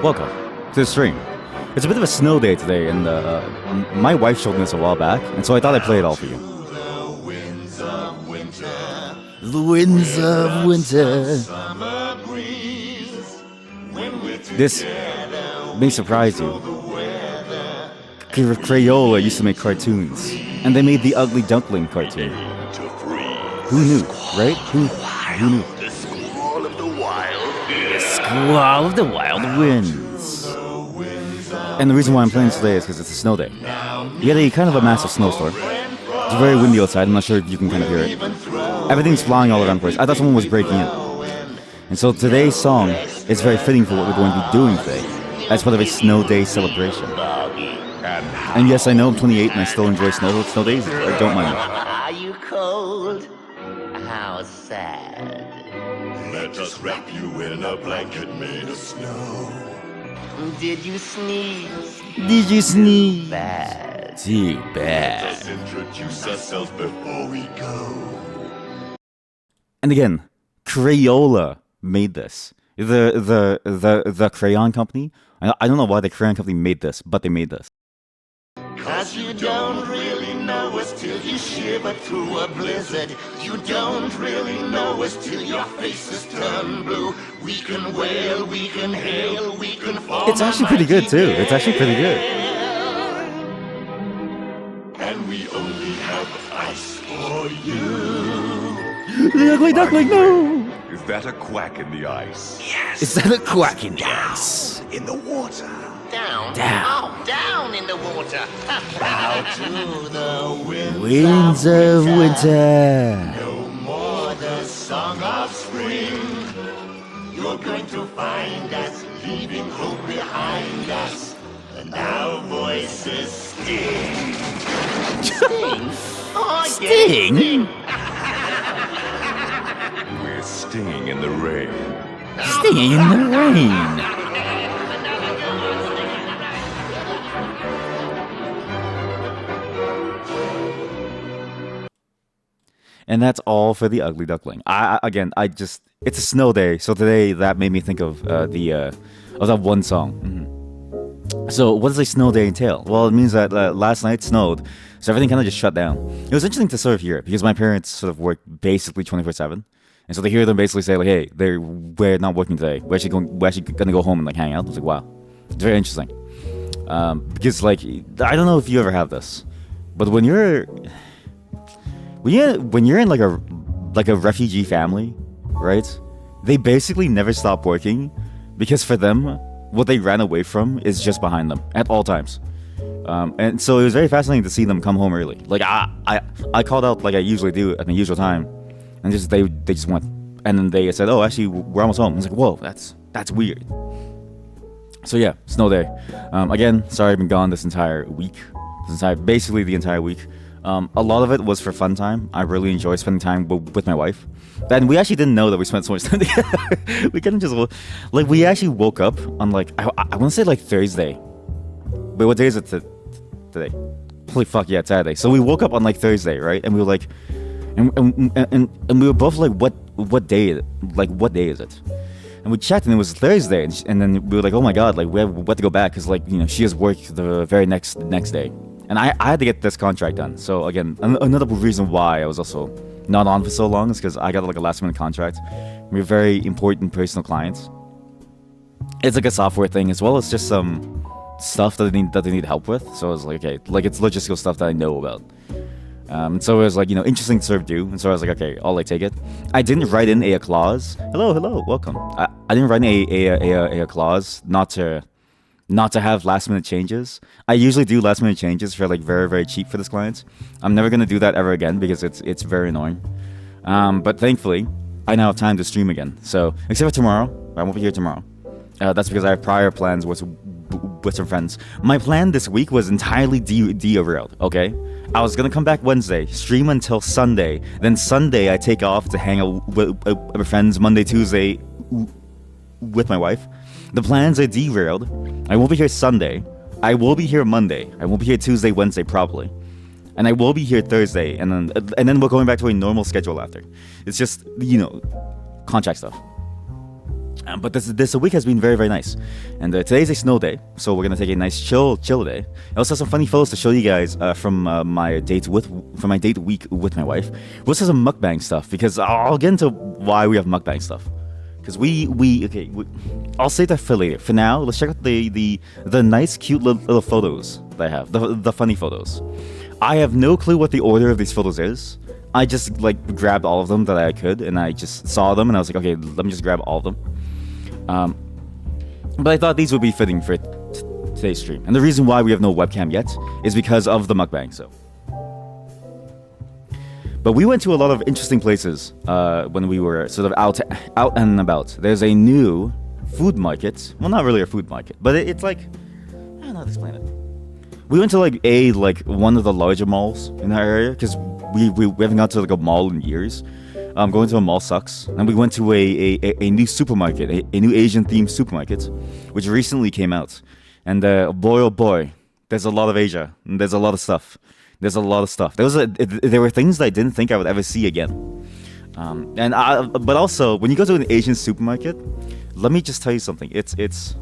Welcome to the stream. It's a bit of a snow day today, and my wife showed me this a while back, and so I thought I'd play it all for you. The winds of winter. This may surprise you. Crayola used to make cartoons, and they made the Ugly Duckling cartoon. Who knew, right? Who knew? The squall of the wild winds. And the reason why I'm playing today is because it's a snow day. You had a kind of a massive snowstorm. It's very windy outside. I'm not sure if you can kind of hear it. Everything's flying all around the place. I thought someone was breaking in. And so today's song is very fitting for what we're going to be doing today, as part of a snow day celebration. And yes, I know I'm 28 and I still enjoy snow days. I don't mind it. Are you cold? How sad. Let us wrap you in a blanket made of snow. Did you sneeze? Did you sneeze? Bad. Too bad. Let us introduce ourselves before we go. And again, Crayola made this. The crayon company. I don't know why the crayon company made this, but they made this. 'Cause you don't really know us till you shiver through a blizzard. You don't really know us till your faces turn blue. We can wail, we can hail, we can fall. It's actually pretty good too. It's actually pretty good. And we only have ice for you. The Ugly Duckling, no! Is that a quack in the ice? Yes. Is that a quack in the ice? In the water. Down. Down. Oh, down in the water. Bow to the Winds of winter. No more the song of spring. You're going to find us, leaving hope behind us. And our voices sting. Sting. Oh, Sting? yes, We're stinging in the rain. Stinging in the rain. And that's all for the Ugly Duckling. It's a snow day, so today that made me think of that one song. So what does a snow day entail? Well, it means that last night snowed, so everything kind of just shut down. It was interesting to sort of hear it, because my parents sort of work basically 24/7. And so to hear them basically say, like, hey, we're not working today. We're actually gonna go home and like hang out. I was like, wow. It's very interesting. Because like, I don't know if you ever have this, but when you're in like a refugee family, right? They basically never stop working, because for them, what they ran away from is just behind them at all times. And so it was very fascinating to see them come home early. Like I called out like I usually do at the usual time, and they just went, and then they said, "Oh, actually, we're almost home." I was like, "Whoa, that's weird." So yeah, snow day. Again, sorry I've been gone this entire week. Basically the entire week. A lot of it was for fun time. I really enjoy spending time with my wife. And we actually didn't know that we spent so much time together. We kind of just, like, we actually woke up on, like, I want to say, like, Thursday. Wait, what day is it today? Holy fuck, yeah, it's Saturday. So we woke up on, like, Thursday, right? And we were like, and we were both like, what day is it? And we checked, and it was Thursday. And then we were like, oh my god, like, we have to go back, because, like, you know, she has work the very next day. And I had to get this contract done. So again, another reason why I was also not on for so long is because I got like a last minute contract. We're very important personal clients. It's like a software thing, as well as just some stuff that they need help with. So I was like, okay, like it's logistical stuff that I know about. So it was like, you know, interesting to sort of do. And so I was like, okay, I'll like take it. I didn't write in a clause. Hello, welcome. I didn't write in a clause not to have last minute changes. I usually do last minute changes for like very, very cheap for this client. I'm never gonna do that ever again, because it's very annoying. But thankfully, I now have time to stream again. So except for tomorrow, I won't be here tomorrow. That's because I have prior plans with some friends. My plan this week was entirely derailed. Okay, I was gonna come back Wednesday, stream until Sunday. Then Sunday I take off to hang out with friends. Monday, Tuesday with my wife. The plans are derailed. I won't be here Sunday. I will be here Monday. I won't be here Tuesday, Wednesday probably. And I will be here Thursday, and then we're going back to a normal schedule after. It's just, you know, contract stuff. But this week has been very, very nice, and today's a snow day, so we're gonna take a nice chill day. I also have some funny photos to show you guys from my date week with my wife. We also have some mukbang stuff because I'll get into why we have mukbang stuff. Because I'll save that for later. For now, let's check out the nice, cute little photos that I have, the funny photos. I have no clue what the order of these photos is. I just like grabbed all of them that I could, and I just saw them, and I was like, okay, let me just grab all of them. But I thought these would be fitting for today's stream. And the reason why we have no webcam yet is because of the mukbang. But we went to a lot of interesting places when we were sort of out and about. There's a new food market. Well, not really a food market, but it's like, I don't know how to explain it. We went to like one of the larger malls in our area because we haven't gone to like a mall in years. Going to a mall sucks. And we went to a new supermarket, a new Asian themed supermarket, which recently came out. And boy oh boy, there's a lot of Asia. And there's a lot of stuff. There were things that I didn't think I would ever see again. But also, when you go to an Asian supermarket, let me just tell you something. It's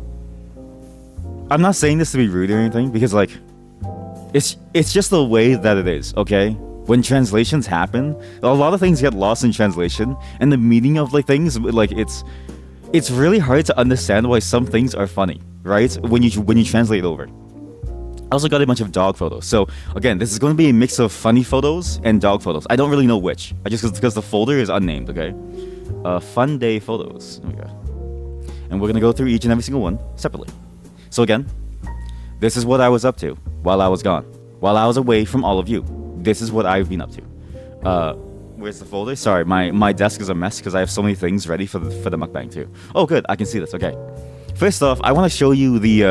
I'm not saying this to be rude or anything, because like it's just the way that it is, okay? When translations happen, a lot of things get lost in translation, and the meaning of like things, like it's really hard to understand why some things are funny, right? When you translate over. I also got a bunch of dog photos. So again, this is going to be a mix of funny photos and dog photos. I don't really know which. Because the folder is unnamed, okay? Fun day photos. There we go. And we're gonna go through each and every single one separately. So again, this is what I was up to while I was gone, while I was away from all of you. This is what I've been up to. Where's the folder? Sorry, my desk is a mess because I have so many things ready for the mukbang too. Oh, good, I can see this. Okay. First off, I want to show you the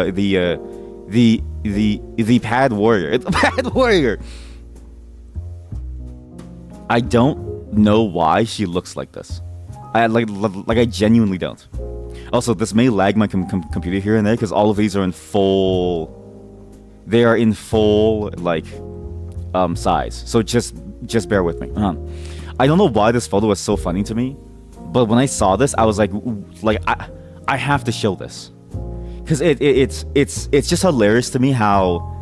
pad warrior. The pad warrior. I don't know why she looks like this. I genuinely don't. Also, this may lag my computer here and there because all of these are in full. They are in full like size. So just bear with me. I don't know why this photo was so funny to me, but when I saw this, I was like I have to show this because it's just hilarious to me how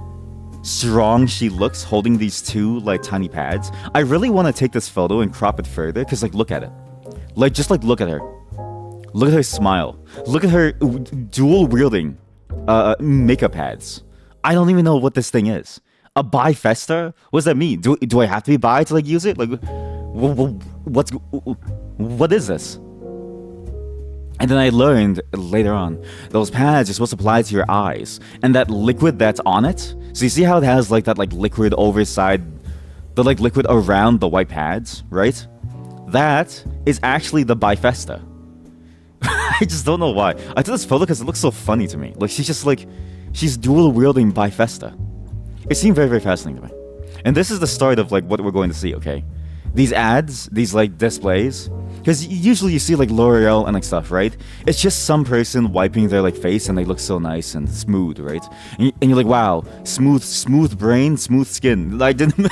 strong she looks holding these two like tiny pads. I really want to take this photo and crop it further because like look at it, just look at her. Look at her smile. Look at her dual wielding makeup pads. I don't even know what this thing is. A bifesta? What does that mean? Do I have to be bi to like use it? Like, what is this? And then I learned later on, those pads are supposed to apply to your eyes, and that liquid that's on it. So you see how it has like that like liquid overside, the like liquid around the white pads, right? That is actually the bifesta. I just don't know why. I took this photo because it looks so funny to me. Like she's dual wielding bifesta. It seemed very, very fascinating to me. And this is the start of like what we're going to see, okay? These ads, these like displays, because usually you see like L'Oreal and like stuff, right? It's just some person wiping their like face and they look so nice and smooth, right? And you're like, wow, smooth brain, smooth skin. I didn't.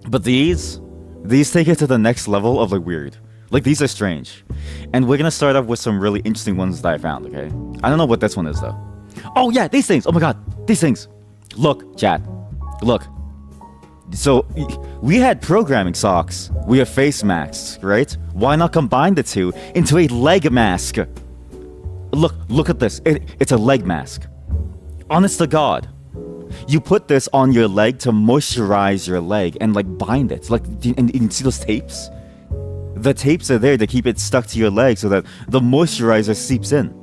But these take it to the next level of like weird. Like these are strange. And we're gonna start off with some really interesting ones that I found, okay? I don't know what this one is though. Oh yeah, these things. Oh my god, these things. Look, chat. Look. So we had programming socks. We have face masks, right? Why not combine the two into a leg mask? Look at this. It's a leg mask. Honest to God. You put this on your leg to moisturize your leg and like bind it. Like, and you see those tapes? The tapes are there to keep it stuck to your leg so that the moisturizer seeps in.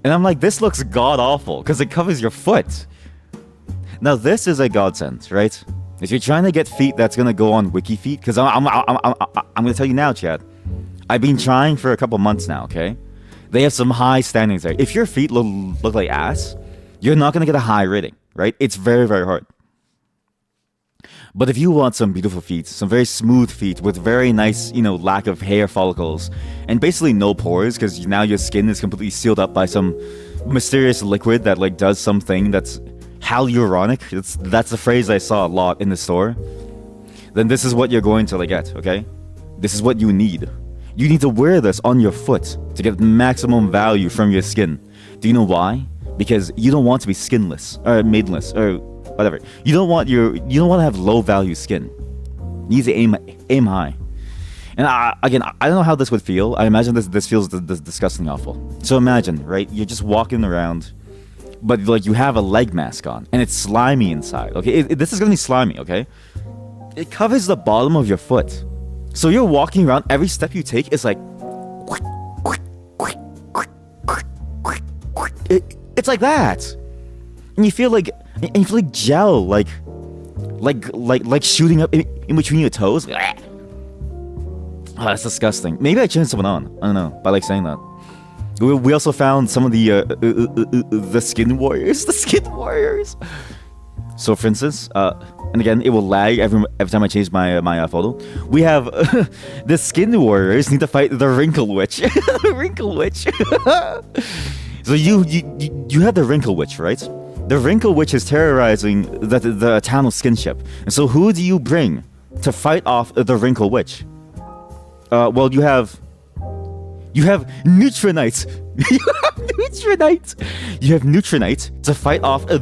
And I'm like, this looks god-awful because it covers your foot. Now, this is a godsend, right? If you're trying to get feet that's going to go on Wiki Feet, because I'm going to tell you now, Chad. I've been trying for a couple months now, okay? They have some high standings there. If your feet look like ass, you're not going to get a high rating, right? It's very, very hard. But if you want some beautiful feet, some very smooth feet with very nice, lack of hair follicles, and basically no pores, because now your skin is completely sealed up by some mysterious liquid that like does something that's hyaluronic. That's the phrase I saw a lot in the store. Then this is what you're going to like get, okay? This is what you need. You need to wear this on your foot to get maximum value from your skin. Do you know why? Because you don't want to be skinless or maidenless or whatever. You don't want to have low value skin. You need to aim high. And I don't know how this would feel. I imagine this feels disgusting awful. So imagine, right? You're just walking around, but like you have a leg mask on, and it's slimy inside. Okay, this is gonna be slimy. Okay, it covers the bottom of your foot, so you're walking around. Every step you take is like, it's like that, and you feel like gel, like shooting up in between your toes. Oh, that's disgusting. Maybe I changed someone on. I don't know. By like saying that. We also found some of the skin warriors. The skin warriors. So for instance, and again, it will lag every time I change my photo. We have the skin warriors need to fight the wrinkle witch. The wrinkle witch. So you have the wrinkle witch, right? The wrinkle witch is terrorizing the town of Skinship. And so who do you bring to fight off the wrinkle witch? Well, you have Neutronite. You have Neutronite to fight off a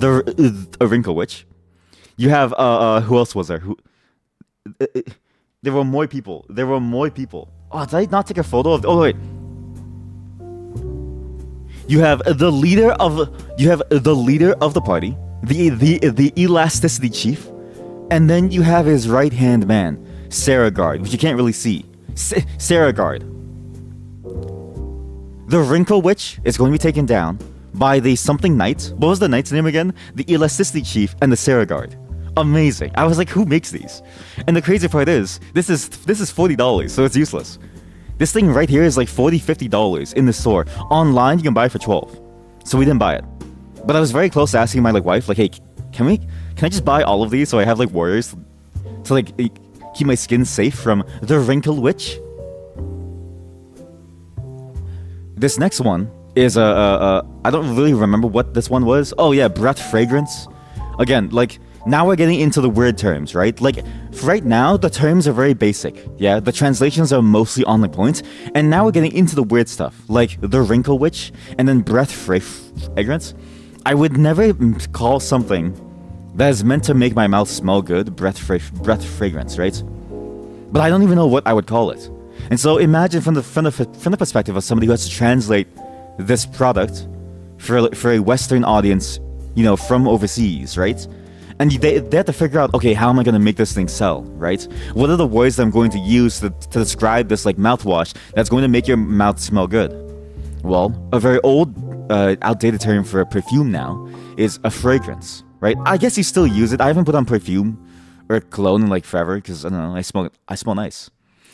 wrinkle witch. You have who else was there? There were more people. Oh, did I not take a photo of? Oh wait. You have the leader of the party, the elasticity chief, and then you have his right hand man, Sarah Guard, which you can't really see. Sarah Guard. The Wrinkle Witch is going to be taken down by the something knight. What was the knight's name again? The Elasticity Chief and the Sarah Guard. Amazing. I was like, who makes these? And the crazy part is, this is $40, so it's useless. This thing right here is like $40-$50 in the store. Online, you can buy it for $12. So we didn't buy it. But I was very close to asking my wife, like, hey, can I just buy all of these so I have like warriors to like keep my skin safe from the Wrinkle Witch? This next one is I don't really remember what this one was. Oh yeah, breath fragrance. Again, like now we're getting into the weird terms, right? Like right now the terms are very basic. Yeah, the translations are mostly on the point, and now we're getting into the weird stuff, like the Wrinkle Witch and then breath fragrance. I would never call something that is meant to make my mouth smell good breath fragrance, right? But I don't even know what I would call it. And so imagine from the perspective of somebody who has to translate this product for a Western audience, you know, from overseas, right? And they have to figure out, okay, how am I going to make this thing sell, right? What are the words that I'm going to use to describe this like mouthwash that's going to make your mouth smell good? Well, a very old, outdated term for a perfume now is a fragrance, right? I guess you still use it. I haven't put on perfume or cologne in like forever because I don't know. I smell nice.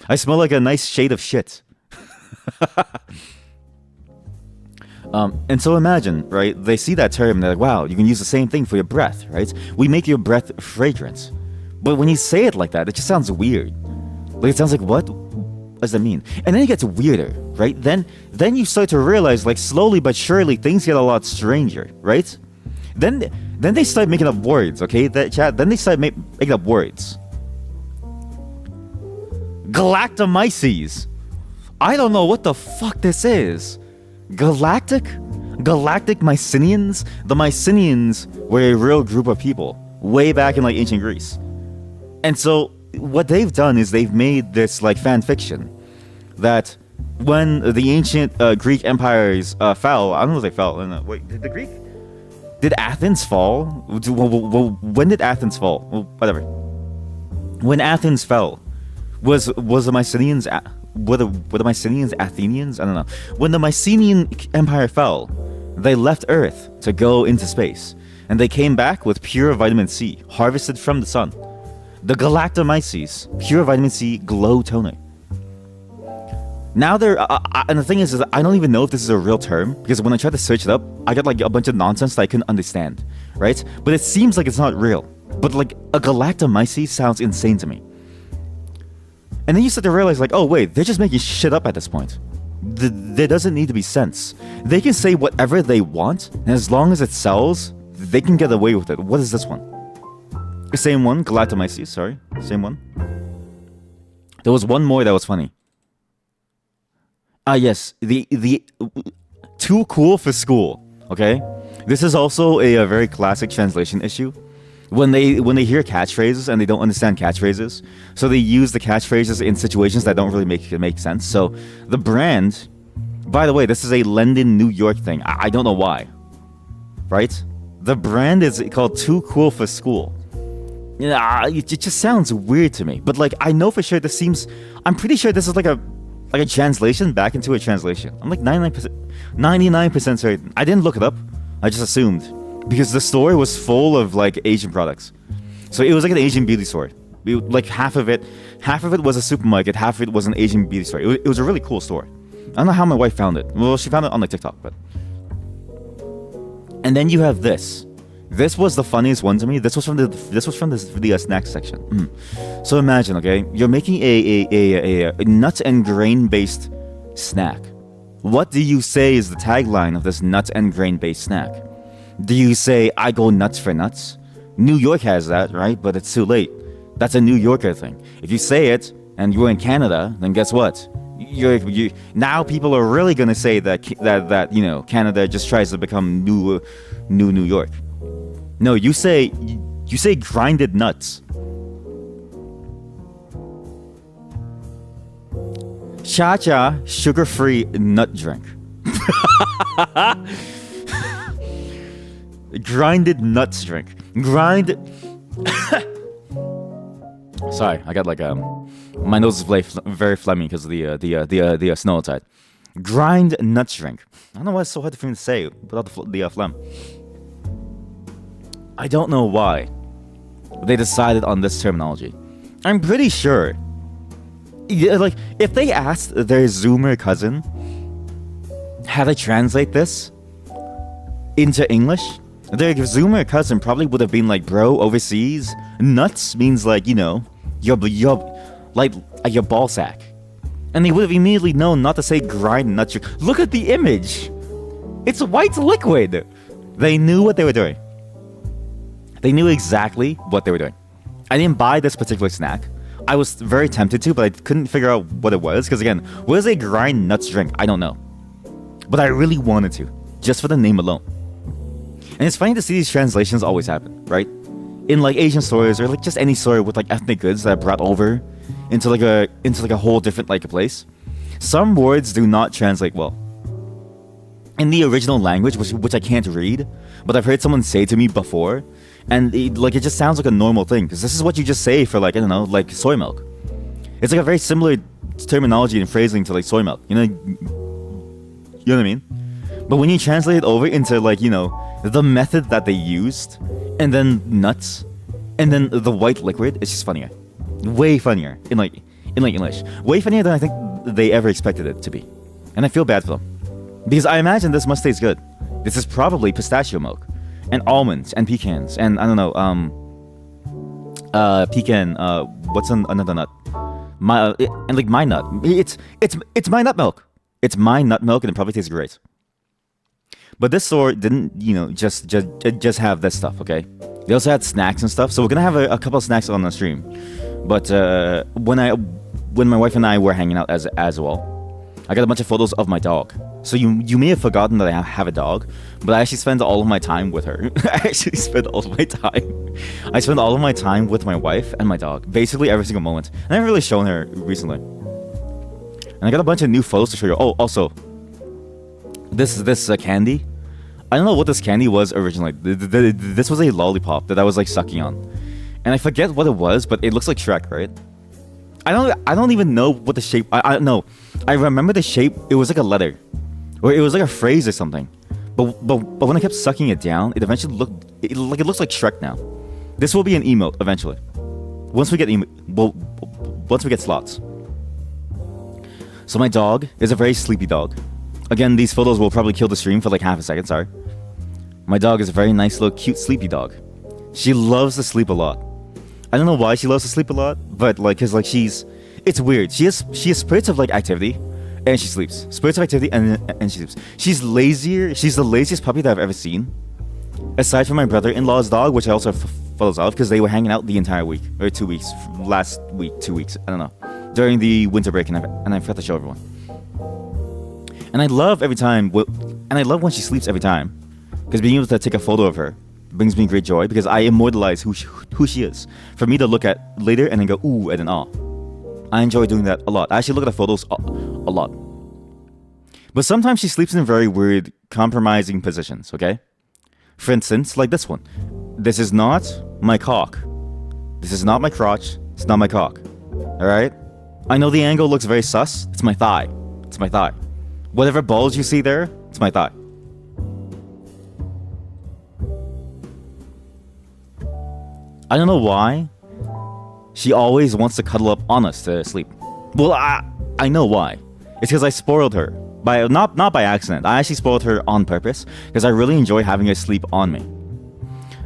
I smell like a nice shade of shit. And so imagine, right? They see that term and they're like, wow, you can use the same thing for your breath, right? We make your breath fragrance. But when you say it like that, it just sounds weird. Like it sounds like, what does that mean? And then it gets weirder, right? Then you start to realize, like slowly but surely, things get a lot stranger, right? Then they start making up words, okay? Then they start making up words. Galactomyces. I don't know what the fuck this is. Galactic Mycenaeans? The Mycenaeans were a real group of people way back in like ancient Greece. And so what they've done is they've made this like fan fiction that when the ancient Greek empires fell, I don't know if they fell. I don't know. Wait, did Athens fall? When did Athens fall? Well, whatever. When Athens fell, was the Mycenaeans were the Mycenaeans Athenians? I don't know. When the Mycenaean Empire fell, they left Earth to go into space, and they came back with pure vitamin C harvested from the sun. The Galactomyces, pure vitamin C glow toner. Now and the thing is I don't even know if this is a real term, because when I tried to search it up, I got like a bunch of nonsense that I couldn't understand, right? But it seems like it's not real. But like a Galactomyces sounds insane to me. And then you start to realize, like, oh wait, they're just making shit up at this point. There doesn't need to be sense. They can say whatever they want, and as long as it sells, they can get away with it. What is this one? The same one, Galactomyces, sorry. Same one. There was one more that was funny. Yes, the too cool for school. Okay, this is also a very classic translation issue. When they hear catchphrases and they don't understand catchphrases, so they use the catchphrases in situations that don't really make sense. So the brand, by the way, this is a London, New York thing. I don't know why, right? The brand is called Too Cool for School. Yeah, it just sounds weird to me. But like, I know for sure this seems. I'm pretty sure this is like a translation back into a translation. I'm like 99% certain. I didn't look it up. I just assumed because the store was full of like Asian products. So it was like an Asian beauty store. Like half of it was a supermarket. Half of it was an Asian beauty store. It was a really cool store. I don't know how my wife found it. Well, she found it on like TikTok, but. And then you have this. This was the funniest one to me. This was from the snack section. So imagine, okay, you're making a nut and grain based snack. What do you say is the tagline of this nut and grain based snack? Do you say I go nuts for nuts? New York has that, right? But it's too late. That's a New Yorker thing. If you say it and you're in Canada, then guess what? You now people are really gonna say that Canada just tries to become new New York. No, you say grinded nuts. Cha-cha sugar-free nut drink. Grinded nuts drink. Sorry, I got like my nose is very phlegmy because of the snow outside. Grind nuts drink. I don't know why it's so hard for me to say without the phlegm. I don't know why they decided on this terminology. I'm pretty sure. Like, if they asked their Zoomer cousin how to translate this into English, their Zoomer cousin probably would have been like, bro, overseas, nuts means like, your ball sack. And they would have immediately known not to say grind nuts. Look at the image. It's white liquid. They knew what they were doing. They knew exactly what they were doing. I didn't buy this particular snack. I was very tempted to, but I couldn't figure out what it was. Because again, what is a grind nuts drink? I don't know. But I really wanted to, just for the name alone. And it's funny to see these translations always happen, right? In like Asian stores or like just any store with like ethnic goods that are brought over into like a whole different like a place. Some words do not translate well. In the original language, which I can't read, but I've heard someone say to me before, and it just sounds like a normal thing, because this is what you just say for like, I don't know, like soy milk. It's like a very similar terminology and phrasing to like soy milk, you know what I mean? But when you translate it over into like, the method that they used, and then nuts, and then the white liquid, it's just funnier. Way funnier in English. Way funnier than I think they ever expected it to be. And I feel bad for them. Because I imagine this must taste good. This is probably pistachio milk, and almonds, and pecans, and I don't know, pecan. What's another nut? My nut. It's my nut milk. It's my nut milk, and it probably tastes great. But this store didn't, just have this stuff. Okay, they also had snacks and stuff. So we're gonna have a couple of snacks on the stream. But when my wife and I were hanging out as well, I got a bunch of photos of my dog. So you may have forgotten that I have a dog, but I actually spend all of my time with her. I spend all of my time with my wife and my dog, basically every single moment. And I haven't really shown her recently. And I got a bunch of new photos to show you. Oh, also, this candy. I don't know what this candy was originally. This was a lollipop that I was like sucking on, and I forget what it was, but it looks like Shrek, right? I don't even know what the shape. I don't know. I remember the shape. It was like a letter, or it was like a phrase or something. But when I kept sucking it down, it eventually it looks like Shrek now. This will be an emote eventually. Once we get slots. So my dog is a very sleepy dog. Again, these photos will probably kill the stream for like half a second. Sorry. My dog is a very nice little cute sleepy dog. She loves to sleep a lot. I don't know why she loves to sleep a lot, but it's weird. She has spurts of like activity, and she sleeps. Spurts of activity, and she sleeps. She's lazier. She's the laziest puppy that I've ever seen, aside from my brother-in-law's dog, which I also have photos of because they were hanging out the entire week or 2 weeks. Last week, 2 weeks. I don't know, during the winter break, and I forgot to show everyone. And I love every time, and I love when she sleeps every time, because being able to take a photo of her brings me great joy because I immortalize who she is for me to look at later and then go ooh and then ah. I enjoy doing that a lot. I actually look at the photos a lot. But sometimes she sleeps in very weird, compromising positions, okay? For instance, like this one. This is not my cock. This is not my crotch. It's not my cock. Alright? I know the angle looks very sus. It's my thigh. It's my thigh. Whatever bulge you see there, it's my thigh. I don't know why. She always wants to cuddle up on us to sleep. Well, I know why. It's because I spoiled her. Not by accident. I actually spoiled her on purpose because I really enjoy having her sleep on me.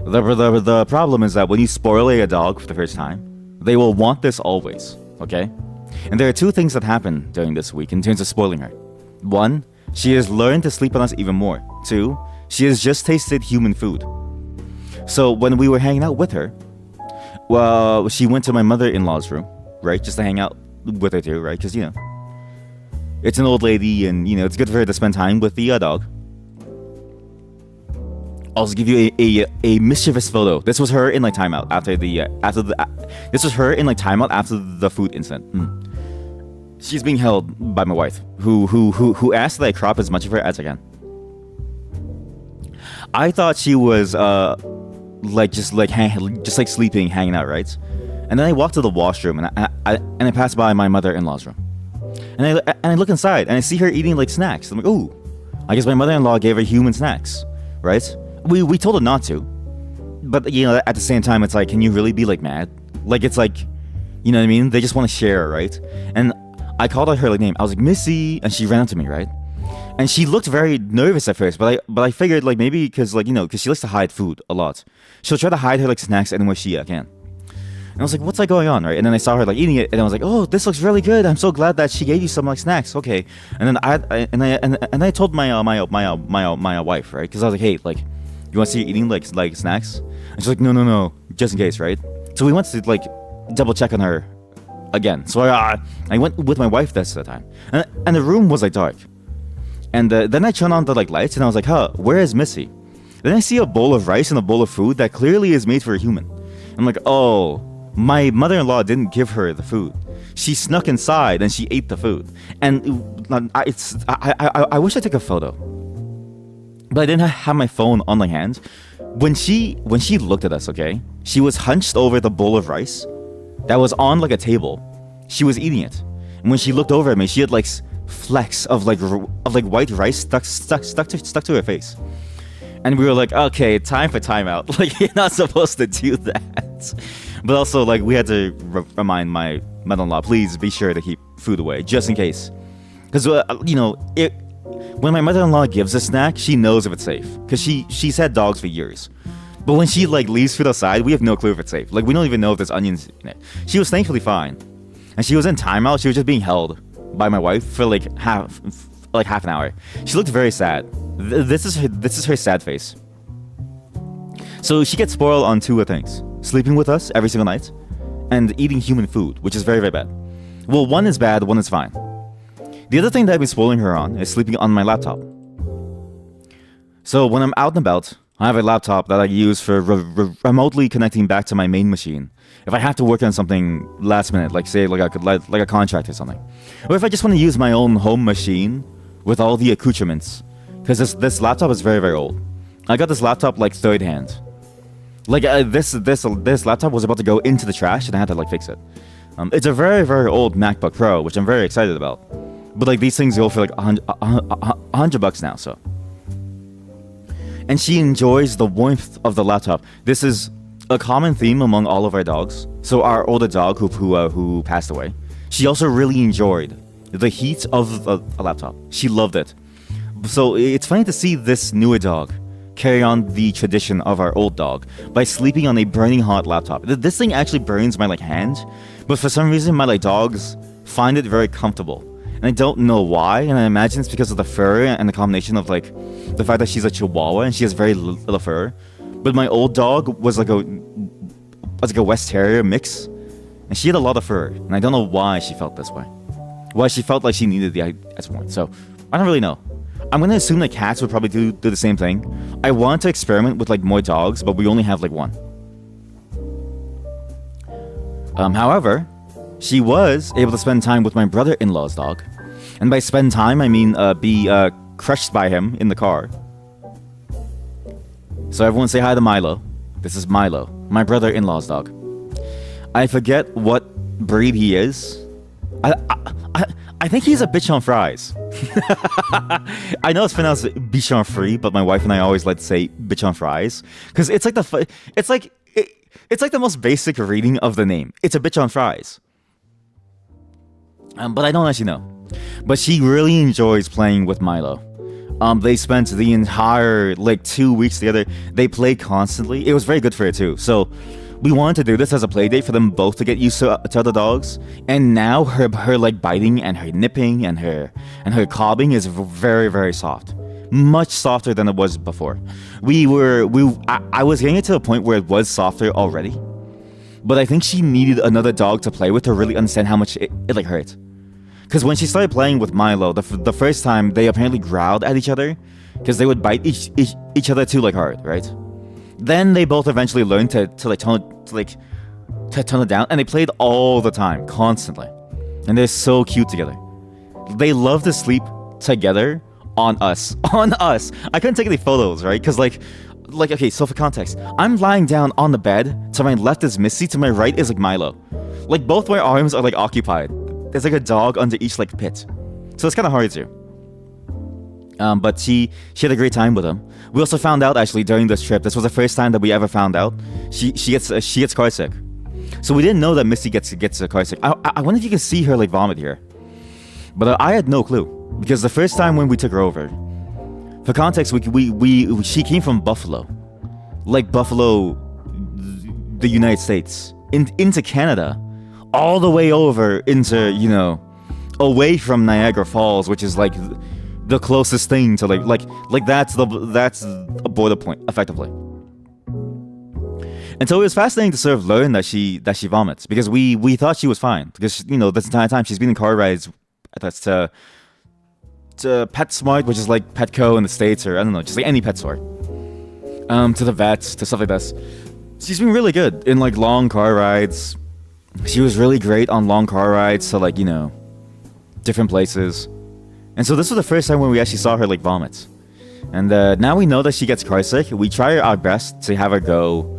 The problem is that when you spoil a dog for the first time, they will want this always, okay? And there are two things that happen during this week in terms of spoiling her. One, she has learned to sleep on us even more. Two, she has just tasted human food. So when we were hanging out with her, well, she went to my mother-in-law's room, right? Just to hang out with her too, right? Because, you know, it's an old lady and, you know, it's good for her to spend time with the dog. I'll also give you a mischievous photo. This was her in like timeout this was her in like timeout after the food incident. She's being held by my wife, who asked that I crop as much of her as I can. I thought she was just sleeping, hanging out, right? And then I walked to the washroom and I passed by my mother-in-law's room, and I look inside and I see her eating like snacks. I'm like, ooh, I guess my mother-in-law gave her human snacks, right? We told her not to, but you know, at the same time, it's like, can you really be like mad? Like, it's like, you know what I mean? They just want to share, right? And I called out her like name. I was like, Missy, and she ran up to me, right? And she looked very nervous at first, but I figured like maybe because like, you know, because she likes to hide food a lot, she'll try to hide her like snacks anywhere she can. And I was like, what's like going on, right? And then I saw her like eating it, and I was like, oh, this looks really good. I'm so glad that she gave you some like snacks. Okay. And then I told my wife, right? Because I was like, hey, like, you want to see her eating like snacks? And she's like, no, just in case, right? So we went to like double check on her again. So I went with my wife this time, and the room was like dark. And then I turned on the like lights, and I was like, huh, where is Missy? Then I see a bowl of rice and a bowl of food that clearly is made for a human. I'm like, oh, my mother-in-law didn't give her the food. She snuck inside and she ate the food. And I wish I took a photo, but I didn't have my phone on my hand. When she looked at us, okay, she was hunched over the bowl of rice that was on like a table. She was eating it, and when she looked over at me, she had like flecks of white rice stuck to her face. And we were like, okay, time for timeout. Like, you're not supposed to do that. But also, like, we had to remind my mother-in-law, please be sure to keep food away, just in case. Because, you know, when my mother-in-law gives a snack, she knows if it's safe. Because she's had dogs for years. But when she, like, leaves food outside, we have no clue if it's safe. Like, we don't even know if there's onions in it. She was thankfully fine. And she was in timeout. She was just being held by my wife for, like, half an hour. She looked very sad. This is her sad face. So she gets spoiled on two things: sleeping with us every single night, and eating human food, which is very, very bad. Well, one is bad, one is fine. The other thing that I've been spoiling her on is sleeping on my laptop. So when I'm out and about, I have a laptop that I use for remotely connecting back to my main machine. If I have to work on something last minute, like say like a contract or something, or if I just want to use my own home machine with all the accoutrements, because this laptop is very, very old. I got this laptop like third hand. Like this laptop was about to go into the trash, and I had to like fix it. It's a very, very old MacBook Pro, which I'm very excited about. But like these things go for like $100 now, so. And she enjoys the warmth of the laptop. This is a common theme among all of our dogs. So our older dog who passed away, she also really enjoyed the heat of a laptop. She loved it. So it's funny to see this newer dog carry on the tradition of our old dog by sleeping on a burning hot laptop. This thing actually burns my like hand, but for some reason my like dogs find it very comfortable. And I don't know why, and I imagine it's because of the fur and the combination of like the fact that she's a Chihuahua and she has very little fur. But my old dog was like a West Terrier mix, and she had a lot of fur, and I don't know why she felt this way. Why she felt like she needed the at this point. So I don't really know. I'm gonna assume that cats would probably do the same thing. I want to experiment with like more dogs, but we only have like one. However, she was able to spend time with my brother-in-law's dog. And by spend time, I mean be crushed by him in the car. So everyone say hi to Milo. This is Milo, my brother-in-law's dog. I forget what breed he is. I think he's a bitch on fries. I know it's pronounced bitch on free, but my wife and I always like to say bitch on fries because it's like it's like the most basic reading of the name. It's a bitch on fries. But I don't actually know. But she really enjoys playing with Milo. They spent the entire like 2 weeks together. They played constantly. It was very good for her too. So we wanted to do this as a play date for them both to get used to other dogs. And now her like biting and her nipping and her cobbing is very, very soft. Much softer than it was before. I was getting it to a point where it was softer already. But I think she needed another dog to play with to really understand how much it like hurt. Because when she started playing with Milo, the first time they apparently growled at each other because they would bite each other too like hard, right? Then they both eventually learned to tone it down, and they played all the time, constantly, and they're so cute together. They love to sleep together on us. I couldn't take any photos, right? Because like okay, so for context, I'm lying down on the bed. To my left is Missy. To my right is like Milo. Like both my arms are like occupied. There's like a dog under each like pit, so it's kind of hard to. But she had a great time with him. We also found out actually during this trip. This was the first time that we ever found out she gets car sick. So we didn't know that Missy gets car sick. I wonder if you can see her like vomit here. But I had no clue because the first time when we took her over, for context, she came from Buffalo, like Buffalo, the United States, into Canada, all the way over into away from Niagara Falls, which is like the closest thing to like that's a border point effectively. And so it was fascinating to sort of learn that she vomits because we thought she was fine because this entire time she's been in car rides that's to Pet Smite, which is like Petco in the States, or I don't know, just like any pet store, to the vets, to stuff like this. She's been really good in like long car rides. She was really great on long car rides to like different places. And so this was the first time when we actually saw her like vomit. And now we know that she gets car sick. We try our best to have her go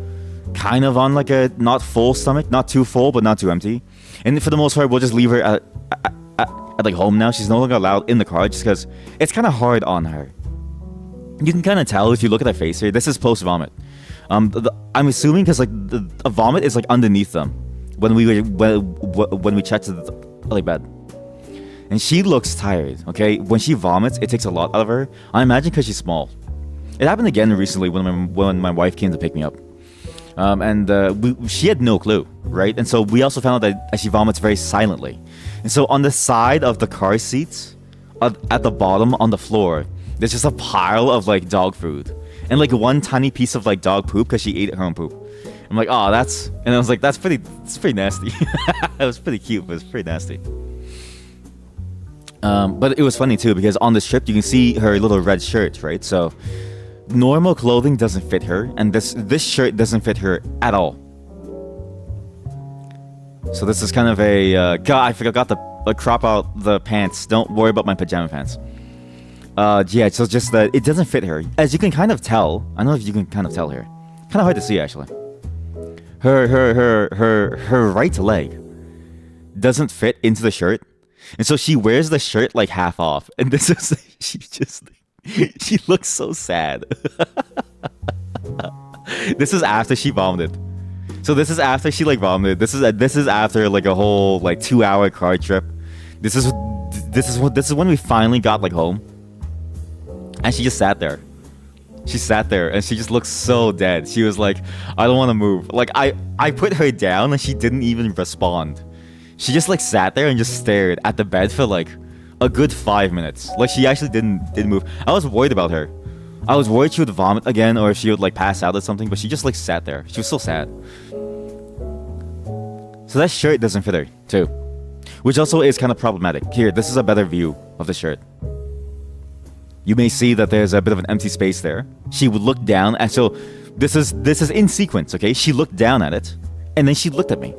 kind of on like a not full stomach, not too full but not too empty. And for the most part, we'll just leave her at like home now. She's no longer allowed in the car just because it's kind of hard on her. You can kind of tell if you look at her face here. This is post vomit. I'm assuming because like a vomit is like underneath them when we checked the like bed. And she looks tired, okay? When she vomits, it takes a lot out of her. I imagine because she's small. It happened again recently when my wife came to pick me up. She had no clue, right? And so we also found out that she vomits very silently. And so on the side of the car seats, at the bottom on the floor, there's just a pile of like dog food. And like one tiny piece of like dog poop because she ate her own poop. I'm like, oh, and I was like, it's pretty nasty. It was pretty cute, but it's pretty nasty. But it was funny too because on this trip you can see her little red shirt, right? So normal clothing doesn't fit her, and this shirt doesn't fit her at all. So this is kind of a God, I forgot to crop out the pants. Don't worry about my pajama pants. Yeah, so just that it doesn't fit her, as you can kind of tell. I don't know if you can kind of tell here. Kind of hard to see actually. Her right leg doesn't fit into the shirt. And so she wears the shirt like half off, and this is she looks so sad. This is after she vomited. So this is after she like vomited. This is after like a whole like 2-hour car trip. This is when we finally got like home, and she just sat there. She sat there and she just looked so dead. She was like, I don't want to move. Like I put her down and she didn't even respond. She just like sat there and just stared at the bed for like a good 5 minutes. Like she actually didn't move. I was worried about her. I was worried she would vomit again or if she would like pass out or something, but she just like sat there. She was so sad. So that shirt doesn't fit her too, which also is kind of problematic. Here, this is a better view of the shirt. you may see that there's a bit of an empty space there. She would look down, and so this is in sequence, okay? She looked down at it, and then she looked at me.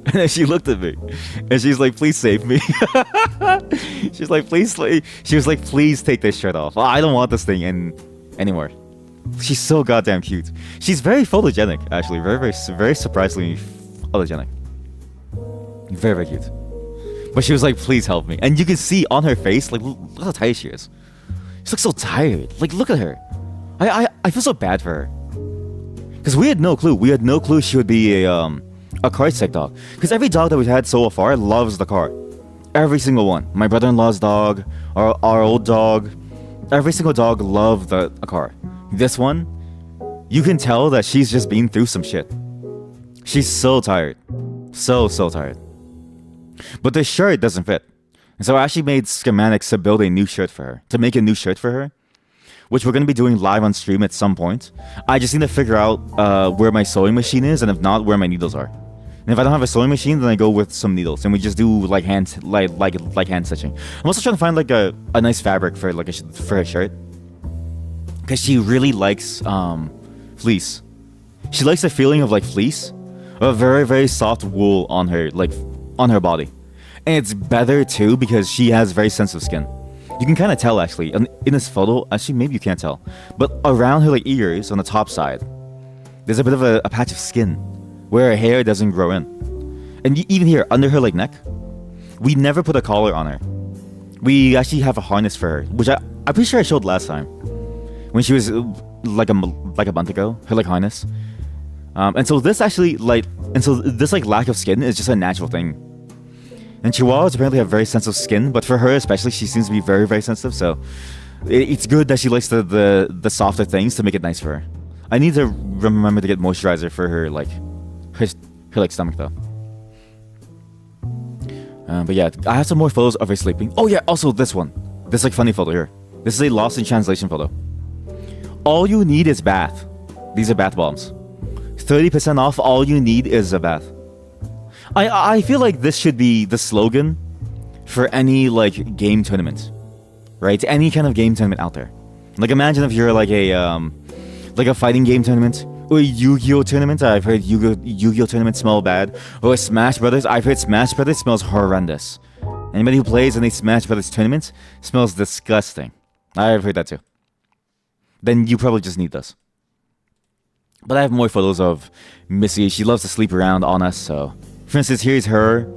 And then she looked at me, and she's like, "Please save me." She's like, "Please." She was like, "Please take this shirt off. I don't want this thing anymore." She's so goddamn cute. She's very photogenic, actually. Very surprisingly photogenic. Very, very cute. But she was like, "Please help me." And you can see on her face, like, look how tired she is. She looks so tired. Like, look at her. I feel so bad for her. Because we had no clue. We had no clue she would be a car sick dog. Because every dog that we've had so far loves the car. Every single one. My brother-in-law's dog, our old dog, every single dog loved a car. This one, you can tell that she's just been through some shit. She's so tired. So tired. But the shirt doesn't fit. And so I actually made schematics to build a new shirt for her. To make a new shirt for her. Which we're going to be doing live on stream at some point. I just need to figure out where my sewing machine is, and if not, where my needles are. And if I don't have a sewing machine, then I go with some needles, and we just do like hand stitching. I'm also trying to find like a nice fabric for like for a shirt, because she really likes fleece. She likes the feeling of like fleece, a very, very soft wool on her body, and it's better too because she has very sensitive skin. You can kind of tell actually in this photo. Actually, maybe you can't tell, but around her like ears on the top side, there's a bit of a patch of skin where her hair doesn't grow in. And even here, under her like neck, we never put a collar on her. We actually have a harness for her, which I'm pretty sure I showed last time. When she was like a month ago, her like harness. And so this actually this like lack of skin is just a natural thing. And Chihuahuas apparently have very sensitive skin, but for her especially, she seems to be very, very sensitive, so it's good that she likes the softer things to make it nice for her. I need to remember to get moisturizer for her like her like stomach though. But yeah, I have some more photos of her sleeping. Oh yeah, also this one. This like funny photo here. This is a lost in translation photo. All you need is bath. These are bath bombs. 30% off, all you need is a bath. I feel like this should be the slogan for any like game tournament. Right? Any kind of game tournament out there. Like imagine if you're like a fighting game tournament. Or a Yu-Gi-Oh tournament. I've heard Yu-Gi-Oh tournaments smell bad. Or a Smash Brothers. I've heard Smash Brothers smells horrendous. Anybody who plays any Smash Brothers tournaments smells disgusting. I've heard that too. Then you probably just need this. But I have more photos of Missy. She loves to sleep around on us. So, for instance, here's her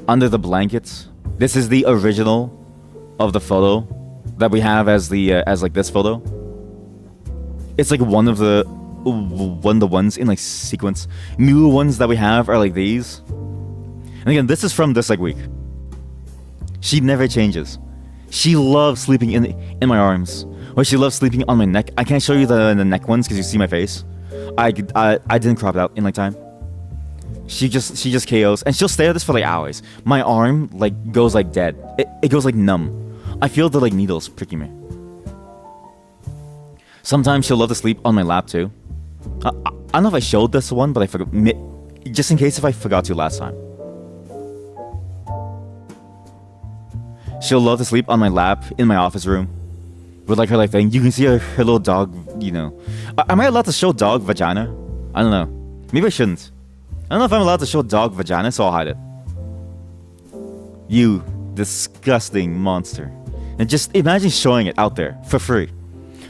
under the blankets. This is the original of the photo that we have as like this photo. It's like one of the ones in like sequence. New ones that we have are like these. And again, this is from this like week. She never changes. She loves sleeping in my arms, or she loves sleeping on my neck. I can't show you the neck ones because you see my face. I didn't crop it out in like time. She just KOs, and she'll stay at this for like hours. My arm like goes like dead. It goes like numb. I feel the like needles pricking me. Sometimes she'll love to sleep on my lap too. I don't know if I showed this one, but I forgot. Just in case if I forgot to last time. She'll love to sleep on my lap in my office room. With like her like thing. You can see her little dog, you know. Am I allowed to show dog vagina? I don't know. Maybe I shouldn't. I don't know if I'm allowed to show dog vagina, so I'll hide it. You disgusting monster. And just imagine showing it out there for free.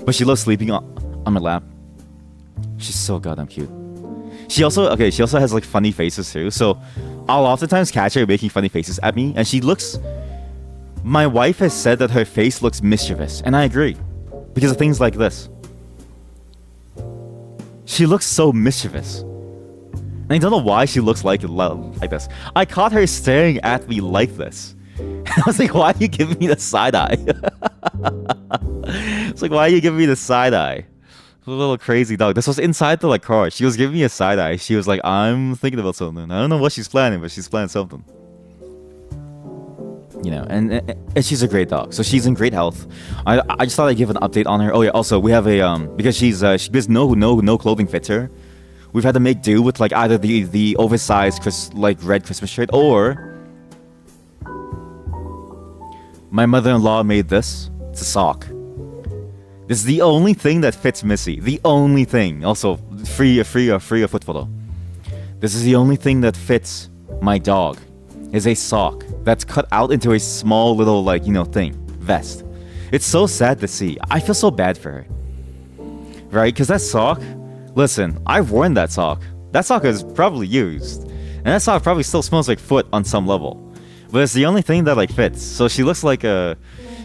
But she loves sleeping on my lap. She's so goddamn cute. She also has like funny faces too. So I'll oftentimes catch her making funny faces at me, and she looks. My wife has said that her face looks mischievous, and I agree, because of things like this. She looks so mischievous, and I don't know why she looks like this. I caught her staring at me like this. I was like, "Why are you giving me the side eye?" It's like, "Why are you giving me the side eye?" A little crazy dog. This was inside the like car. She was giving me a side eye. She was like, "I'm thinking about something. I don't know what she's planning, but she's planning something." You know, and she's a great dog. So she's in great health. I just thought I'd give an update on her. Oh yeah, also we have a because because no clothing fits her. We've had to make do with like either the oversized red Christmas shirt or My mother-in-law made this. It's a sock. This is the only thing that fits Missy. The only thing. Also, free a foot photo. This is the only thing that fits my dog. Is a sock that's cut out into a small little, like, you know, thing. Vest. It's so sad to see. I feel so bad for her. Right? Because that sock... Listen, I've worn that sock. That sock is probably used. And that sock probably still smells like foot on some level. But it's the only thing that, like, fits. So she looks like a...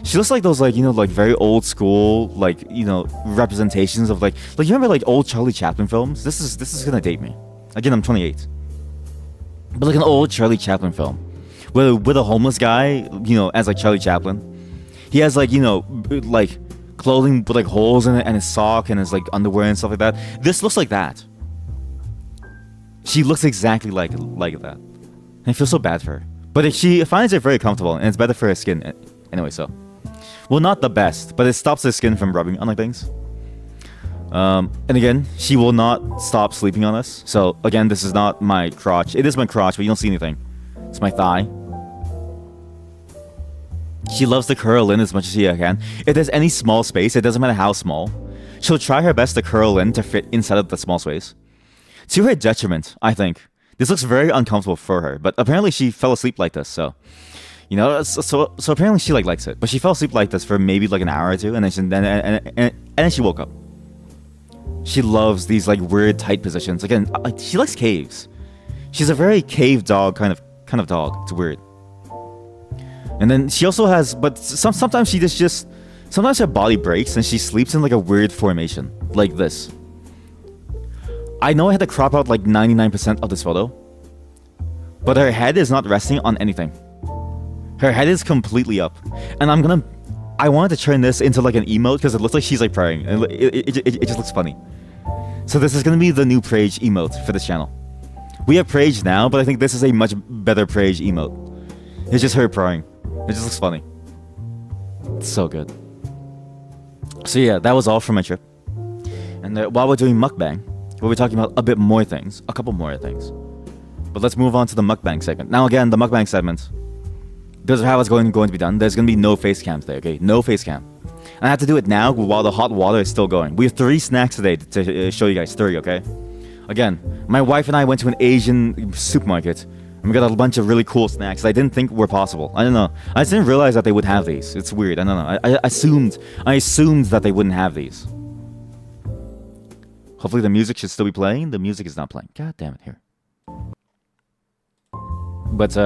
She looks like those, like, you know, like, very old school, like, you know, representations of, like... Like, you remember, like, old Charlie Chaplin films? This is gonna date me. Again, I'm 28. But, like, an old Charlie Chaplin film. With a homeless guy, you know, as, like, Charlie Chaplin. He has, like, you know, like, clothing with, like, holes in it, and his sock, and his, like, underwear and stuff like that. This looks like that. She looks exactly like that. And I feel so bad for her. But she finds it very comfortable, and it's better for her skin anyway, so. Well, not the best, but it stops her skin from rubbing on, like, things. And again, she will not stop sleeping on us. So, again, this is not my crotch. It is my crotch, but you don't see anything. It's my thigh. She loves to curl in as much as she can. If there's any small space, it doesn't matter how small, she'll try her best to curl in to fit inside of the small space. To her detriment, I think. This looks very uncomfortable for her, but apparently she fell asleep like this, so... You know, so apparently she, like, likes it. But she fell asleep like this for maybe, like, an hour or two, and then she woke up. She loves these, like, weird, tight positions. Again, she likes caves. She's a very cave dog kind of dog. It's weird. And then she also has... But sometimes she just... Sometimes her body breaks, and she sleeps in, like, a weird formation. Like this. I know I had to crop out like 99% of this photo, but her head is not resting on anything. Her head is completely up, and I wanted to turn this into like an emote because it looks like she's like praying, and it just looks funny. So this is gonna be the new Prage emote for this channel. We have Prage now, but I think this is a much better Prage emote. It's just her praying. It just looks funny. It's so good. So yeah, that was all for my trip. And while we're doing mukbang, we'll be talking about a bit more things, a couple more things. But let's move on to the mukbang segment. Now again, the mukbang segment, because of how it's going to be done, there's going to be no face cam today, okay? No face cam. And I have to do it now while the hot water is still going. We have 3 snacks today to show you guys. 3, okay? Again, my wife and I went to an Asian supermarket, and we got a bunch of really cool snacks that I didn't think were possible. I don't know. I just didn't realize that they would have these. It's weird. I don't know. I assumed that they wouldn't have these. Hopefully the music should still be playing. The music is not playing. God damn it, here. But,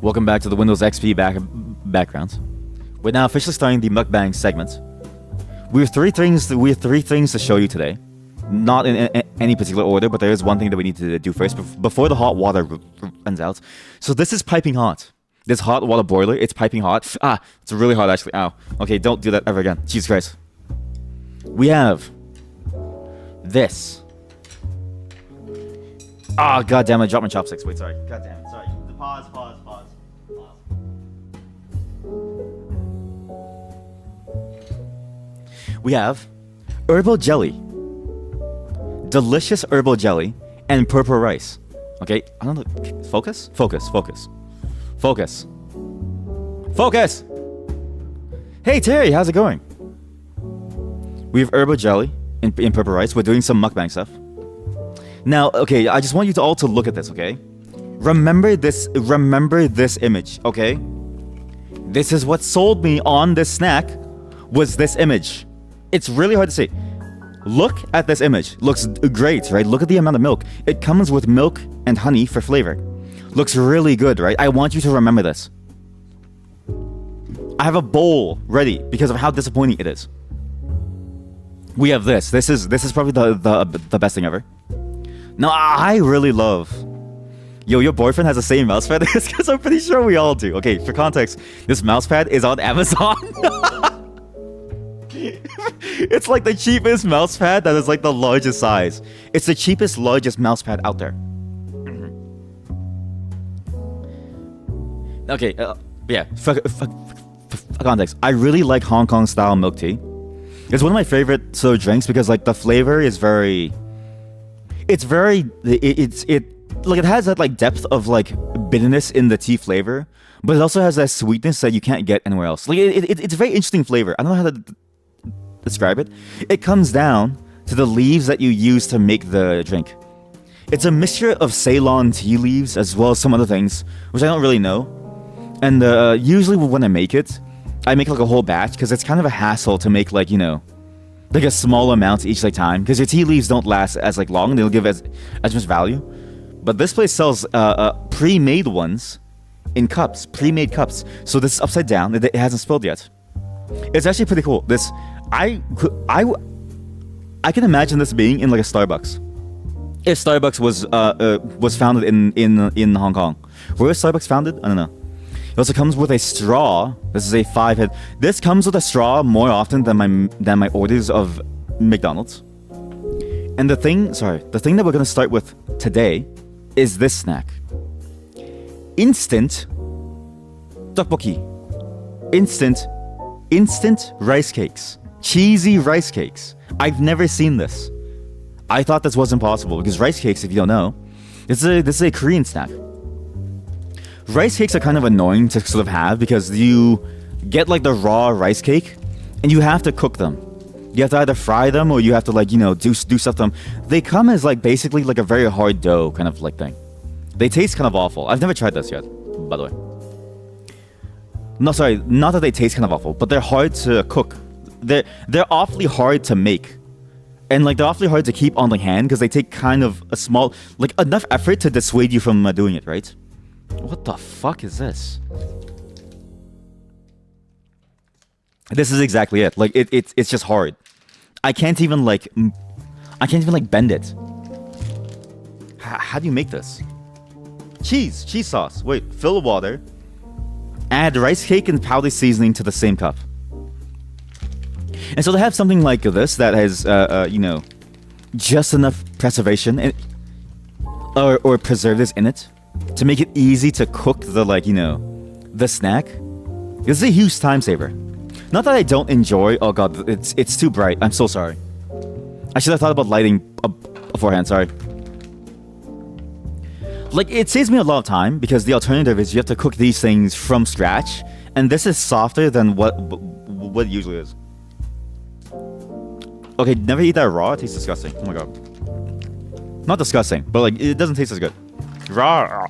welcome back to the Windows XP background. We're now officially starting the mukbang segment. We have three things to show you today. Not in any particular order, but there is one thing that we need to do first before the hot water runs out. So this is piping hot. This hot water boiler, it's piping hot. Ah, it's really hot actually. Ow. Okay, don't do that ever again. Jesus Christ. We have this. Ah, god damn it, I dropped my chopsticks. Wait, sorry. God damn it, sorry. Pause. We have herbal jelly. Delicious herbal jelly and purple rice. Okay, I don't know. Focus. Hey Terry, how's it going? We have herbal jelly and purple rice. We're doing some mukbang stuff. Now, okay, I just want you to all to look at this, okay? Remember this image, okay? This is what sold me on this snack, was this image. It's really hard to see. Look at this image. Looks great, right? Look at the amount of milk. It comes with milk and honey for flavor. Looks really good, right? I want you to remember this. I have a bowl ready because of how disappointing it is. We have this. This is probably the best thing ever. Now, I really love... Yo, your boyfriend has the same mousepad? Because I'm pretty sure we all do. Okay, for context, this mousepad is on Amazon. It's like the cheapest mousepad that is like the largest size. It's the cheapest, largest mousepad out there. Okay, yeah, for context, I really like Hong Kong style milk tea. It's one of my favorite sort of drinks because like the flavor is very... It has that like depth of like bitterness in the tea flavor, but it also has that sweetness that you can't get anywhere else. Like it's a very interesting flavor. I don't know how to describe it. It comes down to the leaves that you use to make the drink. It's a mixture of Ceylon tea leaves as well as some other things, which I don't really know. And usually when I make it, I make like a whole batch because it's kind of a hassle to make like, you know, like a small amount each like time because your tea leaves don't last as like long. They'll give as much value. But this place sells pre-made ones in cups, pre-made cups. So this is upside down. It hasn't spilled yet. It's actually pretty cool. This I can imagine this being in like a Starbucks. If Starbucks was founded in Hong Kong, where was Starbucks founded? I don't know. It also comes with a straw. This is a 5-head. This comes with a straw more often than my orders of McDonald's. And the thing that we're gonna start with today is this snack. Instant tteokbokki. Instant rice cakes. Cheesy rice cakes. I've never seen this. I thought this wasn't possible because rice cakes, if you don't know, this is a Korean snack. Rice cakes are kind of annoying to sort of have because you get like the raw rice cake and you have to cook them. You have to either fry them or you have to like, you know, do stuff to them. They come as like basically like a very hard dough kind of like thing. They taste kind of awful. I've never tried this yet, by the way. No, sorry, not that they taste kind of awful, but they're hard to cook. They're awfully hard to make. And like they're awfully hard to keep on the hand because they take kind of a small, like enough effort to dissuade you from doing it, right? What the fuck is this? This is exactly it. Like it's just hard. I can't even like bend it. How do you make this? Cheese sauce. Wait, fill with water. Add rice cake and powder seasoning to the same cup. And so they have something like this that has, you know, just enough preservation or preservatives in it to make it easy to cook the, like, you know, the snack. This is a huge time saver. Not that I don't enjoy. Oh god, it's too bright. I'm so sorry. I should have thought about lighting beforehand. Sorry. Like, it saves me a lot of time because the alternative is you have to cook these things from scratch, and this is softer than what it usually is. Okay, never eat that raw. It tastes disgusting. Oh my god. Not disgusting, but like it doesn't taste as good. Raw.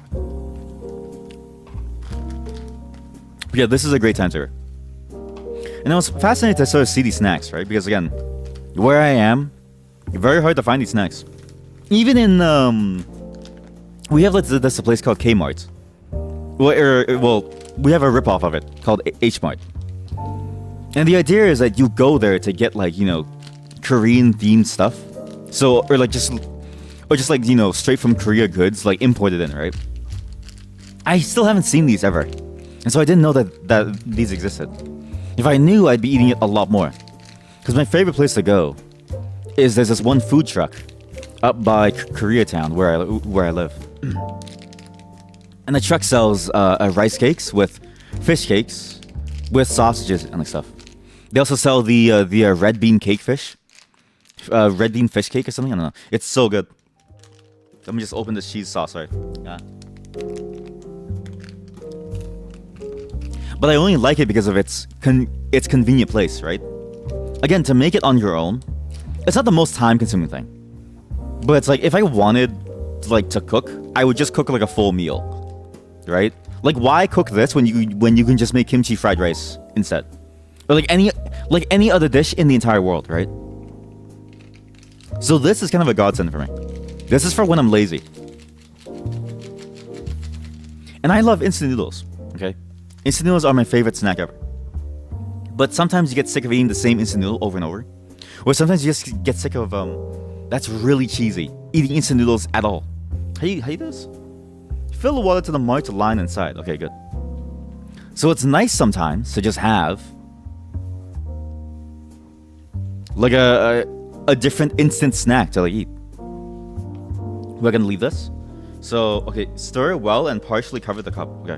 But yeah, this is a great time saver. And I was fascinated to sort of see these snacks, right? Because again, where I am, very hard to find these snacks. Even in we have this a place called Kmart. Well, we have a ripoff of it called H-Mart. And the idea is that you go there to get like, you know, Korean themed stuff. So or just like, you know, straight from Korea goods, like imported in, right? I still haven't seen these ever. And so I didn't know that these existed. If I knew, I'd be eating it a lot more. Because my favorite place to go is there's this one food truck up by Koreatown where I live. And the truck sells rice cakes with fish cakes with sausages and like stuff. They also sell the red bean cake fish. Red bean fish cake or something? I don't know. It's so good. Let me just open this cheese sauce, sorry. But I only like it because of its convenient place, right? Again, to make it on your own, it's not the most time-consuming thing. But it's like, if I wanted to cook, I would just cook like a full meal, right? Like, why cook this when you can just make kimchi fried rice instead? Or like any other dish in the entire world, right? So this is kind of a godsend for me. This is for when I'm lazy. And I love instant noodles, okay? Instant noodles are my favorite snack ever. But sometimes you get sick of eating the same instant noodle over and over. Or sometimes you just get sick of, that's really cheesy, eating instant noodles at all. How you do this? Fill the water to the marked line inside. Okay, good. So it's nice sometimes to just have like a different instant snack to like eat. We're gonna leave this. So, okay, stir well and partially cover the cup. Okay.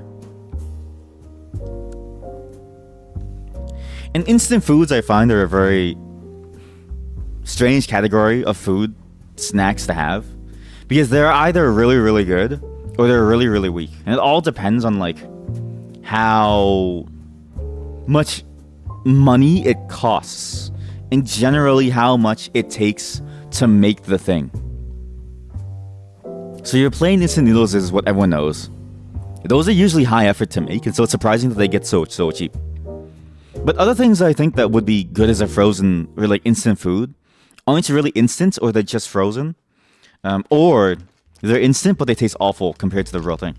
And instant foods, I find, are a very strange category of food snacks to have, because they're either really, really good or they're really, really weak. And it all depends on like how much money it costs and generally how much it takes to make the thing. So your plain instant noodles is what everyone knows. Those are usually high effort to make, and so it's surprising that they get so cheap. But other things I think that would be good as a frozen or like instant food, aren't really instant or they're just frozen, or they're instant but they taste awful compared to the real thing.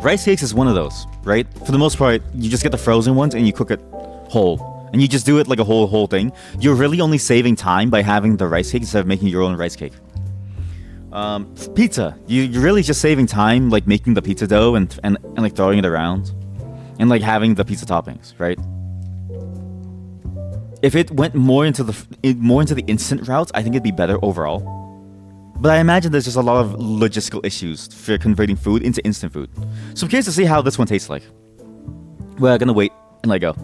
Rice cakes is one of those, right? For the most part, you just get the frozen ones and you cook it whole, and you just do it like a whole thing. You're really only saving time by having the rice cake instead of making your own rice cake. Pizza, you're really just saving time, like making the pizza dough and like throwing it around, and like having the pizza toppings, right? If it went more into the instant route, I think it'd be better overall. But I imagine there's just a lot of logistical issues for converting food into instant food. So I'm curious to see how this one tastes like. We're gonna wait and let it go.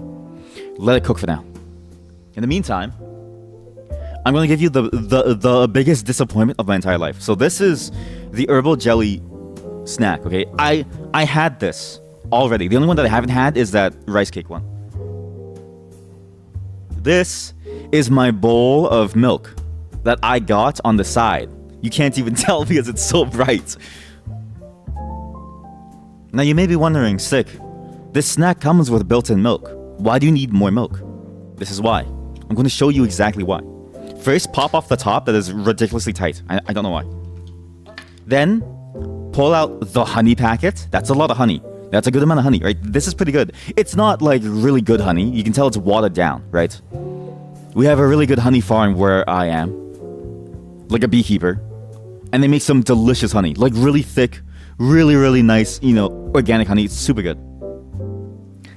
Let it cook for now. In the meantime, I'm gonna give you the biggest disappointment of my entire life. So this is the herbal jelly snack, okay? I had this already. The only one that I haven't had is that rice cake one. This is my bowl of milk that I got on the side. You can't even tell because it's so bright. Now you may be wondering, Sick, this snack comes with built-in milk. Why do you need more milk? This is why. I'm going to show you exactly why. First, pop off the top that is ridiculously tight. I don't know why. Then, pull out the honey packet. That's a lot of honey. That's a good amount of honey, right? This is pretty good. It's not like really good honey. You can tell it's watered down, right? We have a really good honey farm where I am. Like a beekeeper. And they make some delicious honey. Like really thick, really, really nice, organic honey. It's super good.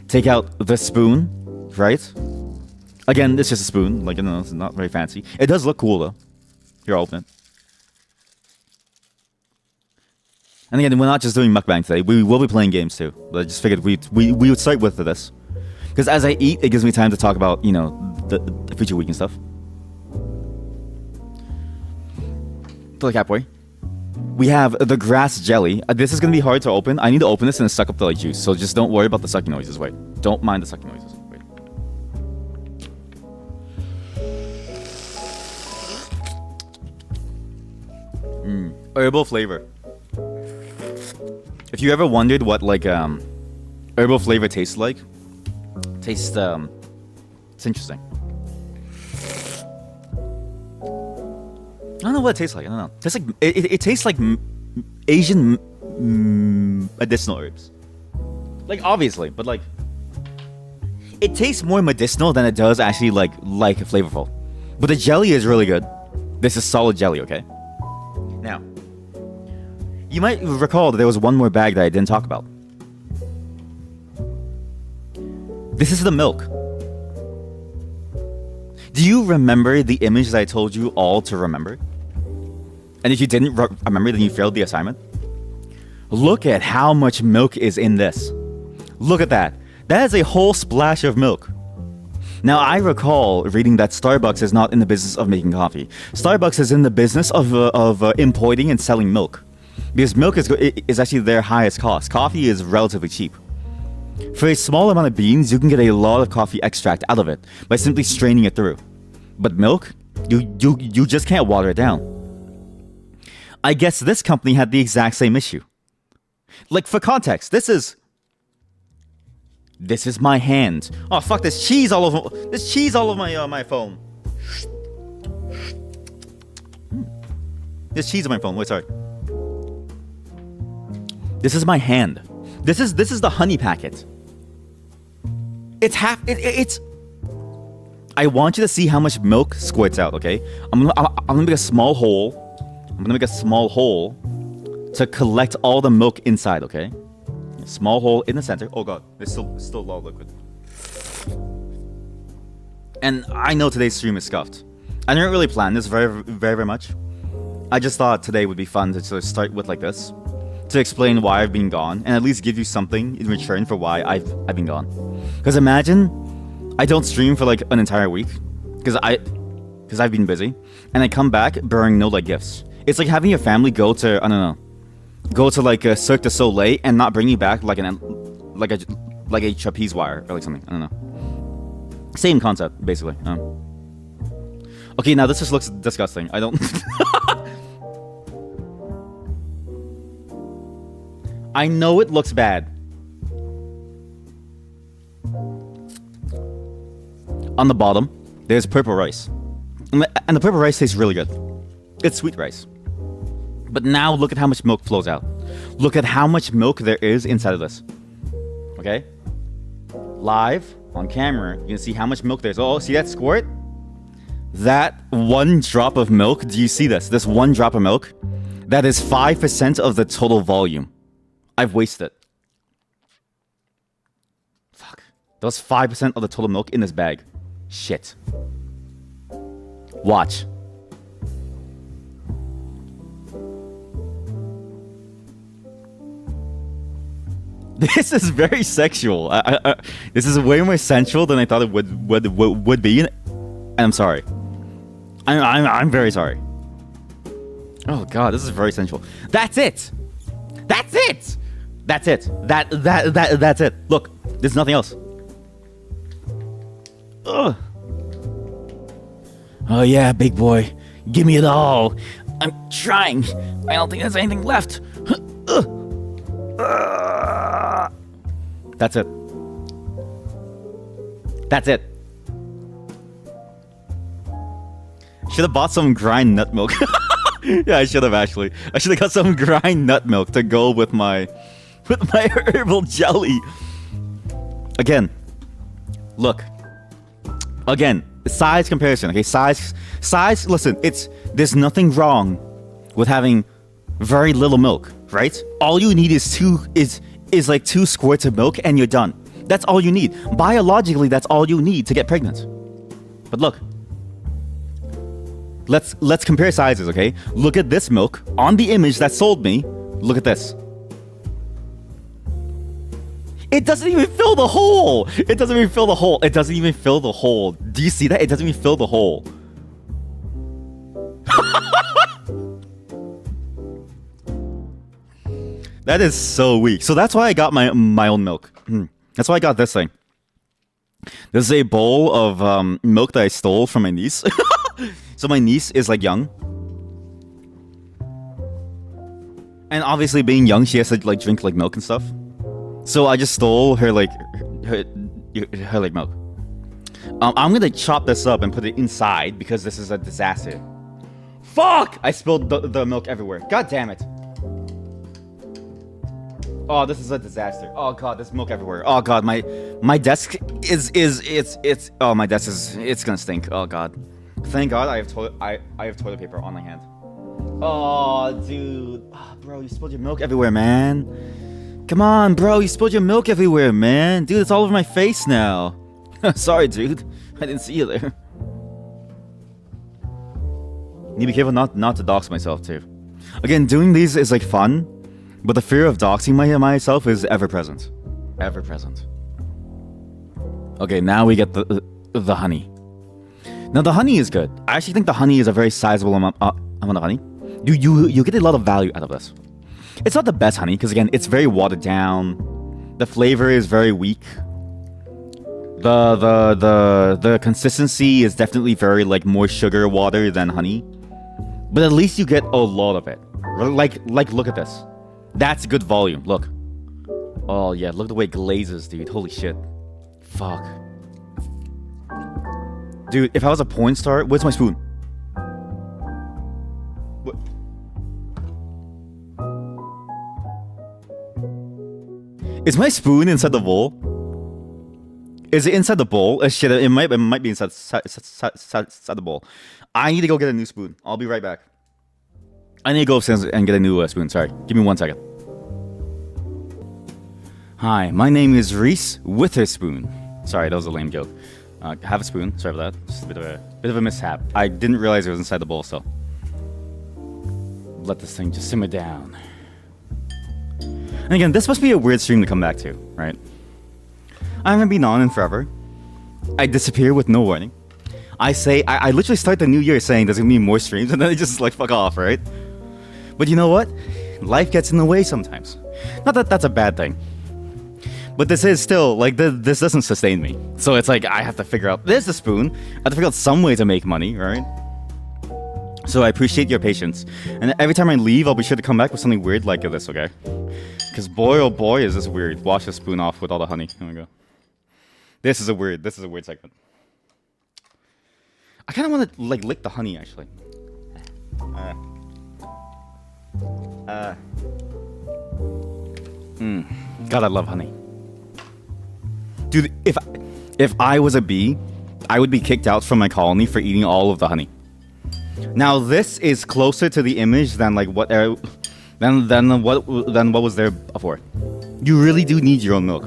Take out the spoon, right? Again, it's just a spoon. Like, it's not very fancy. It does look cool, though. Here, I'll open it. And again, we're not just doing mukbang today. We will be playing games, too. But I just figured we would start with this. Because as I eat, it gives me time to talk about, the future week and stuff. Till like halfway. We have the grass jelly. This is going to be hard to open. I need to open this and suck up the juice. So just don't worry about the sucking noises. Wait. Don't mind the sucking noises. Wait. Herbal flavor. If you ever wondered what herbal flavor tastes like, it's interesting. I don't know what it tastes like. I don't know. It tastes like Asian medicinal herbs. Like obviously, but like it tastes more medicinal than it does actually like flavorful. But the jelly is really good. This is solid jelly, okay? Now, you might recall that there was one more bag that I didn't talk about. This is the milk. Do you remember the image that I told you all to remember? And if you didn't remember, then you failed the assignment. Look at how much milk is in this. Look at that. That is a whole splash of milk. Now, I recall reading that Starbucks is not in the business of making coffee. Starbucks is in the business of importing and selling milk. Because milk is actually their highest cost. Coffee is relatively cheap. For a small amount of beans, you can get a lot of coffee extract out of it by simply straining it through. But milk, you just can't water it down. I guess this company had the exact same issue. Like, for context, this is my hand. Oh fuck! There's cheese all over my phone. There's cheese on my phone. Wait, sorry. This is my hand. This is the honey packet. It's. I want you to see how much milk squirts out. Okay, I'm gonna make a small hole. To collect all the milk inside. Okay, a small hole in the center. Oh god, there's still a lot of liquid. And I know today's stream is scuffed. I didn't really plan this very, very, very much. I just thought today would be fun to sort of start with like this, to explain why I've been gone, and at least give you something in return for why I've been gone. Because imagine I don't stream for like an entire week, because I've been busy, and I come back bearing no like gifts. It's like having your family go to, I don't know, go to like a Cirque du Soleil and not bring you back like like a trapeze wire or like something. I don't know. Same concept, basically. Okay, now this just looks disgusting. I don't. I know it looks bad. On the bottom, there's purple rice. And the purple rice tastes really good. It's sweet rice. But now look at how much milk flows out. Look at how much milk there is inside of this. Okay? Live, on camera, you can see how much milk there is. Oh, see that squirt? That one drop of milk, do you see this? This one drop of milk? That is 5% of the total volume. I've wasted. Fuck. That was 5% of the total milk in this bag. Shit. Watch. This is very sexual. This is way more sensual than I thought it would be. And I'm sorry. I'm very sorry. Oh god, this is very sensual. That's it. That's it. That's it. That's it. Look, there's nothing else. Ugh. Oh yeah, big boy. Give me it all. I'm trying. I don't think there's anything left. That's it. That's it. Should have bought some grind nut milk. Yeah, I should have actually. I should have got some grind nut milk to go with my herbal jelly. Again, look. Again, size comparison. Okay, size. Listen, there's nothing wrong with having very little milk, right? All you need is like 2 squirts of milk and you're done. That's all you need. Biologically, that's all you need to get pregnant. But look. Let's compare sizes, okay? Look at this milk on the image that sold me. Look at this. It doesn't even fill the hole. It doesn't even fill the hole. It doesn't even fill the hole. Do you see that? It doesn't even fill the hole. That is so weak. So that's why I got my own milk. That's why I got this thing. This is a bowl of milk that I stole from my niece. So my niece is like young. And obviously being young, she has to like drink like milk and stuff. So I just stole her like milk. I'm gonna chop this up and put it inside because this is a disaster. Fuck! I spilled the milk everywhere. God damn it. Oh, this is a disaster. Oh god, there's milk everywhere. Oh god, my desk it's gonna stink. Oh god. Thank god I have toilet paper on my hand. Oh dude. Oh, bro, you spilled your milk everywhere, man. Come on, bro, you spilled your milk everywhere, man. Dude, it's all over my face now. Sorry, dude. I didn't see you there. Need to be careful not to dox myself too. Again, doing these is like fun. But the fear of doxing myself is ever present. Ever present. Okay, now we get the honey. Now the honey is good. I actually think the honey is a very sizable amount of honey. You get a lot of value out of this. It's not the best honey, because again, it's very watered down. The flavor is very weak. The consistency is definitely very like more sugar water than honey. But at least you get a lot of it. Like look at this. That's good volume. Look. Oh yeah, look at the way it glazes, dude. Holy shit. Fuck. Dude, if I was a porn star, where's my spoon? What? Is my spoon inside the bowl? Is it inside the bowl? Shit, it might be inside the bowl. I need to go get a new spoon. I'll be right back. I need to go upstairs and get a new spoon. Sorry. Give me 1 second. Hi, my name is Reese Witherspoon. Sorry, that was a lame joke. Have a spoon. Sorry for that. Just a bit of a mishap. I didn't realize it was inside the bowl, so let this thing just simmer down. And again, this must be a weird stream to come back to, right? I haven't been on in forever. I disappear with no warning. I literally start the new year saying there's gonna be more streams, and then I just like fuck off, right? But you know what? life gets in the way sometimes. Not that that's a bad thing. But this is still, like, this doesn't sustain me. So it's like, I have to figure out, there's the spoon. I have to figure out some way to make money, right? So I appreciate your patience. And every time I leave, I'll be sure to come back with something weird like this, okay? Because boy, oh boy, is this weird. Wash the spoon off with all the honey. There we go. This is a weird segment. I kind of want to, like, lick the honey, actually. God, I love honey. Dude, if I was a bee, I would be kicked out from my colony for eating all of the honey. Now this is closer to the image than like what was there before. You really do need your own milk.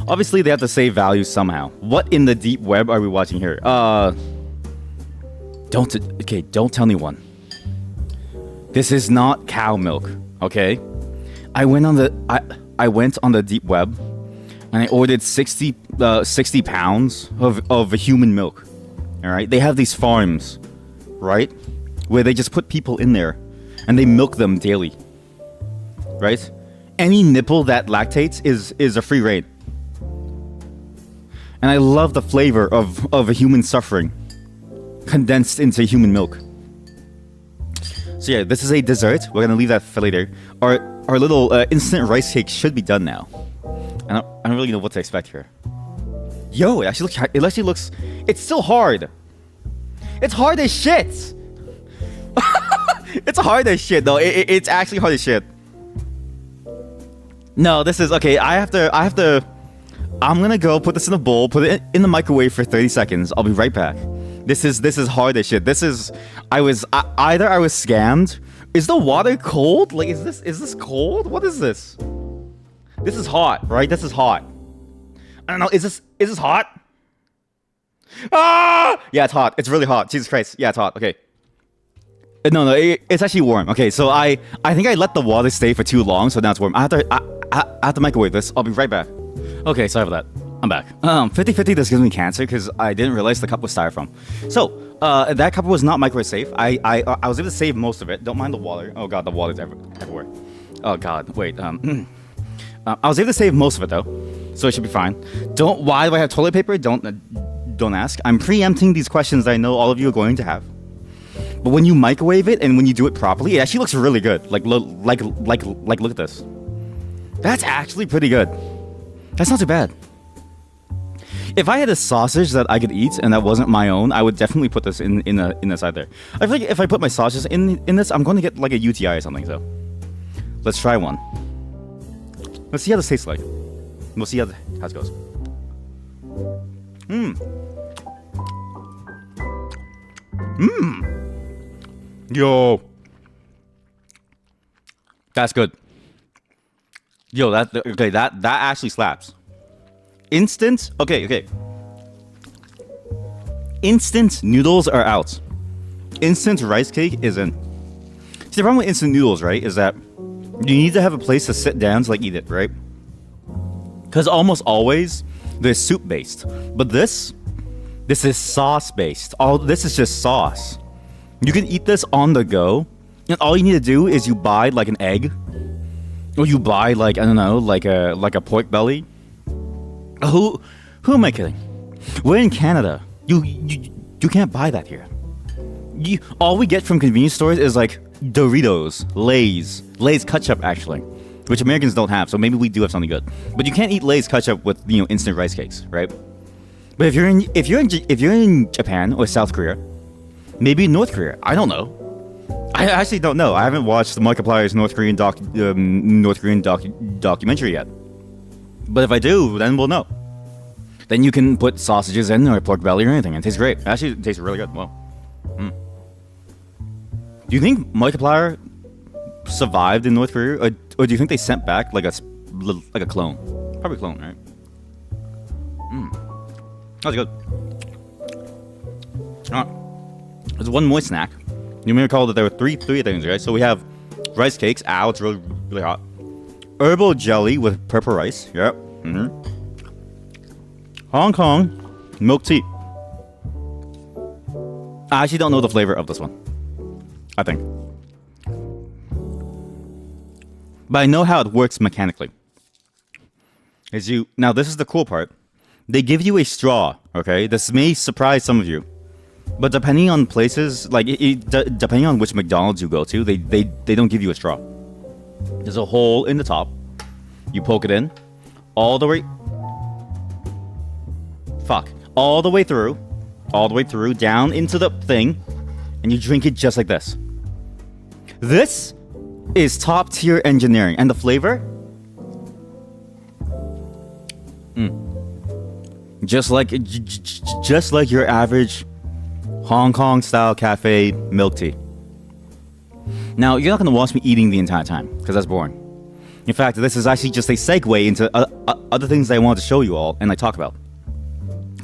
Obviously, they have to save value somehow. What in the deep web are we watching here? Don't tell anyone. This is not cow milk, okay? I went on the deep web and I ordered 60 pounds of human milk. All right, they have these farms, right, where they just put people in there and they milk them daily, right? Any nipple that lactates is a free reign. And I love the flavor of a human suffering condensed into human milk. So yeah, this is a dessert. We're gonna leave that for later. Our little instant rice cake should be done now. I don't really know what to expect here. Yo, it actually looks. It's still hard. It's hard as shit. It's hard as shit though. It's actually hard as shit. No, this is okay. I have to. I'm gonna go put this in a bowl, put it in the microwave for 30 seconds. I'll be right back. This is hard as shit. I was scammed. Is the water cold? Like, is this cold? What is this? This is hot, right? This is hot. I don't know. Is this hot? Ah! Yeah, it's hot. It's really hot. Jesus Christ. Yeah, it's hot. Okay. No, it's actually warm. Okay, so I think I let the water stay for too long, so now it's warm. I have to microwave this. I'll be right back. Okay, sorry for that. I'm back. 50-50 this gives me cancer because I didn't realize the cup was styrofoam. So, that cup was not microwave safe. I was able to save most of it. Don't mind the water. Oh god, the water's everywhere. Oh god, wait. I was able to save most of it though, so it should be fine. Why do I have toilet paper? Don't ask. I'm preempting these questions that I know all of you are going to have. But when you microwave it and when you do it properly, it actually looks really good. Like look at this. That's actually pretty good. That's not too bad. If I had a sausage that I could eat and that wasn't my own, I would definitely put this in the side there. I feel like if I put my sausages in this, I'm going to get like a UTI or something. So let's try one. Let's see how this tastes like. We'll see how it goes. Yo. That's good. Yo, that actually slaps. Instant. Okay. Instant noodles are out. Instant rice cake is in. See, the problem with instant noodles, right, is that you need to have a place to sit down to like eat it, right? Because almost always they're soup based, but this is sauce based. This is just sauce. You can eat this on the go, and all you need to do is you buy like an egg, or you buy like I don't know, like a pork belly. Who am I kidding? We're in Canada. You can't buy that here. All we get from convenience stores is like Doritos, Lay's ketchup actually, which Americans don't have. So maybe we do have something good. But you can't eat Lay's ketchup with instant rice cakes, right? But if you're in Japan or South Korea, maybe North Korea, I don't know. I actually don't know. I haven't watched the Markiplier's North Korean documentary yet. But if I do, then we'll know. Then you can put sausages in or pork belly or anything. It tastes great. Actually, it tastes really good. Well, do you think Markiplier survived in North Korea, or do you think they sent back like a clone? Probably a clone, right? That was good. There's one more snack. You may recall that there were three things, right? So we have rice cakes. Ow, it's really, really hot. Herbal jelly with purple rice. Yep. Hong Kong milk tea. I actually don't know the flavor of this one. I think. but I know how it works mechanically. Now this is the cool part. They give you a straw, okay? This may surprise some of you. But depending on places, like depending on which McDonald's you go to, they don't give you a straw. There's a hole in the top. You poke it in, all the way through, down into the thing, and you drink it just like this. This is top tier engineering, and the flavor, just like your average Hong Kong style cafe milk tea. Now, you're not gonna watch me eating the entire time, because that's boring. In fact, this is actually just a segue into other things that I wanted to show you all and I talk about.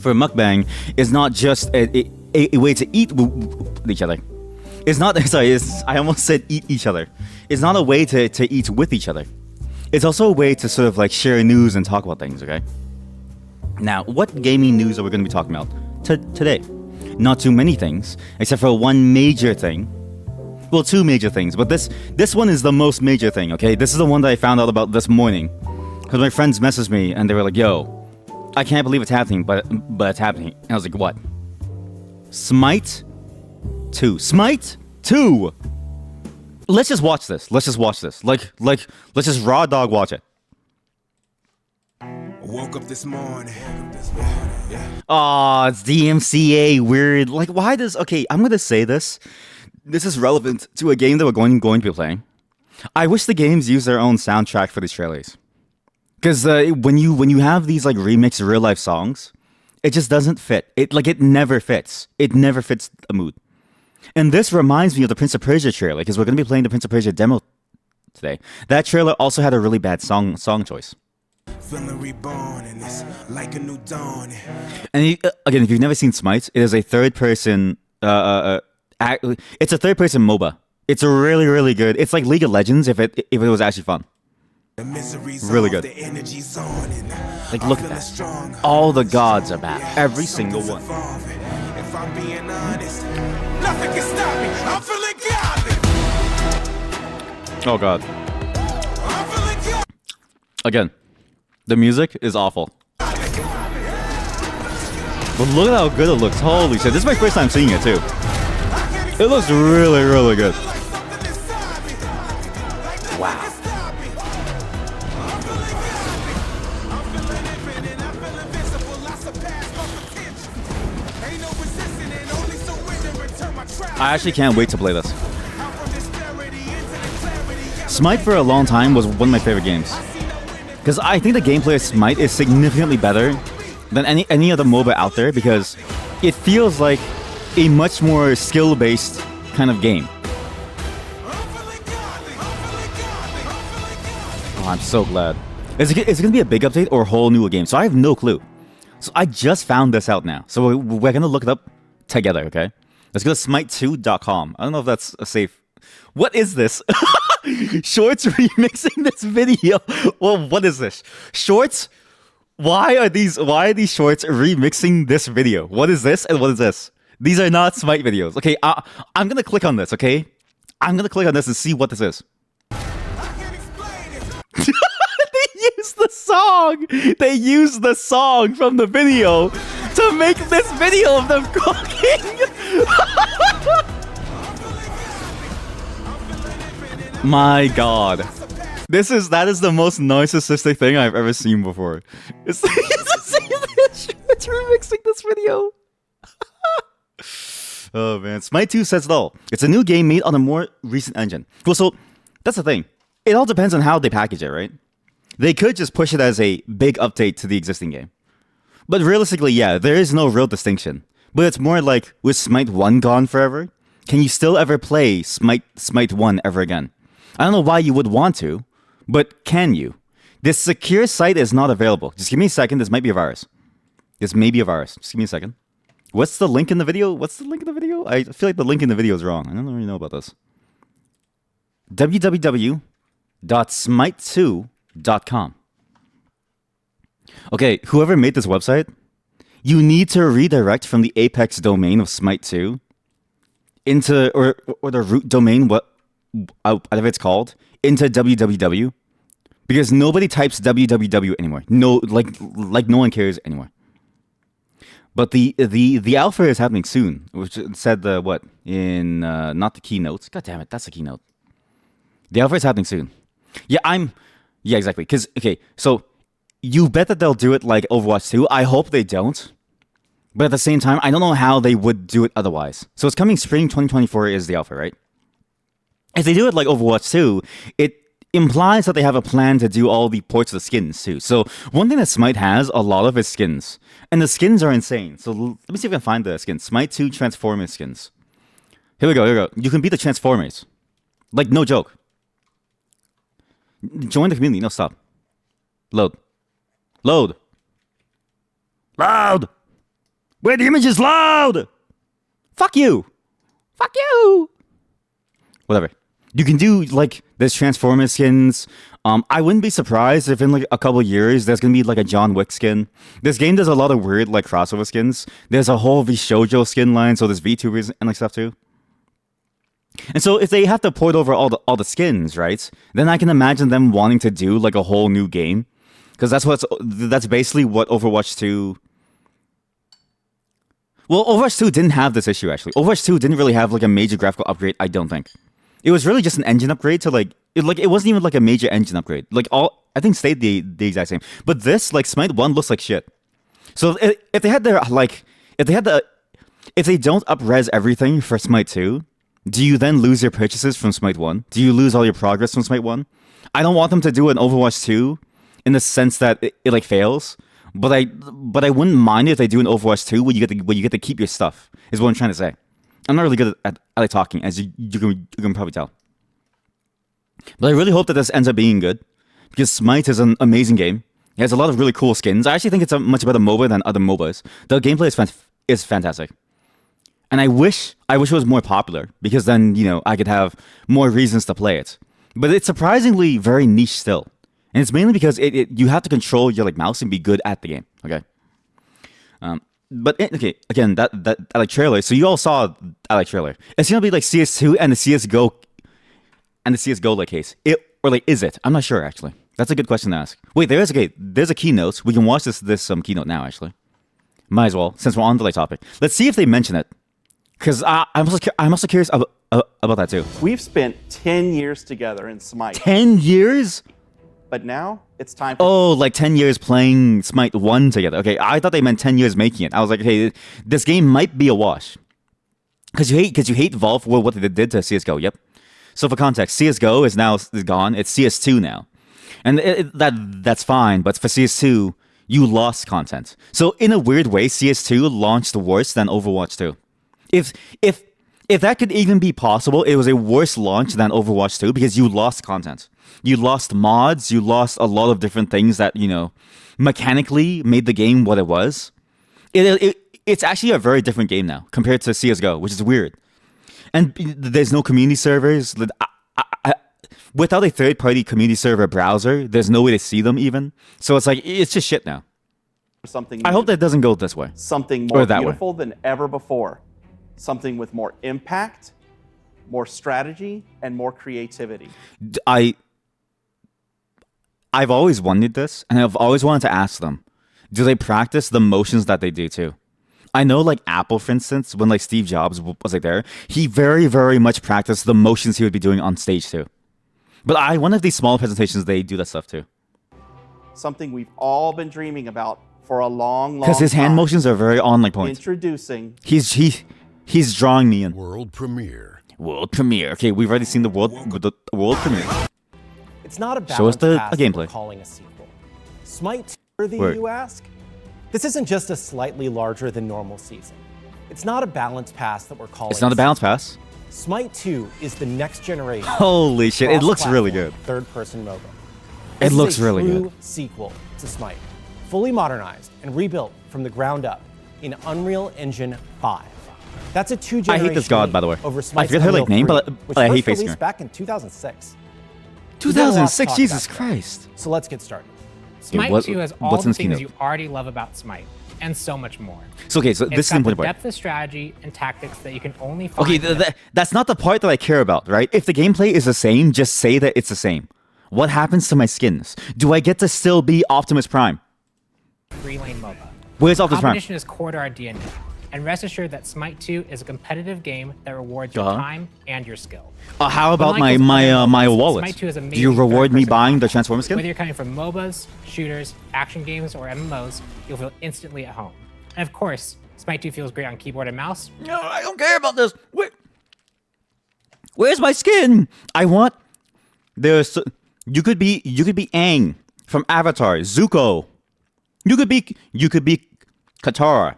For mukbang, is not just a way to eat with each other. It's not, I almost said eat each other. It's not a way to eat with each other. It's also a way to sort of like share news and talk about things, okay? Now, what gaming news are we going to be talking about today? Not too many things, except for one major thing. Well, two major things, but this one is the most major thing, okay? This is the one that I found out about this morning. Because my friends messaged me and they were like, yo, I can't believe it's happening, but it's happening. And I was like, what? Smite 2. Smite 2! Let's just watch this. Let's just let's just raw dog watch it. Woke up this morning. Aw, it's DMCA. Weird. Like, why does... Okay, I'm gonna say this. This is relevant to a game that we're going to be playing. I wish the games use their own soundtrack for these trailers. Because when you have these like remixed real life songs, it just doesn't fit. It never fits. It never fits a mood. And this reminds me of the Prince of Persia trailer, because we're going to be playing the Prince of Persia demo today. That trailer also had a really bad song choice. Feeling reborn and it's like a new dawn. And again, if you've never seen Smite, it is a third person. It's a third person MOBA. It's a really, really good. It's like League of Legends if it was actually fun. Really good. Like, look at that. All the gods are back. Every single one. If I'm being honest, nothing can stop me. I'm feeling godly. Oh god. I'm feeling godly. Again, the music is awful. But look at how good it looks. Holy shit. This is my first time seeing it too. It looks really, really good. Wow. I actually can't wait to play this. Smite for a long time was one of my favorite games. Because I think the gameplay of Smite is significantly better than any other MOBA out there, because it feels like a much more skill-based kind of game. Oh, I'm so glad. Is it going to be a big update or a whole new game? So I have no clue. So I just found this out now. So we're going to look it up together, okay? Let's go to smite2.com. I don't know if that's a safe... What is this? Shorts remixing this video. Well, what is this? Shorts? Why are these shorts remixing this video? What is this and what is this? These are not Smite videos. Okay, I'm going to click on this, okay? I'm going to click on this and see what this is. They used the song from the video to make this video of them cooking. My god. That is the most narcissistic thing I've ever seen before. It's remixing this video. Oh man, Smite 2 says it all. It's a new game made on a more recent engine. Well, so that's the thing. It all depends on how they package it, right? They could just push it as a big update to the existing game. But realistically, yeah, there is no real distinction. But it's more like, was Smite 1 gone forever? Can you still ever play Smite 1 ever again? I don't know why you would want to, but can you? This secure site is not available. Just give me a second. This might be a virus. This may be a virus. Just give me a second. What's the link in the video? I feel like the link in the video is wrong. I don't really know about this. www.smite2.com. Okay, whoever made this website, you need to redirect from the apex domain of Smite 2 into or the root domain whatever it's called, into www, because nobody types www anymore. No, like no one cares anymore. But the alpha is happening soon, which said the what in not the keynotes. God damn it, that's the keynote. The alpha is happening soon. Yeah, exactly. Because okay, so you bet that they'll do it like Overwatch 2. I hope they don't. But at the same time, I don't know how they would do it otherwise. So it's coming spring 2024 is the alpha, right? If they do it like Overwatch 2, it implies that they have a plan to do all the ports of the skins too. So one thing that Smite has, a lot of is skins. And the skins are insane. So let me see if I can find the skins. Smite 2 Transformers skins. Here we go. You can be the Transformers. Like, no joke. Join the community. No, stop. Load. Where the image is loud! Fuck you! Whatever. You can do, like, there's Transformers skins. I wouldn't be surprised if in, like, a couple years there's gonna be, like, a John Wick skin. This game does a lot of weird, like, crossover skins. There's a whole VShojo skin line, so there's VTubers and, like, stuff, too. And so if they have to port over all the skins, right, then I can imagine them wanting to do, like, a whole new game. Because that's basically what Overwatch 2... Well, Overwatch 2 didn't have this issue, actually. Overwatch 2 didn't really have, like, a major graphical upgrade, I don't think. It was really just an engine upgrade to, like... It wasn't even, like, a major engine upgrade. Like, I think stayed the exact same. But this, like, Smite 1 looks like shit. So if they had their, like... If they don't up-res everything for Smite 2, do you then lose your purchases from Smite 1? Do you lose all your progress from Smite 1? I don't want them to do an Overwatch 2 in the sense that it like, fails. But I wouldn't mind if they do an Overwatch 2 where you get to keep your stuff, is what I'm trying to say. I'm not really good at like, talking, as you can probably tell. But I really hope that this ends up being good, because Smite is an amazing game. It has a lot of really cool skins. I actually think it's a much better MOBA than other MOBAs. The gameplay is fantastic. And I wish it was more popular, because then, you know, I could have more reasons to play it. But it's surprisingly very niche still. And it's mainly because you have to control your like mouse and be good at the game. Okay. Okay, again, that like trailer. So you all saw that like trailer. It's gonna be like CS2 and the CS:GO like case. Is it? I'm not sure actually. That's a good question to ask. Wait, there's a keynote. We can watch this keynote now actually. Might as well, since we're on the like topic. Let's see if they mention it. Because I'm also curious about that too. We've spent 10 years together in Smite. 10 years? But now it's time for... Oh, like 10 years playing Smite 1 together. Okay, I thought they meant 10 years making it. I was like, okay, this game might be a wash. Because you hate Valve for what they did to CSGO, yep. So for context, CSGO is gone. It's CS2 now. And that's fine, but for CS2, you lost content. So in a weird way, CS2 launched worse than Overwatch 2. If that could even be possible, it was a worse launch than Overwatch 2 because you lost content. You lost mods, you lost a lot of different things that, you know, mechanically made the game what it was. It's actually a very different game now compared to CSGO, which is weird. And there's no community servers. Without a third-party community server browser, there's no way to see them even. So it's like, it's just shit now. Something I hope that doesn't go this way. Something more beautiful than ever before. Something with more impact, more strategy, and more creativity. I've always wondered this, and I've always wanted to ask them, do they practice the motions that they do too? I know like Apple, for instance, when like Steve Jobs was like there, he very, very much practiced the motions he would be doing on stage too. But I wonder if these small presentations, they do that stuff too. Something we've all been dreaming about for a long time. Because his hand motions are very on like point. Introducing... He's drawing me in. World premiere. World premiere. Okay, we've already seen the world premiere. It's not a Show us balanced pass gameplay. we're calling a sequel. Smite worthy, you ask? This isn't just a slightly larger than normal season. It's not a balanced pass that we're calling. It's not a balanced pass. Smite 2 is the next generation. Holy shit! It looks really good. Third-person MOBA. It looks really good. This is a true sequel to Smite, fully modernized and rebuilt from the ground up in Unreal Engine 5. That's a two-generation. I hate this god, by the way. Over I forget her like name, but I hate facing her. Back in 2006. 2006, Jesus Christ. So let's get started. Smite 2 has all the things you already love about Smite. and so much more. So this is the It's got the important part. depth of strategy and tactics that you can only find. Okay, that's not the part that I care about, right? If the gameplay is the same, just say that it's the same. What happens to my skins? Do I get to still be Optimus Prime? 3-lane MOBA. Where's Optimus Prime? Competition is core to our DNA. And rest assured that Smite 2 is a competitive game that rewards your time and your skill. How about Unlike my those other my MOBAs, wallet? Smite 2 is Do you amazing reward me third-person buying the combat. Transformer skin? Whether you're coming from MOBAs, shooters, action games, or MMOs, you'll feel instantly at home. And of course, Smite 2 feels great on keyboard and mouse. No, I don't care about this. Where's my skin? I want. There's. You could be Aang from Avatar, Zuko. You could be Katara.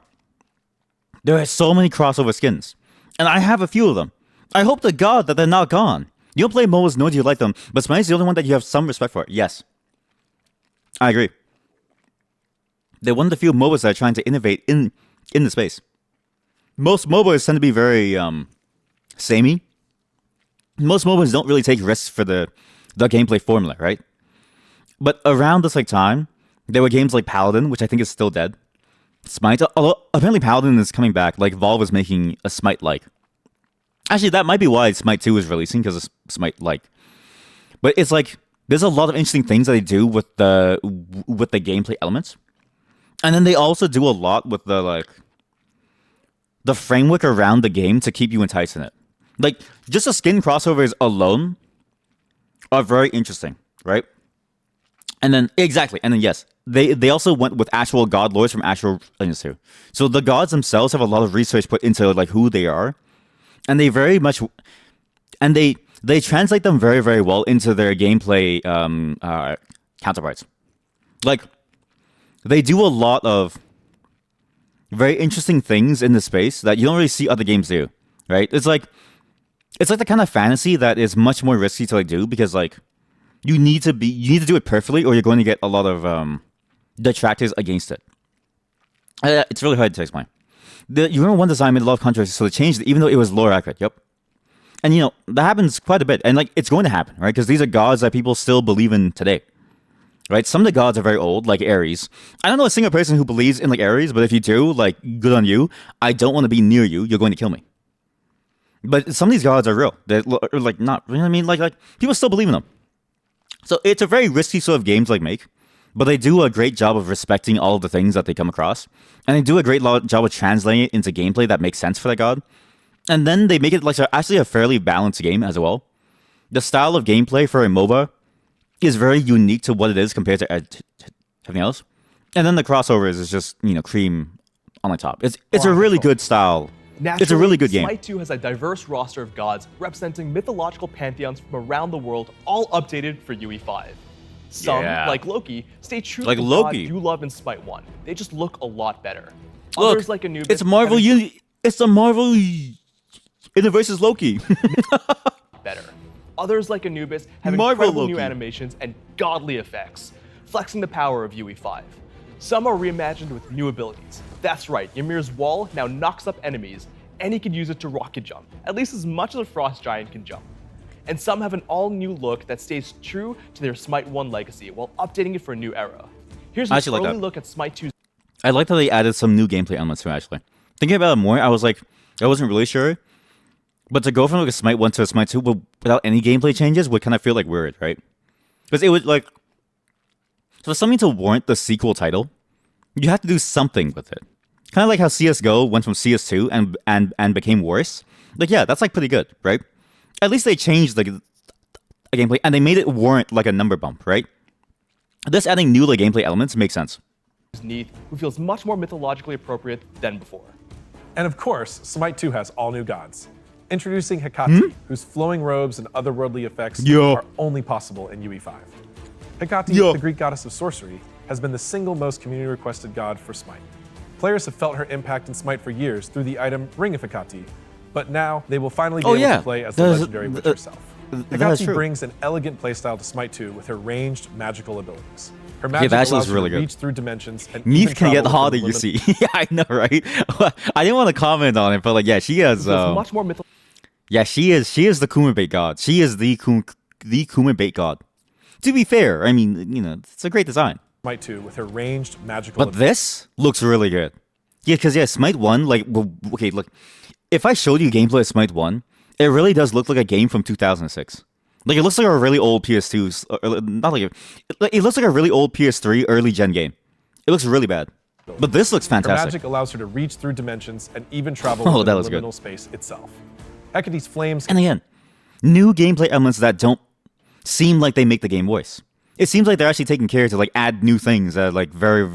There are so many crossover skins, and I have a few of them. I hope to God that they're not gone. You don't play MOBAs, nor do you like them, but Smite's the only one that you have some respect for. Yes, I agree. They're one of the few MOBAs that are trying to innovate in the space. Most MOBAs tend to be very samey. Most MOBAs don't really take risks for the gameplay formula, right? But around this time, there were games like Paladin, which I think is still dead. Smite, although apparently Paladin is coming back. Like Valve is making a Smite-like. Actually, that might be why Smite 2 is releasing, because it's Smite-like. But it's like there's a lot of interesting things that they do with the gameplay elements, and then they also do a lot with the framework around the game to keep you enticed in it. Like just the skin crossovers alone are very interesting, right? And then yes, they also went with actual god lords from actual religions too. So the gods themselves have a lot of research put into who they are, and they very much, and they translate them very, very well into their gameplay counterparts. Like they do a lot of very interesting things in the space that you don't really see other games do, right? It's like the kind of fantasy that is much more risky to do, because you need to do it perfectly, or you're going to get a lot of detractors against it. It's really hard to explain. You remember one design made a lot of controversy, so they changed it, even though it was lore accurate. Yep. And that happens quite a bit, and it's going to happen, right? Because these are gods that people still believe in today, right? Some of the gods are very old, like Ares. I don't know a single person who believes in Ares, but if you do, good on you. I don't want to be near you. You're going to kill me. But some of these gods are real. They're not. You know what I mean? Like people still believe in them. So it's a very risky sort of game to make, but they do a great job of respecting all of the things that they come across, and they do a great job of translating it into gameplay that makes sense for that god. And then they make it actually a fairly balanced game as well. The style of gameplay for a MOBA is very unique to what it is compared to everything else. And then the crossovers is just cream on the top. It's a really good style. It's a really good game. Smite 2 has a diverse roster of gods representing mythological pantheons from around the world, all updated for UE5. Some, like Loki, stay true to the god you love in Smite 1. They just look a lot better. Others, like Anubis, it's Marvel. It's the Marvel universe is Loki. better. Others, like Anubis, have Marvel incredible Loki. new animations and godly effects, flexing the power of UE5. Some are reimagined with new abilities. That's right, Ymir's wall now knocks up enemies, and he can use it to rocket jump, at least as much as a frost giant can jump. And some have an all-new look that stays true to their Smite 1 legacy while updating it for a new era. Here's an early look at Smite 2's. I like that they added some new gameplay elements to it, actually. Thinking about it more, I wasn't really sure. But to go from a Smite 1 to a Smite 2 without any gameplay changes would kind of feel weird, right? Because it would for something to warrant the sequel title, you have to do something with it. Kind of like how CSGO went from CS2 and became worse. That's pretty good, right? At least they changed the gameplay, and they made it warrant a number bump, right? This adding new gameplay elements makes sense. Neath, who feels much more mythologically appropriate than before. And of course, Smite 2 has all new gods. Introducing Hecate, whose flowing robes and otherworldly effects are only possible in UE5. Hecate, the Greek goddess of sorcery, has been the single most community-requested god for Smite. Players have felt her impact in Smite for years through the item Ring of Hecate, but now they will finally be able to play as the legendary witch herself. Hecate brings an elegant playstyle to Smite 2 with her ranged magical abilities. Her magic allows her to reach through dimensions and Neith can get harder, you see. Yeah, I know, right? I didn't want to comment on it, but she has much more she is the Kuma bait god. She is the Kuma bait god. To be fair, I mean, it's a great design. Smite 2 with her ranged magical. But this looks really good. Yeah, because Smite 1, like, well, okay, look, if I showed you gameplay of Smite 1, it really does look like a game from 2006. Like, it looks like a really old PS2, not like it looks like a really old PS3 early gen game. It looks really bad. But this looks Her fantastic. magic allows her to reach through dimensions and even travel within that the looks good. liminal space itself. Hecate's flames. And again, new gameplay elements that don't seem like they make the game worse. It seems like they're actually taking care to like add new things that are like that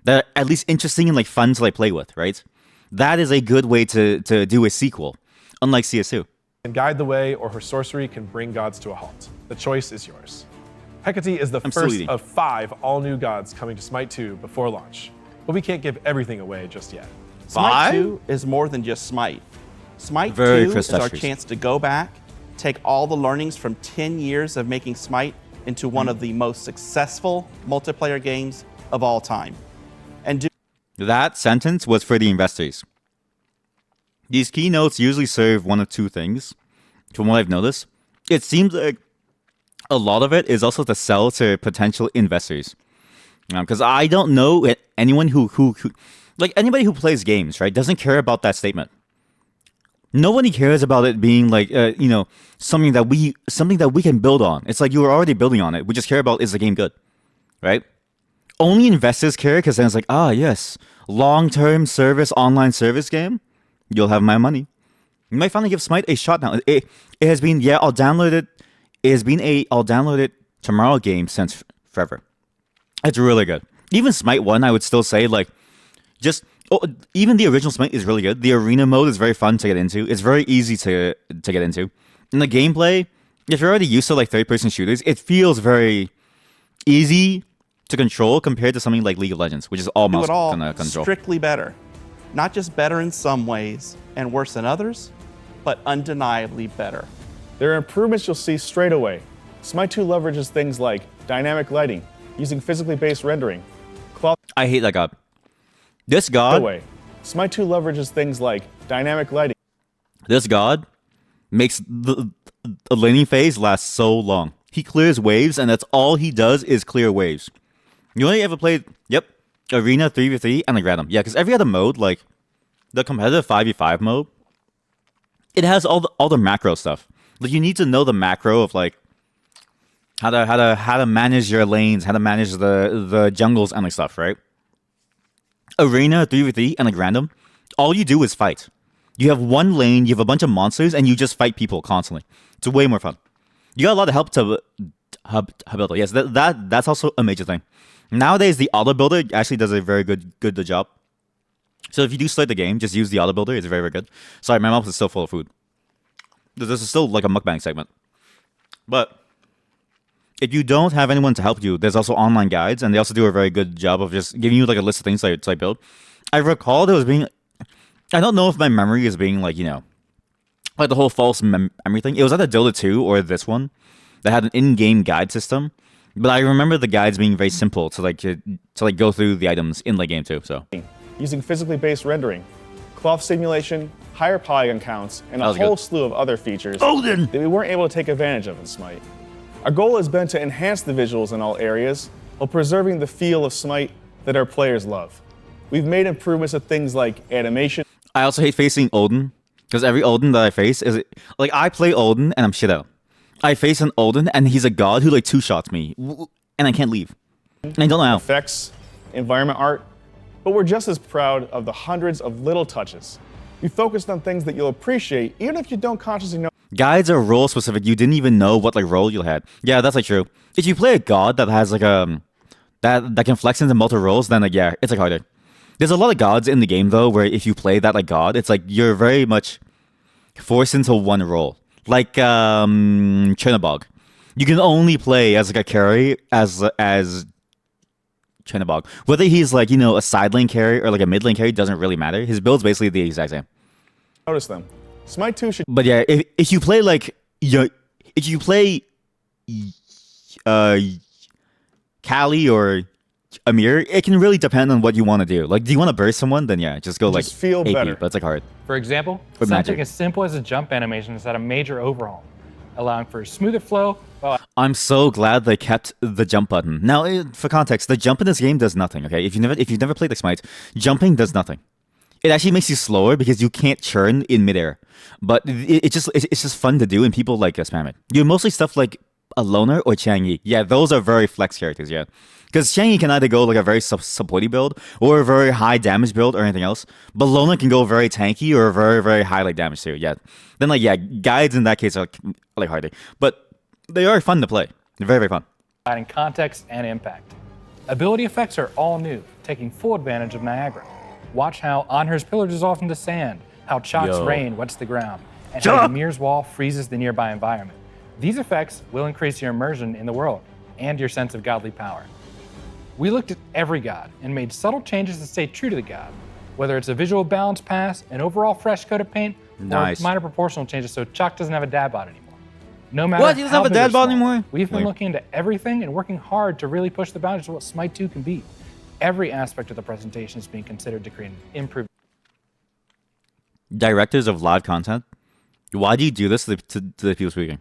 are at least interesting and like fun to like play with, right? That is a good way to do a sequel, unlike CS2. Can guide the way, or her sorcery can bring gods to a halt. The choice is yours. Hecate is the first of 5 all-new gods coming to Smite 2 before launch, but we can't give everything away just yet. Smite 2 is more than just Smite. Smite 2 is our chance to go back, take all the learnings from 10 years of making Smite into one of the most successful multiplayer games of all time. And that sentence was for the investors. These keynotes usually serve one of two things, from what I've noticed. It seems like a lot of it is also to sell to potential investors. Because I don't know anyone who like anybody who plays games, right, doesn't care about that statement. Nobody cares about it being like, something that we can build on. It's like you were already building on it. We just care about, is the game good, right? Only investors care because then it's like, yes, long-term service, online service game. You'll have my money. You might finally give Smite a shot now. It has been, I'll download it. It has been I'll download it tomorrow game since forever. It's really good. Even Smite 1, I would still say, like, even the original Smite is really good. The arena mode is very fun to get into. It's very easy to get into. And the gameplay, if you're already used to like third-person shooters, it feels very easy to control compared to something like League of Legends, which is all mouse kind of control. Strictly better. Not just better in some ways and worse in others, but undeniably better. There are improvements you'll see straight away. Smite 2 leverages things like dynamic lighting, using physically based rendering. I hate that god. This god. Smite 2 leverages things like dynamic lighting. This god makes the laning phase last so long. He clears waves, and that's all he does is clear waves. You only ever played, Arena 3v3 and like random. Yeah, because every other mode, like the competitive 5v5 mode, it has all the macro stuff. Like you need to know the macro of like how to manage your lanes, how to manage the jungles and like stuff, right? Arena 3v3 and like random, all you do is fight. You have one lane, you have a bunch of monsters, and you just fight people constantly. It's way more fun. You got a lot of help to build. Yes, that's also a major thing. Nowadays, the auto builder actually does a very good job. So if you do start the game, just use the auto builder. It's very, very good. Sorry, my mouth is still full of food. This is still like a mukbang segment. But if you don't have anyone to help you, there's also online guides, and they also do a very good job of just giving you like a list of things to build. I recall there was being, I don't know if my memory is being like, like the whole false memory thing. It was either Dota 2 or this one that had an in-game guide system. But I remember the guides being very simple to go through the items in the game too. So using physically based rendering, cloth simulation, higher polygon counts, and a whole slew of other features that we weren't able to take advantage of in Smite. Our goal has been to enhance the visuals in all areas while preserving the feel of Smite that our players love. We've made improvements to things like animation. I also hate facing Odin because every Odin that I face is like I play Odin and I'm shit out. I face an Odin and he's a god who like two-shots me and I can't leave. And I don't know how. Effects, environment art, but we're just as proud of the hundreds of little touches. We focused on things that you'll appreciate even if you don't consciously know. Guides are role specific. You didn't even know what like role you had. Yeah, that's like true. If you play a god that has like that can flex into multiple roles, then like it's like harder. There's a lot of gods in the game though, where if you play that like god, it's like you're very much forced into one role. Like Chernobog. You can only play as like a carry as Chernobog. Whether he's like, a side lane carry or like a mid lane carry doesn't really matter. His build's basically the exact same. Notice them. Smite 2 should. But yeah, if you play like if you play Kali or Amir, it can really depend on what you want to do. Like, do you want to burst someone? Then just go like feel AP, better. but it's like hard. For example, something as simple as a jump animation has had a major overhaul. allowing for a smoother flow. I'm so glad they kept the jump button. Now, for context, the jump in this game does nothing. Okay, if you've never played the Smite, jumping does nothing. It actually makes you slower because you can't churn in midair. But it's just fun to do, and people like spam it. You're mostly stuff like a loner or Chang'e. Yeah, those are very flex characters. Yeah, because Chang'e can either go like a very supporty build or a very high damage build or anything else. But loner can go very tanky or very very high like damage too. Yeah, then like guides in that case are like harder, but they are fun to play. They're very very fun. Adding context and impact. Ability effects are all new, taking full advantage of Niagara. Watch how Anher's pillar dissolves into sand, how Chok's rain wets the ground, and how Ymir's wall freezes the nearby environment. These effects will increase your immersion in the world and your sense of godly power. We looked at every god and made subtle changes to stay true to the god, whether it's a visual balance pass, an overall fresh coat of paint, or minor proportional changes so Chok doesn't have a dad bod anymore. No matter what, he doesn't have a dad bod anymore? We've been looking into everything and working hard to really push the boundaries of what Smite 2 can be. Every aspect of the presentation is being considered to create an improved. Directors of live content, why do you do this to the people speaking?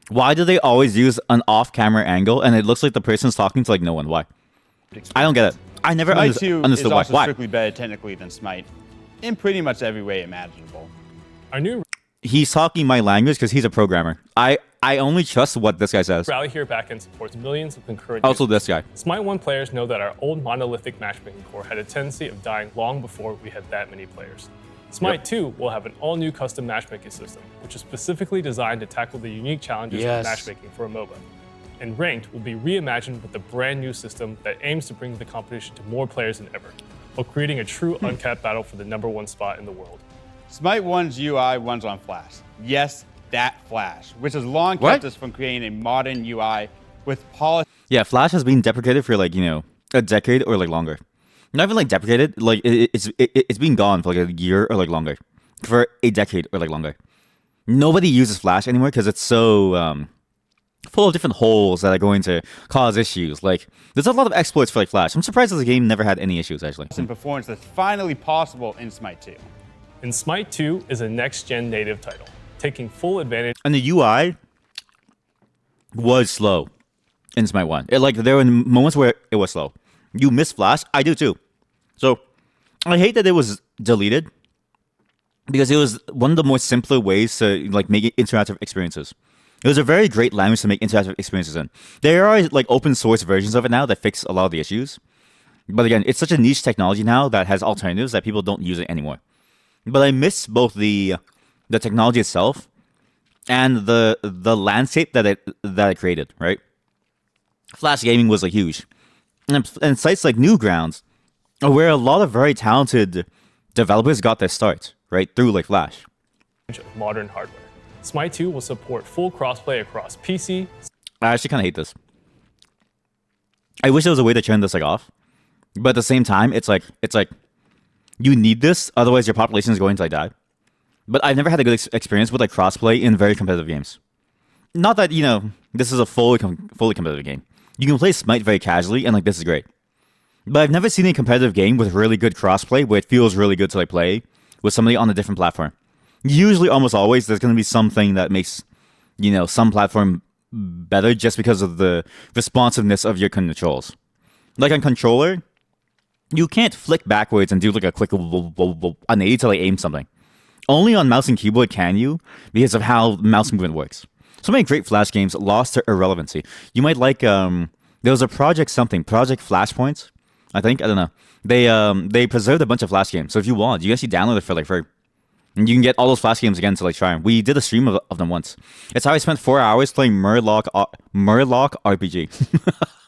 Why do they always use an off-camera angle and it looks like the person's talking to like no one? Why? I don't get it. I never understood why. Smite 2 is also strictly better technically than Smite, in pretty much every way imaginable. He's talking my language because he's a programmer. I only trust what this guy says. Rally here backend supports millions of concurrent also users. This guy. Smite 1 players know that our old monolithic matchmaking core had a tendency of dying long before we had that many players. Smite 2 will have an all-new custom matchmaking system, which is specifically designed to tackle the unique challenges of matchmaking for a MOBA. And Ranked will be reimagined with a brand new system that aims to bring the competition to more players than ever, while creating a true uncapped battle for the #1 spot in the world. Smite 1's UI runs on Flash. Yes, that Flash, which has long kept us from creating a modern UI with polish. Yeah, Flash has been deprecated for like, a decade or like longer. Not even like deprecated, like it's been gone for like a year or like longer. For a decade or like longer. Nobody uses Flash anymore because it's so full of different holes that are going to cause issues. Like, there's a lot of exploits for like Flash. I'm surprised that the game never had any issues actually. And performance that's finally possible in Smite 2. And Smite 2 is a next-gen native title, taking full advantage. And the UI was slow in Smite 1. There were moments where it was slow. You miss Flash? I do too. So, I hate that it was deleted because it was one of the more simpler ways to like make interactive experiences. It was a very great language to make interactive experiences in. There are like open source versions of it now that fix a lot of the issues. But again, it's such a niche technology now that has alternatives that people don't use it anymore. But I miss both the technology itself and the landscape that it created, right? Flash gaming was like huge. And sites like Newgrounds are where a lot of very talented developers got their start, right? Through like Flash. Modern hardware. Smite 2 will support full crossplay across PC. I actually kind of hate this. I wish there was a way to turn this like off. But at the same time, it's like you need this, otherwise your population is going to like die. But I've never had a good experience with like crossplay in very competitive games. Not that, this is a fully competitive game. You can play Smite very casually and like this is great. But I've never seen a competitive game with really good crossplay where it feels really good to like play with somebody on a different platform. Usually, almost always, there's going to be something that makes, some platform better just because of the responsiveness of your controls. Like on controller, you can't flick backwards and do like a quick 180 to like aim something. Only on mouse and keyboard can you because of how mouse movement works. So many great Flash games lost their irrelevancy. You might like there was a Project Flashpoints, I think. I don't know. They preserved a bunch of Flash games. So if you want, you can actually download it for like free. And you can get all those Flash games again to like try them. We did a stream of them once. It's how I spent 4 hours playing Murloc RPG.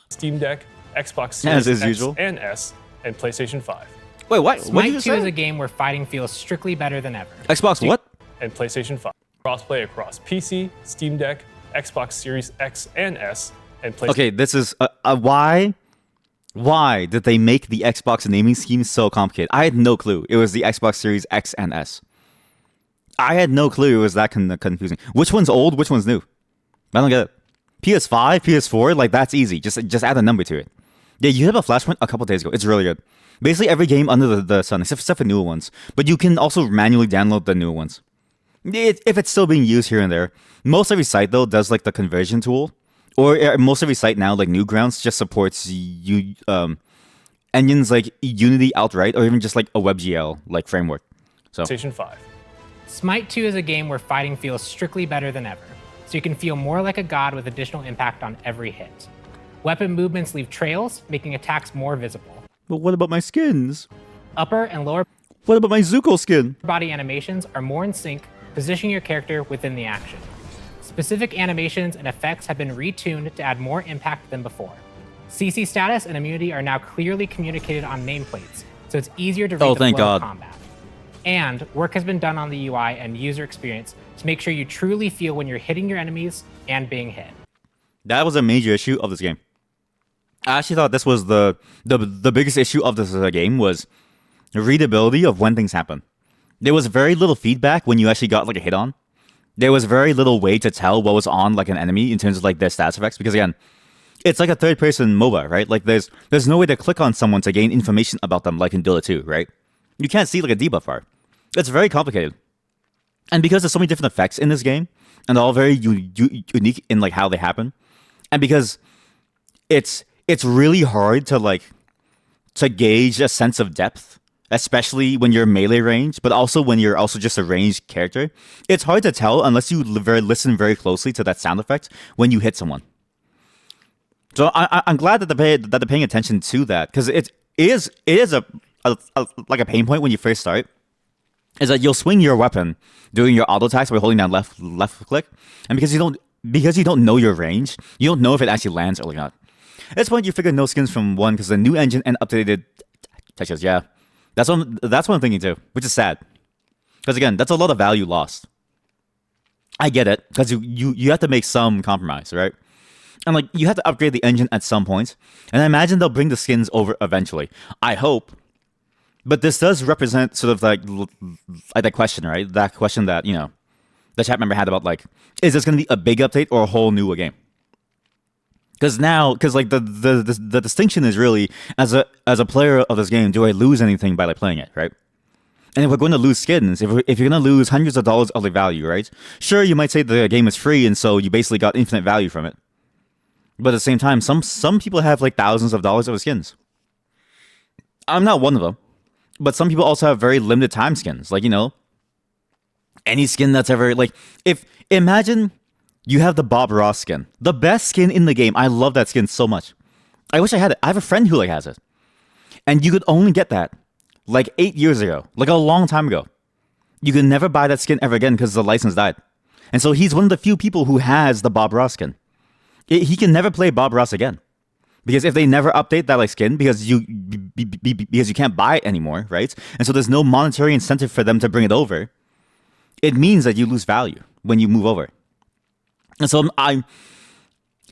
Steam Deck, Xbox Series X usual. And S, and PlayStation 5. Wait, what? Smite 2 is a game where fighting feels strictly better than ever. Xbox what? And PlayStation 5. Crossplay across PC, Steam Deck, Xbox Series X and S, and PlayStation. Okay, this is why did they make the Xbox naming scheme so complicated? I had no clue. It was the Xbox Series X and S. I had no clue it was that confusing. Which one's old? Which one's new? I don't get it. PS5, PS4, like that's easy. Just add a number to it. Yeah, you hit up a Flashpoint a couple days ago. It's really good. Basically every game under the sun, except for newer ones. But you can also manually download the newer ones. if it's still being used here and there. Most every site though does like the conversion tool, or most every site now like Newgrounds just supports engines like Unity outright, or even just like a WebGL like framework. So Station 5. Smite 2 is a game where fighting feels strictly better than ever, so you can feel more like a god with additional impact on every hit. Weapon movements leave trails, making attacks more visible. But what about my skins? Upper and lower What about my Zuko skin? body animations are more in sync, positioning your character within the action. Specific animations and effects have been retuned to add more impact than before. CC status and immunity are now clearly communicated on nameplates, so it's easier to read the flow of combat. And work has been done on the UI and user experience to make sure you truly feel when you're hitting your enemies and being hit. That was a major issue of this game. I actually thought this was the biggest issue of this game was readability of when things happen. There was very little feedback when you actually got like a hit on. There was very little way to tell what was on like an enemy in terms of like their stats effects, because again, it's like a third-person MOBA, right? Like there's no way to click on someone to gain information about them like in Dota 2, right? You can't see like a debuff bar. It's very complicated. And because there's so many different effects in this game, and they're all very unique in like how they happen, and because it's really hard to gauge a sense of depth, especially when you're melee range, but also when you're also just a ranged character. It's hard to tell unless you listen very closely to that sound effect when you hit someone. So I'm glad that they're paying attention to that, because it is like a pain point when you first start. Is that you'll swing your weapon doing your auto attacks by holding down left click, and because you don't know your range, you don't know if it actually lands or not. At this point, you figure no skins from 1 because the new engine and updated textures. Yeah, that's what I'm thinking too, which is sad. Because again, that's a lot of value lost. I get it, because you have to make some compromise, right? And like you have to upgrade the engine at some point, and I imagine they'll bring the skins over eventually. I hope. But this does represent sort of like that question, right? That question that, the chat member had about like, is this going to be a big update or a whole new game? Because like the distinction is really, as a player of this game, do I lose anything by like playing it, right? And if we're going to lose skins, if you're going to lose hundreds of dollars of the value, right? Sure, you might say the game is free, and so you basically got infinite value from it. But at the same time, some people have like thousands of dollars of skins. I'm not one of them. But some people also have very limited time skins. Like, any skin that's ever, like, imagine you have the Bob Ross skin. The best skin in the game. I love that skin so much. I wish I had it. I have a friend who, like, has it. And you could only get that, like, 8 years ago. Like, a long time ago. You could never buy that skin ever again because the license died. And so he's one of the few people who has the Bob Ross skin. He can never play Bob Ross again. Because if they never update that like skin, because you can't buy it anymore, right? And so there's no monetary incentive for them to bring it over. It means that you lose value when you move over. And so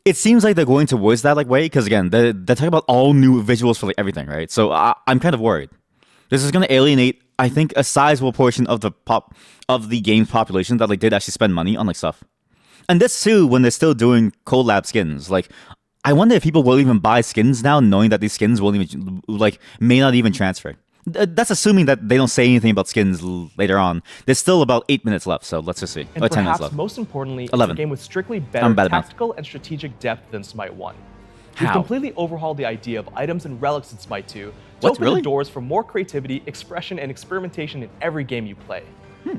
it seems like they're going towards that like way, because again, they're talking about all new visuals for like everything, right? So I'm kind of worried. This is going to alienate, I think, a sizable portion of the game's population that like did actually spend money on like stuff. And this too, when they're still doing collab skins, like. I wonder if people will even buy skins now, knowing that these skins won't even, like, may not even transfer. That's assuming that they don't say anything about skins later on. There's still about 8 minutes left, so let's just see. And 10 minutes left. Most importantly, 11. It's a game with strictly better tactical and strategic depth than Smite 1. We've completely overhauled the idea of items and relics in Smite 2 to open the doors for more creativity, expression, and experimentation in every game you play.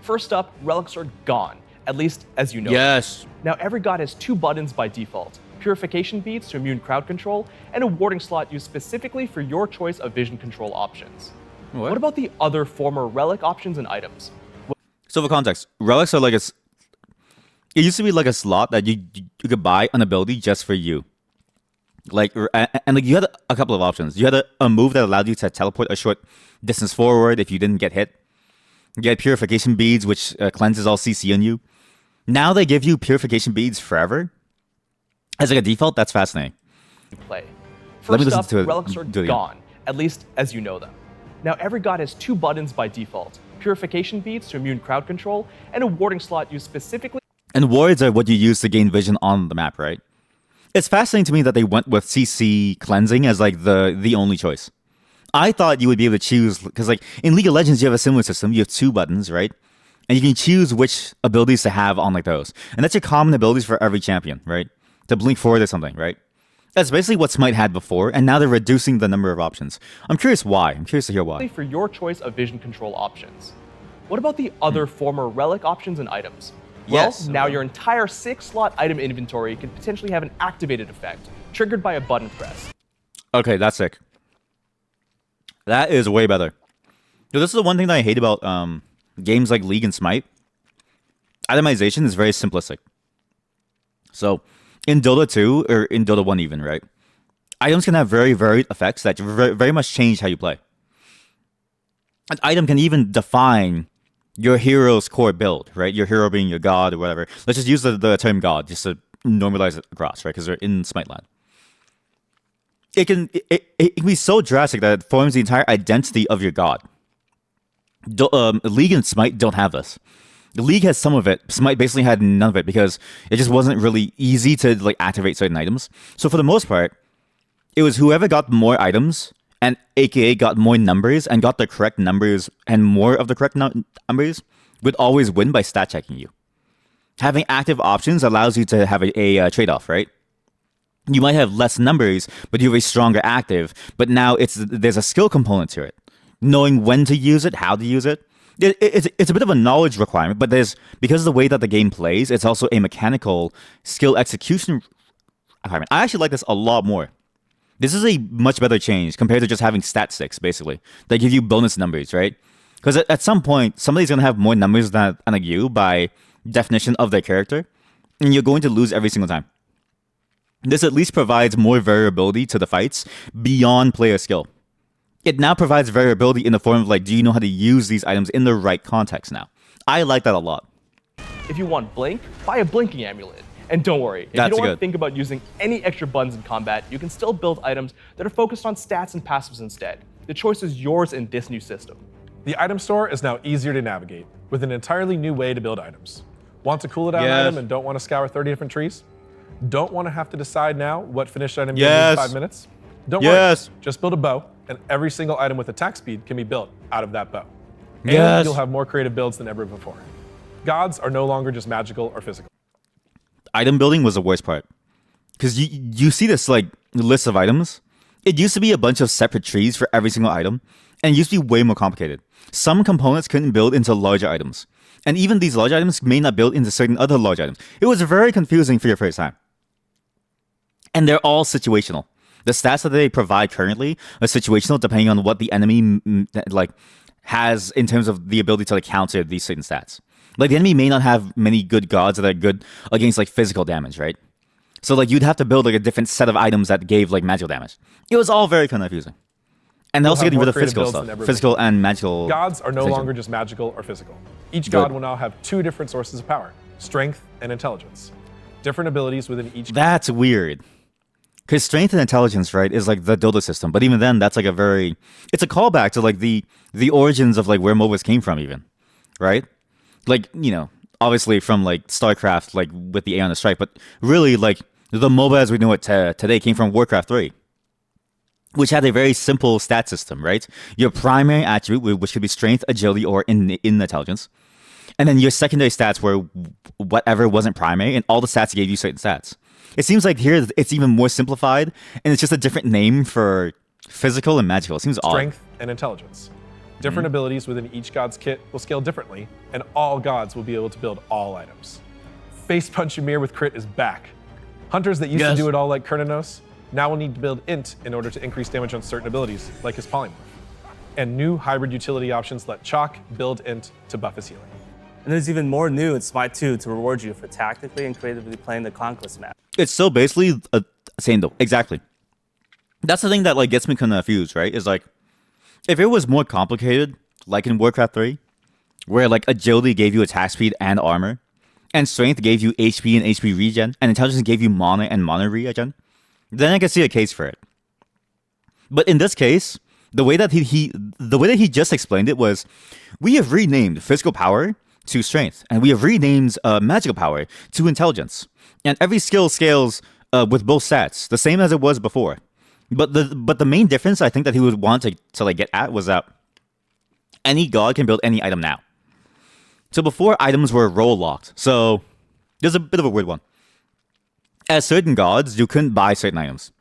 First up, relics are gone, at least as you know. Yes. Now every god has 2 buttons by default. Purification beads to immune crowd control, and a warding slot used specifically for your choice of vision control options. What about the other former relic options and items? So for context, relics are like it used to be like a slot that you could buy an ability just for you. Like, and like you had a couple of options. You had a move that allowed you to teleport a short distance forward if you didn't get hit. You had purification beads, which cleanses all CC on you. Now they give you purification beads forever. As like a default, that's fascinating. Play. First up, relics are gone, at least as you know them. Now every god has 2 buttons by default. Purification beads to immune crowd control, and a warding slot used specifically... And wards are what you use to gain vision on the map, right? It's fascinating to me that they went with CC cleansing as like the only choice. I thought you would be able to choose, because like in League of Legends you have a similar system. You have 2 buttons, right? And you can choose which abilities to have on like those. And that's your common abilities for every champion, right? To blink forward or something, right? That's basically what Smite had before, and now they're reducing the number of options. I'm curious why. I'm curious to hear why. For your choice of vision control options. What about the other former relic options and items? Well, now your entire 6-slot item inventory could potentially have an activated effect, triggered by a button press. Okay, that's sick. That is way better. So this is the one thing that I hate about games like League and Smite. Itemization is very simplistic. So, in Dota 2, or in Dota 1 even, right? Items can have very varied effects that very much change how you play. An item can even define your hero's core build, right? Your hero being your god or whatever. Let's just use the term god just to normalize it across, right? Because we're in Smite land. It can be so drastic that it forms the entire identity of your god. League and Smite don't have this. The League has some of it. Smite basically had none of it because it just wasn't really easy to like activate certain items. So for the most part, it was whoever got more items and AKA got more numbers and got the correct numbers and more of the correct numbers would always win by stat checking you. Having active options allows you to have a trade-off, right? You might have less numbers, but you have a stronger active. But now there's a skill component to it. Knowing when to use it, how to use it. It's a bit of a knowledge requirement, but because of the way that the game plays, it's also a mechanical skill execution requirement. I actually like this a lot more. This is a much better change compared to just having stat sticks, basically. They give you bonus numbers, right? Because at some point, somebody's going to have more numbers than you by definition of their character, and you're going to lose every single time. This at least provides more variability to the fights beyond player skill. It now provides variability in the form of like, do you know how to use these items in the right context now? I like that a lot. If you want Blink, buy a Blinking Amulet. And don't worry, if you don't want to think about using any extra buttons in combat, you can still build items that are focused on stats and passives instead. The choice is yours in this new system. The item store is now easier to navigate, with an entirely new way to build items. Want to cool down item and don't want to scour 30 different trees? Don't want to have to decide now what finished item you need in 5 minutes? Don't worry, just build a bow, and every single item with attack speed can be built out of that bow. And you'll have more creative builds than ever before. Gods are no longer just magical or physical. Item building was the worst part. Because you see this like list of items. It used to be a bunch of separate trees for every single item, and it used to be way more complicated. Some components couldn't build into larger items. And even these large items may not build into certain other large items. It was very confusing for your first time. And they're all situational. The stats that they provide currently are situational depending on what the enemy like has in terms of the ability to like counter these certain stats. Like the enemy may not have many good gods that are good against like physical damage, right? So like you'd have to build like a different set of items that gave like magical damage. It was all very confusing. And they're also getting rid of physical stuff. Physical and magical. Gods are no longer just magical or physical. Each god will now have 2 different sources of power, strength and intelligence. Different abilities within each. That's weird. Because strength and intelligence, right, is like the Dota system. But even then, that's like it's a callback to like the origins of like where MOBAs came from even, right? Like, you know, obviously from like StarCraft, like with the Aeon of Strike, but really like the MOBA as we know it today came from Warcraft 3, which had a very simple stat system, right? Your primary attribute, which could be strength, agility, or in intelligence. And then your secondary stats were whatever wasn't primary, and all the stats gave you certain stats. It seems like here it's even more simplified, and it's just a different name for physical and magical. It seems odd. Strength and intelligence. Different abilities within each god's kit will scale differently, and all gods will be able to build all items. Face Punch Ymir with crit is back. Hunters that used to do it all like Kurnanos now will need to build int in order to increase damage on certain abilities, like his polymorph. And new hybrid utility options let Chalk build int to buff his healing. And there's even more new in Smite 2 to reward you for tactically and creatively playing the Conquest map. It's still basically same though. Exactly. That's the thing that like gets me confused, right? Is like if it was more complicated, like in Warcraft 3, where like agility gave you attack speed and armor, and strength gave you HP and HP regen, and intelligence gave you mana and mana regen, then I can see a case for it. But in this case, the way that he just explained it was, we have renamed physical power to strength, and we have renamed magical power to intelligence, and every skill scales with both stats, the same as it was before. But the main difference I think that he would want to like get at was that any god can build any item now. So before, items were role locked. So there's a bit of a weird one. As certain gods, you couldn't buy certain items.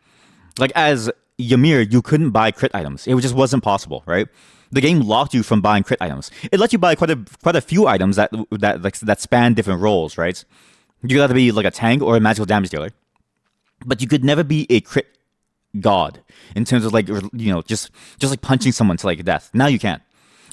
Like as Ymir, you couldn't buy crit items. It just wasn't possible, right? The game locked you from buying crit items. It let you buy quite a few items that span different roles, right? You got to be like a tank or a magical damage dealer, but you could never be a crit god in terms of like just like punching someone to like death. Now you can.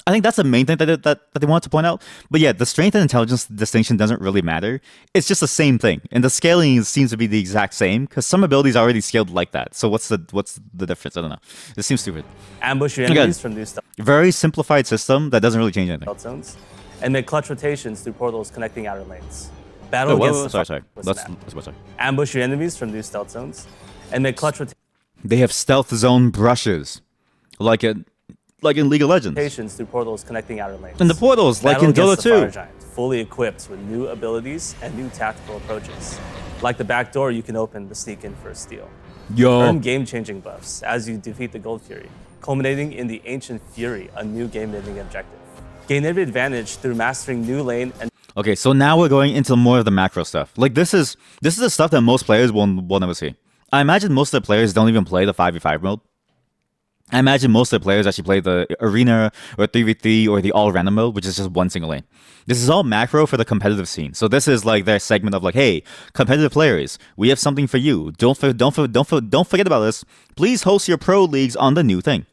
I think that's the main thing that they wanted to point out. But yeah, the strength and intelligence distinction doesn't really matter. It's just the same thing, and the scaling seems to be the exact same because some abilities are already scaled like that. So what's the difference? I don't know. It seems stupid. Ambush your enemies from new stuff. Very simplified system that doesn't really change anything. Stealth zones, and make clutch rotations through portals connecting outer lanes. Battle against sorry. Let's ambush your enemies from new stealth zones, and make clutch rotations. They have stealth zone brushes, like in League of Legends. Through portals connecting outer lanes. And the portals, like in Dota 2. Giant, fully equipped with new abilities and new tactical approaches. Like the back door you can open to sneak in for a steal. Earn game-changing buffs as you defeat the Gold Fury, culminating in the Ancient Fury, a new game-ending objective. Gain every advantage through mastering new lane and... Okay, so now we're going into more of the macro stuff. Like this is the stuff that most players will never see. I imagine most of the players don't even play the 5v5 mode. I imagine most of the players actually play the arena or 3v3 or the all random mode, which is just one single lane. This is all macro for the competitive scene. So this is like their segment of like, hey, competitive players, we have something for you. Don't forget about this. Please host your pro leagues on the new thing.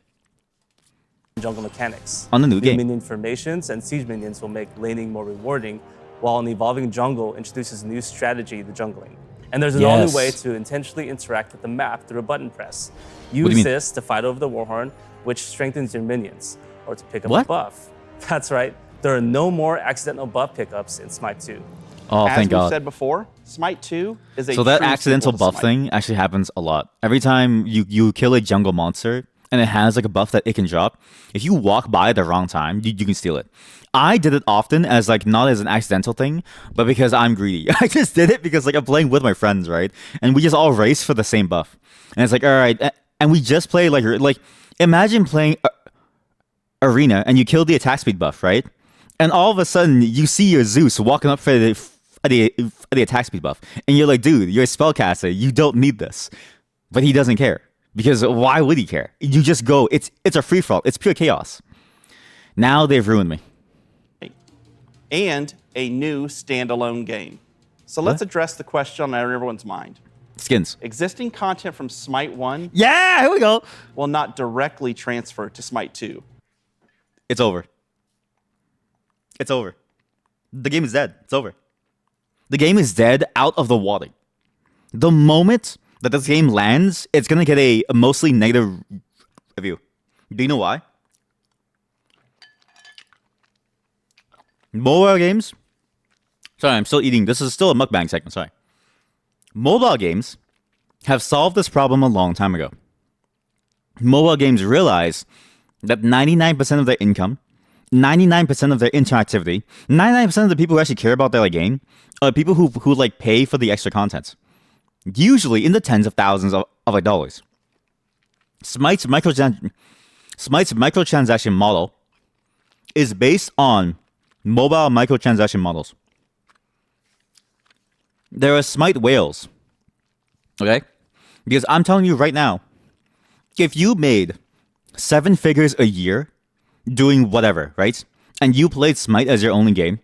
Jungle mechanics. On the new game. Minion formations and siege minions will make laning more rewarding, while an evolving jungle introduces a new strategy to jungling. And there's an all-new way to intentionally interact with the map through a button press. Use this to fight over the Warhorn, which strengthens your minions, or to pick up a buff. That's right, there are no more accidental buff pickups in Smite 2. Oh, thank God. As we said before, Smite 2 is a So that accidental buff thing actually happens a lot. Every time you kill a jungle monster, and it has like a buff that it can drop, if you walk by at the wrong time, you can steal it. I did it often as like not as an accidental thing, but because I'm greedy. I just did it because like I'm playing with my friends, right? And we just all race for the same buff. And it's like, all right, and we just play like imagine playing arena and you kill the attack speed buff, right? And all of a sudden you see your Zeus walking up for the attack speed buff, and you're like, dude, you're a spellcaster, you don't need this. But he doesn't care. Because why would he care? You just go. It's a free for all. It's pure chaos. Now they've ruined me. And a new standalone game. So let's address the question on everyone's mind. Skins. Existing content from Smite 1. Yeah, here we go. Will not directly transfer to Smite 2. It's over. It's over. The game is dead. It's over. The game is dead out of the water. The moment that this game lands, it's going to get a mostly negative review. Do you know why? Mobile games... Sorry, I'm still eating. This is still a mukbang segment, sorry. Mobile games have solved this problem a long time ago. Mobile games realize that 99% of their income, 99% of their interactivity, 99% of the people who actually care about their game are people who like pay for the extra content. Usually in the tens of thousands of dollars. Smite's microtransaction model is based on mobile microtransaction models. There are Smite whales. Okay? Because I'm telling you right now, if you made 7 figures a year doing whatever, right? And you played Smite as your only game,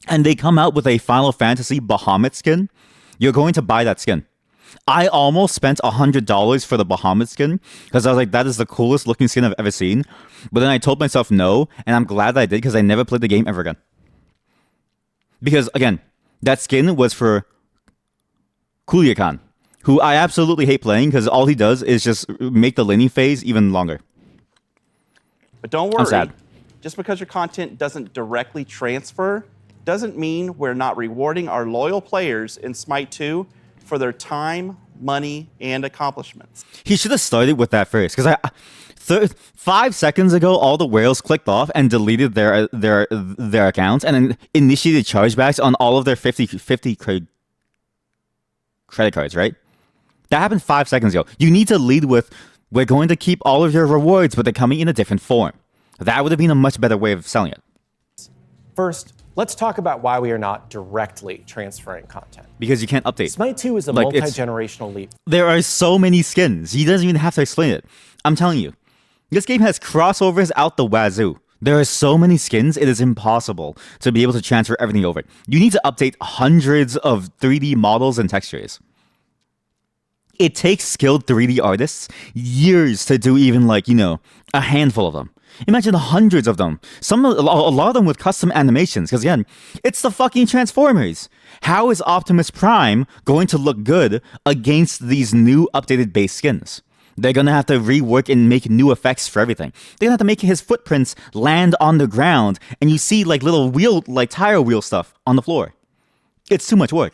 and they come out with a Final Fantasy Bahamut skin, you're going to buy that skin. I almost spent $100 for the Bahamut skin because I was like, that is the coolest looking skin I've ever seen. But then I told myself no, and I'm glad that I did because I never played the game ever again. Because, again, that skin was for Kulyakan, who I absolutely hate playing because all he does is just make the laning phase even longer. But don't worry. I'm sad. Just because your content doesn't directly transfer doesn't mean we're not rewarding our loyal players in Smite 2 for their time, money, and accomplishments. He should have started with that first, because 5 seconds ago, all the whales clicked off and deleted their accounts and then initiated chargebacks on all of their 50 credit cards, right? That happened 5 seconds ago. You need to lead with, we're going to keep all of your rewards, but they're coming in a different form. That would have been a much better way of selling it. First, let's talk about why we are not directly transferring content. Because you can't update. Smite 2 is a Like, multi-generational leap. There are so many skins. He doesn't even have to explain it. I'm telling you. This game has crossovers out the wazoo. There are so many skins, it is impossible to be able to transfer everything over. You need to update hundreds of 3D models and textures. It takes skilled 3D artists years to do even like, a handful of them. Imagine hundreds of them. A lot of them with custom animations. Because again, it's the fucking Transformers. How is Optimus Prime going to look good against these new updated base skins? They're gonna have to rework and make new effects for everything. They're gonna have to make his footprints land on the ground, and you see like little wheel, like tire wheel stuff on the floor. It's too much work.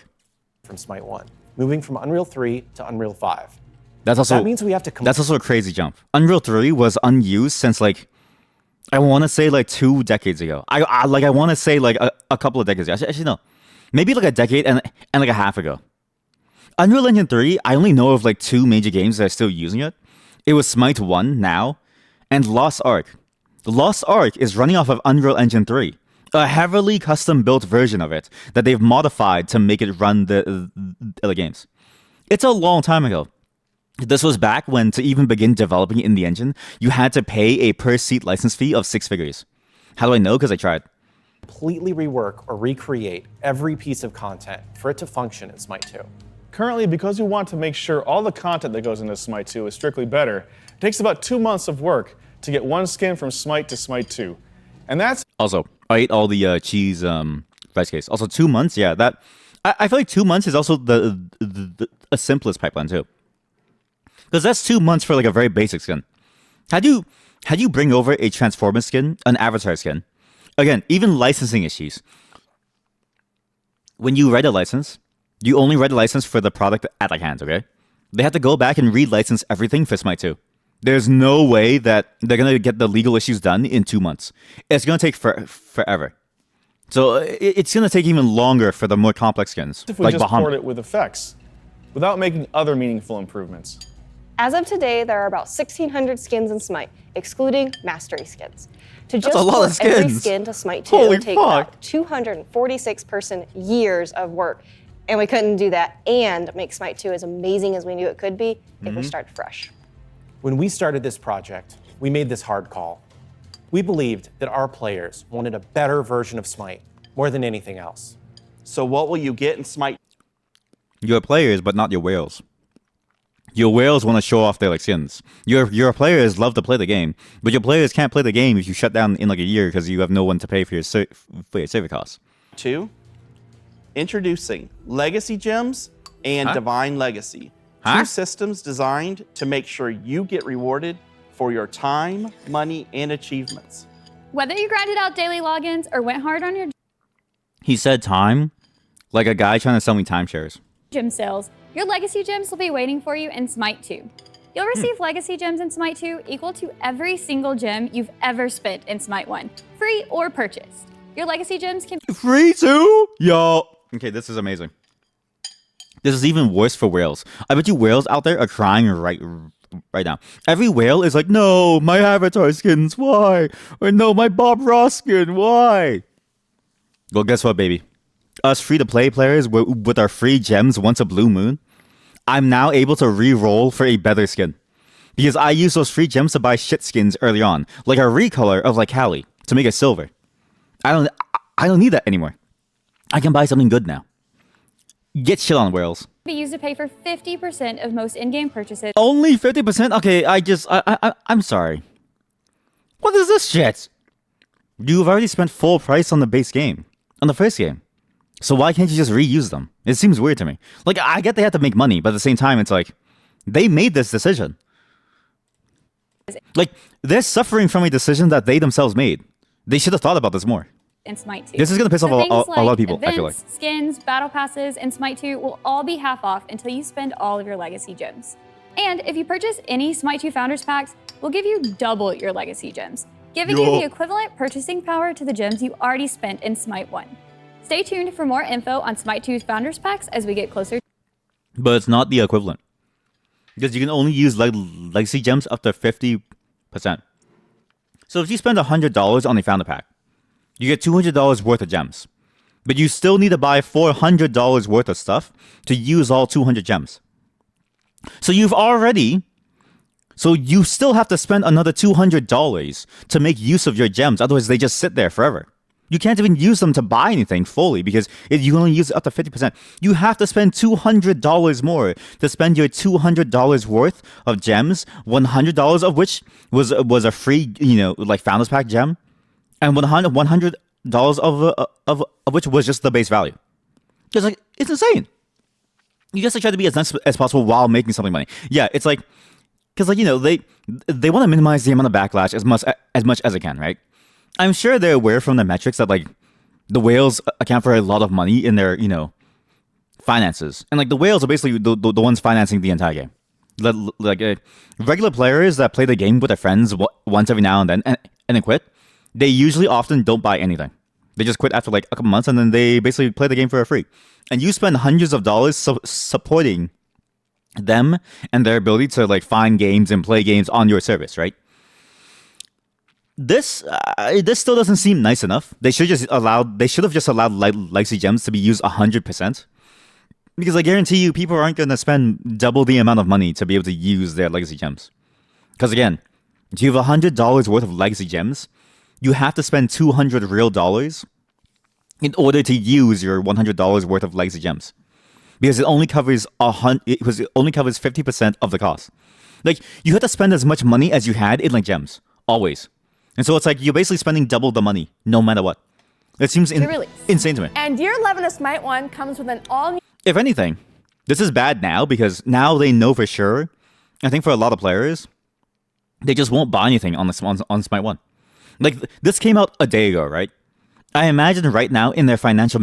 From Smite 1, moving from Unreal 3 to Unreal 5. That means we have to. That's also a crazy jump. Unreal 3 was unused since like, I want to say like 2 decades ago. I want to say like a couple of decades ago. Actually no, maybe like a decade and like a half ago. Unreal Engine 3, I only know of like 2 major games that are still using it. It was Smite 1 now, and Lost Ark. Lost Ark is running off of Unreal Engine 3, a heavily custom-built version of it that they've modified to make it run the other games. It's a long time ago. This was back when, to even begin developing in the engine, you had to pay a per-seat license fee of 6 figures. How do I know? Because I tried. Completely rework or recreate every piece of content for it to function in Smite 2. Currently, because we want to make sure all the content that goes into Smite 2 is strictly better, it takes about 2 months of work to get one skin from Smite to Smite 2. And that's... Also, I ate all the cheese rice cakes. Also, 2 months, yeah, that... I feel like 2 months is also the simplest pipeline, too. Because that's 2 months for like a very basic skin. How do you bring over a Transformer skin, an Avatar skin? Again, even licensing issues. When you write a license, you only write a license for the product at like hand, okay? They have to go back and re-license everything for Smite 2. There's no way that they're going to get the legal issues done in 2 months. It's going to take forever. So it's going to take even longer for the more complex skins. If we like just Bahamut. port it with effects, without making other meaningful improvements. As of today, there are about 1,600 skins in Smite, excluding Mastery skins. To That's just a lot of port every skins. skin to Smite 2 Holy would take fuck. about 246 person years of work. And we couldn't do that and make Smite 2 as amazing as we knew it could be if we started fresh. When we started this project, we made this hard call. We believed that our players wanted a better version of Smite more than anything else. So what will you get in Smite? Your players, but not your whales. Your whales want to show off their like skins. Your players love to play the game, but your players can't play the game if you shut down in like a year because you have no one to pay for your server costs. 2. Introducing Legacy Gems and Divine Legacy. 2 systems designed to make sure you get rewarded for your time, money, and achievements. Whether you grinded out daily logins or went hard on your He said time, like a guy trying to sell me timeshares. gem sales, your Legacy Gems will be waiting for you in Smite 2. You'll receive Legacy Gems in Smite 2 equal to every single gem you've ever spent in Smite 1, free or purchased. Your Legacy Gems can be free too? Yo. Okay, this is amazing. This is even worse for whales. I bet you whales out there are crying right now. Every whale is like, no, my Avatar skins, why? Or no, my Bob Ross skin, why? Well, guess what, baby? Us free-to-play players with our free gems once a blue moon, I'm now able to re-roll for a better skin. Because I use those free gems to buy shit skins early on, like a recolor of like Hallie, to make it silver. I don't need that anymore. I can buy something good now. Get shit on, whales. be used to pay for 50% of most in-game purchases. Only 50%? Okay, I'm sorry. What is this shit? You've already spent full price on the base game, on the first game. So why can't you just reuse them? It seems weird to me. Like, I get they have to make money, but at the same time, it's like, they made this decision. Like, they're suffering from a decision that they themselves made. They should have thought about this more. In Smite 2. This is going to piss off So things a lot of people, events, I feel like. Skins, battle passes, and Smite 2 will all be half off until you spend all of your Legacy Gems. And if you purchase any Smite 2 Founders Packs, we'll give you double your Legacy Gems, giving you the equivalent purchasing power to the gems you already spent in Smite 1. Stay tuned for more info on Smite 2's Founders Packs as we get closer. But it's not the equivalent. Because you can only use Legacy Gems up to 50%. So if you spend $100 on a Founder Pack, You get $200 worth of gems. But you still need to buy $400 worth of stuff to use all 200 gems. So you still have to spend another $200 to make use of your gems. Otherwise, they just sit there forever. You can't even use them to buy anything fully because you only use up to 50%. You have to spend $200 more to spend your $200 worth of gems, $100 of which was a free, like Founders Pack gem, and $100 of which was just the base value. Because like it's insane. You just try to be as nice as possible while making something money. Yeah, it's like because they want to minimize the amount of backlash as much as they can, right? I'm sure they're aware from the metrics that like the whales account for a lot of money in their finances, and like the whales are basically the ones financing the entire game. Regular players that play the game with their friends once every now and then and then quit, they usually often don't buy anything. They just quit after like a couple months and then they basically play the game for free. And you spend hundreds of dollars supporting them and their ability to like find games and play games on your service, right? This still doesn't seem nice enough. They should have just allowed legacy gems to be used 100%. Because I guarantee you, people aren't going to spend double the amount of money to be able to use their legacy gems. Because again, if you have $100 worth of legacy gems, you have to spend $200 real dollars in order to use your $100 worth of legacy gems. Because it only covers 50% of the cost. Like you have to spend as much money as you had in like gems, always. And so it's like you're basically spending double the money, no matter what. It seems insane to me. And Year 11 of Smite 1 comes with an all-new... If anything, this is bad now because now they know for sure. I think for a lot of players, they just won't buy anything on Smite 1. Like this came out a day ago, right? I imagine right now in their financial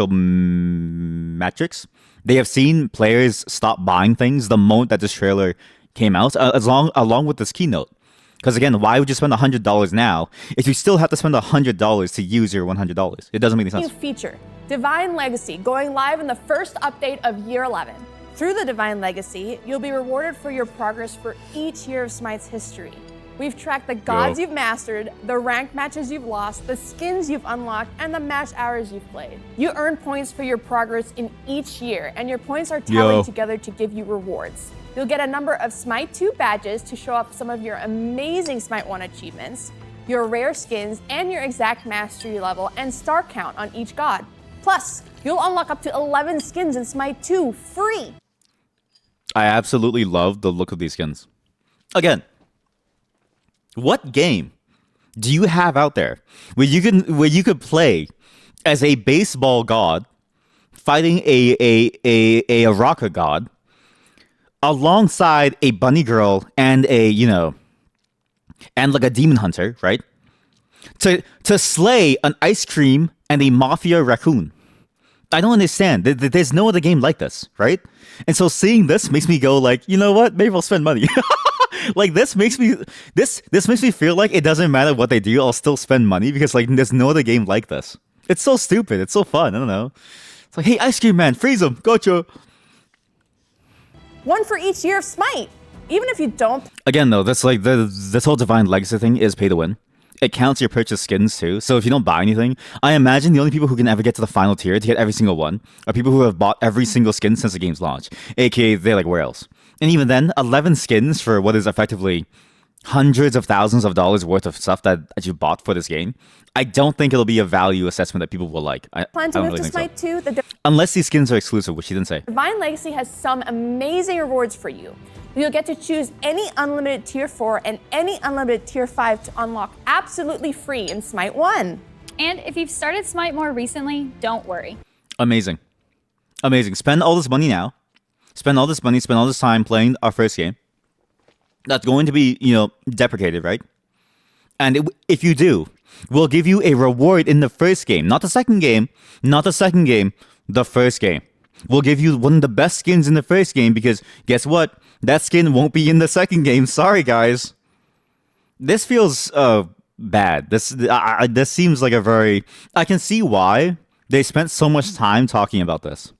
metrics, they have seen players stop buying things the moment that this trailer came out, along with this keynote. Because again, why would you spend $100 now if you still have to spend $100 to use your $100? It doesn't make any sense. New feature, Divine Legacy, going live in the first update of Year 11. Through the Divine Legacy, you'll be rewarded for your progress for each year of Smite's history. We've tracked the gods you've mastered, the ranked matches you've lost, the skins you've unlocked, and the match hours you've played. You earn points for your progress in each year, and your points are tallied together to give you rewards. You'll get a number of Smite 2 badges to show off some of your amazing Smite 1 achievements, your rare skins, and your exact mastery level and star count on each god. Plus, you'll unlock up to 11 skins in Smite 2 free. I absolutely love the look of these skins. Again, what game do you have out there where you could play as a baseball god fighting a rocker god alongside a bunny girl and and like a demon hunter, right? To slay an ice cream and a mafia raccoon. I don't understand. There's no other game like this, right? And so seeing this makes me go like, you know what? Maybe I'll spend money. Like this makes me feel like it doesn't matter what they do, I'll still spend money because like there's no other game like this. It's so stupid. It's so fun. I don't know. It's like, hey, ice cream man, freeze him. Gotcha. One for each year of Smite. Even if you don't... Again, though, that's like this whole Divine Legacy thing is pay to win. It counts your purchase skins, too. So if you don't buy anything, I imagine the only people who can ever get to the final tier to get every single one are people who have bought every single skin since the game's launch. AKA, they're like whales. And even then, 11 skins for what is effectively hundreds of thousands of dollars worth of stuff that you bought for this game, I don't think it'll be a value assessment that people will like. Plan to move to Smite 2, unless these skins are exclusive, which he didn't say. Divine Legacy has some amazing rewards for you. You'll get to choose any unlimited Tier 4 and any unlimited Tier 5 to unlock absolutely free in Smite 1. And if you've started Smite more recently, don't worry. Amazing. Amazing. Spend all this money now. Spend all this money, spend all this time playing our first game. That's going to be, deprecated, right? And if you do, we'll give you a reward in the first game. Not the second game. Not the second game. The first game. We'll give you one of the best skins in the first game because guess what? That skin won't be in the second game. Sorry, guys. This feels bad. This seems like a very... I can see why they spent so much time talking about this.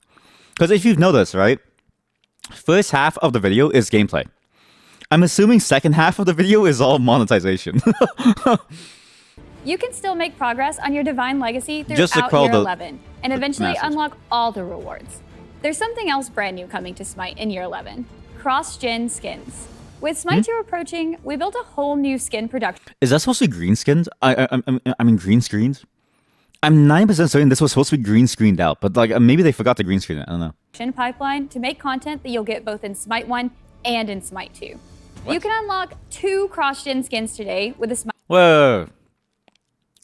Because if you've noticed, right? First half of the video is gameplay. I'm assuming second half of the video is all monetization. you can still make progress on your Divine Legacy Just to throughout crawl year the 11 and eventually Masters. unlock all the rewards. There's something else brand new coming to Smite in year 11, cross-gen skins. With Smite 2 approaching, we built a whole new skin production. Is that supposed to be green skins? I mean green screens? I'm 9% certain this was supposed to be green screened out, but like maybe they forgot to green screen it. I don't know. Pipeline to make content that you'll get both in Smite 1 and in Smite 2. You can unlock 2 cross-gen skins today with a Smite. Whoa.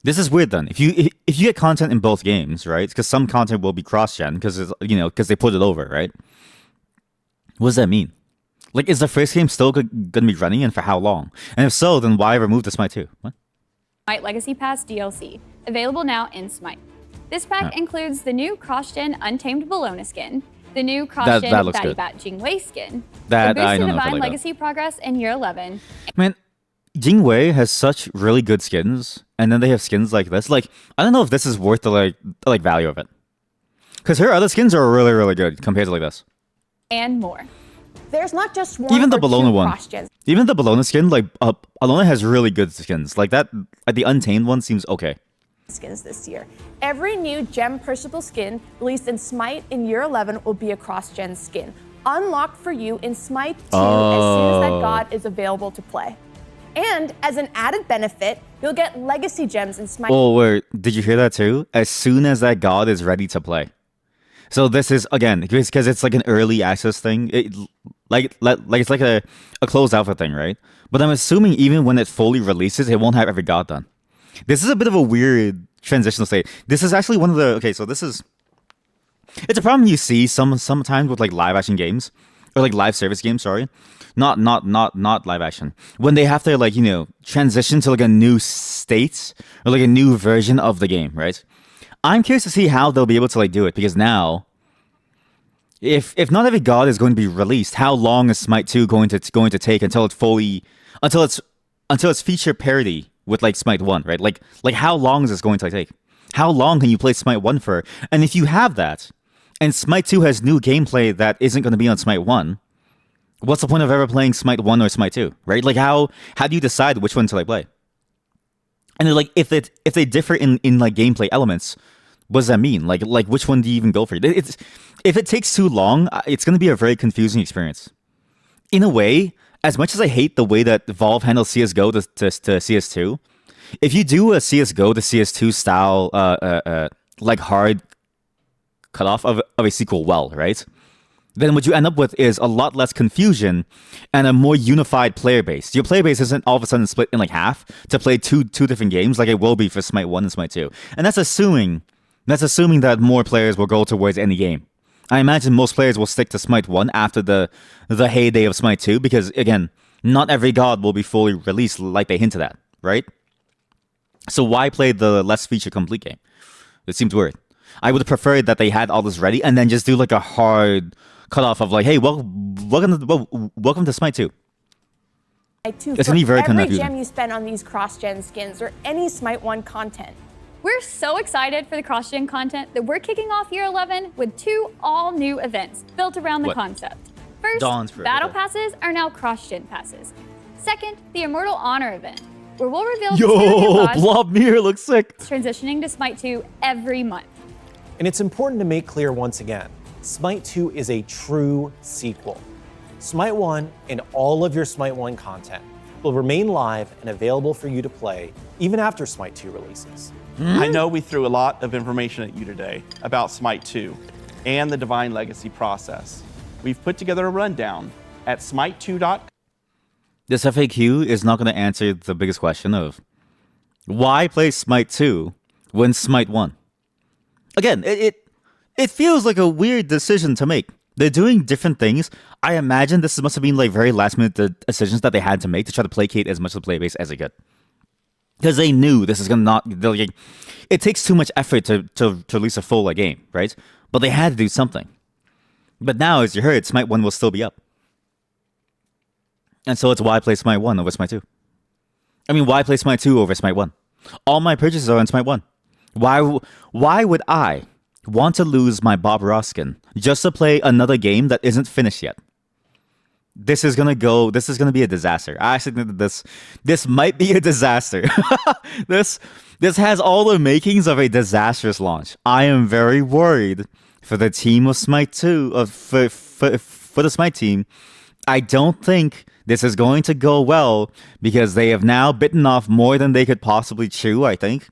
This is weird then. If you get content in both games, right? Because some content will be cross-gen because because they put it over, right? What does that mean? Like, is the first game still gonna be running, and for how long? And if so, then why remove the Smite 2? What? Smite Legacy Pass DLC, available now in Smite. This pack includes the new cross-gen Untamed Bologna skin, the new cross-gen Batty Bat Jingwei skin, the boost to Divine Legacy progress in year 11. Man, Jingwei has such really good skins, and then they have skins like this. Like, I don't know if this is worth the value of it, because her other skins are really, really good compared to like this. And more. There's not just one Even the or Bologna two one, cross-gens. even the Bologna skin, like Bologna has really good skins. Like that, the Untamed one seems okay. Skins this year. Every new gem purchasable skin released in Smite in year 11 will be a cross-gen skin, unlocked for you in Smite 2 as soon as that god is available to play. And as an added benefit, you'll get legacy gems in Smite. Oh, wait, did you hear that too? As soon as that god is ready to play. So this is, again, because it's like an early access thing. It's like a closed alpha thing, right? But I'm assuming even when it fully releases, it won't have every god done. This is a bit of a weird transitional state. This is actually one of the, okay, so this is, it's a problem you see sometimes with like live action games, or like live service games, sorry. Not live action. When they have to like, transition to like a new state, or like a new version of the game, right? I'm curious to see how they'll be able to like do it, because now, if not every god is going to be released, how long is Smite 2 going to take until it's feature parity with like Smite 1, right? Like how long is this going to take? How long can you play Smite 1 for? And if you have that, and Smite 2 has new gameplay that isn't going to be on Smite 1, what's the point of ever playing Smite 1 or Smite 2, right? Like how do you decide which one to like play? And like if they differ in like gameplay elements, what does that mean? Like which one do you even go for? It's if it takes too long, it's going to be a very confusing experience. In a way, as much as I hate the way that Valve handles CS:GO to CS2, if you do a CS:GO to CS2 style like hard cutoff of a sequel well, right? Then what you end up with is a lot less confusion and a more unified player base. Your player base isn't all of a sudden split in like half to play two different games like it will be for Smite 1 and Smite 2. And that's assuming that more players will go towards any game. I imagine most players will stick to Smite 1 after the heyday of Smite 2, because again, not every god will be fully released like they hinted at, right? So why play the less feature complete game? It seems weird. I would have preferred that they had all this ready and then just do like a hard cutoff of like, hey, welcome to Smite 2. It's gonna be very confusing. Every gem you spend on these cross-gen skins or any Smite 1 content. We're so excited for the cross-gen content that we're kicking off year 11 with 2 all-new events built around the concept. First, battle passes are now cross-gen passes. Second, the Immortal Honor event, where we'll reveal Blob Mirror looks sick. Transitioning to Smite 2 every month. And it's important to make clear once again, Smite 2 is a true sequel. Smite 1 and all of your Smite 1 content will remain live and available for you to play even after Smite 2 releases. I know we threw a lot of information at you today about Smite 2 and the Divine Legacy process. We've put together a rundown at smite2.com. This FAQ is not going to answer the biggest question of why play Smite 2 when Smite 1? Again, it feels like a weird decision to make. They're doing different things. I imagine this must have been like very last minute decisions that they had to make to try to placate as much of the player base as they could. Because they knew this is going to not... Like, it takes too much effort to release a full game, right? But they had to do something. But now, as you heard, Smite 1 will still be up. And so it's why play Smite 1 over Smite 2. I mean, why play Smite 2 over Smite 1? All my purchases are on Smite 1. Why would I want to lose my Bob Ross skin just to play another game that isn't finished yet? this is gonna be a disaster. I actually think that this might be a disaster. this has all the makings of a disastrous launch. I am very worried for the team of Smite 2, for the Smite team. I don't think this is going to go well because they have now bitten off more than they could possibly chew, I think.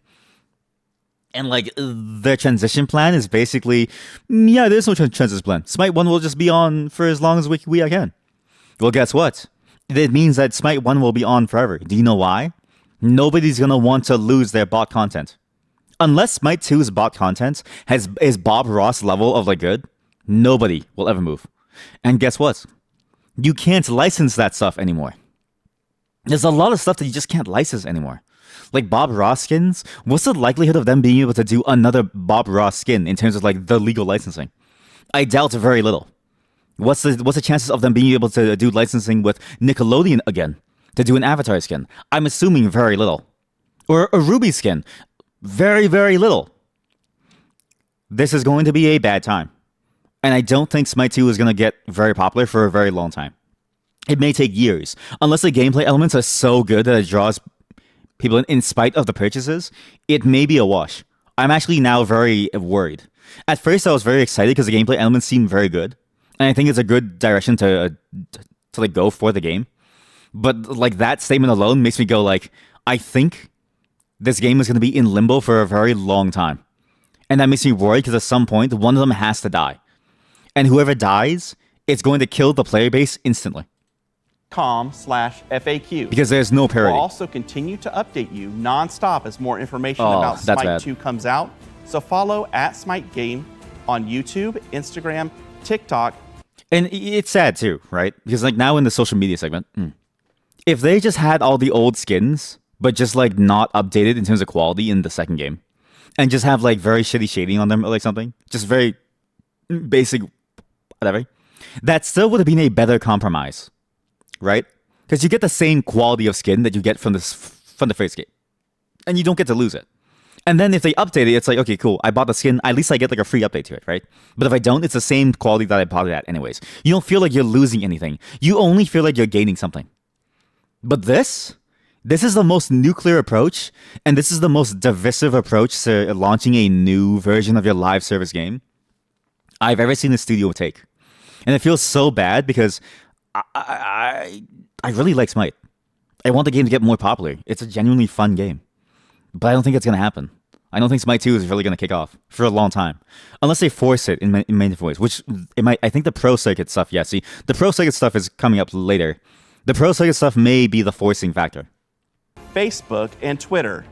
And like their transition plan is basically, there's no transition plan. Smite 1 will just be on for as long as we can. Well, guess what? It means that Smite 1 will be on forever. Do you know why? Nobody's going to want to lose their bot content. Unless Smite 2's bot content is Bob Ross level of like good, nobody will ever move. And guess what? You can't license that stuff anymore. There's a lot of stuff that you just can't license anymore. Like Bob Ross skins, what's the likelihood of them being able to do another Bob Ross skin in terms of like the legal licensing? I doubt very little. What's the chances of them being able to do licensing with Nickelodeon again to do an Avatar skin? I'm assuming very little. Or a Ruby skin. Very, very little. This is going to be a bad time. And I don't think Smite 2 is going to get very popular for a very long time. It may take years. Unless the gameplay elements are so good that it draws people in spite of the purchases, it may be a wash. I'm actually now very worried. At first, I was very excited because the gameplay elements seemed very good. And I think it's a good direction to like go for the game. But like that statement alone makes me go like, I think this game is going to be in limbo for a very long time. And that makes me worried because at some point, one of them has to die. And whoever dies, it's going to kill the player base instantly. .com/FAQ. Because there's no parity. We'll also continue to update you nonstop as more information about Smite 2 comes out. So follow @SmiteGame on YouTube, Instagram, TikTok. And it's sad too, right? Because like now in the social media segment, if they just had all the old skins, but just like not updated in terms of quality in the second game, and just have like very shitty shading on them or like something, just very basic, whatever, that still would have been a better compromise, right? Because you get the same quality of skin that you get from the first game, and you don't get to lose it. And then if they update it, it's like, okay, cool, I bought the skin, at least I get like a free update to it, right? But if I don't, it's the same quality that I bought it at anyways. You don't feel like you're losing anything. You only feel like you're gaining something. But this is the most nuclear approach, and this is the most divisive approach to launching a new version of your live service game I've ever seen a studio take. And it feels so bad because I really like Smite. I want the game to get more popular. It's a genuinely fun game. But I don't think it's going to happen. I don't think Smite 2 is really going to kick off for a long time. Unless they force it in many different ways, which it might. I think the Pro Circuit stuff, see, the Pro Circuit stuff is coming up later. The Pro Circuit stuff may be the forcing factor. Facebook and Twitter.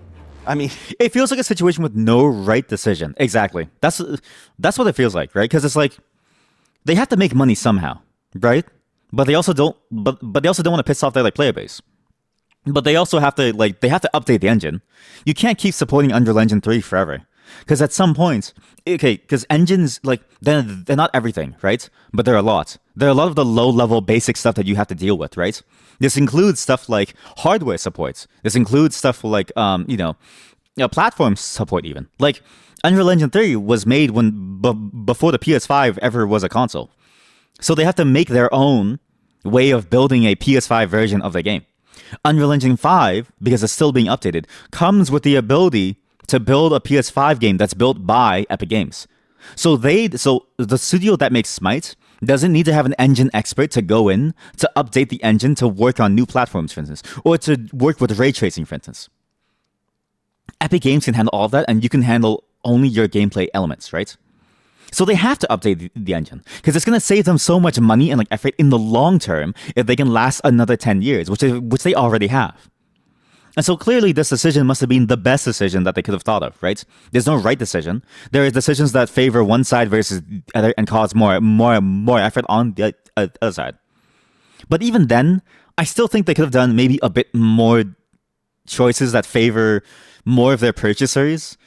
I mean, it feels like a situation with no right decision. Exactly. That's what it feels like, right? Because it's like they have to make money somehow, right? But they also don't. But they also don't want to piss off their like player base. But they also have to update the engine. You can't keep supporting Unreal Engine 3 forever. Because at some point, okay, because engines, like, they're not everything, right? But they're a lot. There are a lot of the low-level basic stuff that you have to deal with, right? This includes stuff like hardware support. This includes stuff like, platform support even. Like, Unreal Engine 3 was made before the PS5 ever was a console. So they have to make their own way of building a PS5 version of the game. Unreal Engine 5, because it's still being updated, comes with the ability to build a PS5 game that's built by Epic Games. So the studio that makes Smite doesn't need to have an engine expert to go in to update the engine to work on new platforms, for instance, or to work with ray tracing, for instance. Epic Games can handle all of that, and you can handle only your gameplay elements, right? So they have to update the engine because it's going to save them so much money and like effort in the long term if they can last another 10 years, which they already have. And so clearly this decision must have been the best decision that they could have thought of, right? There's no right decision. There are decisions that favor one side versus the other and cause more effort on the other side. But even then, I still think they could have done maybe a bit more choices that favor more of their purchasers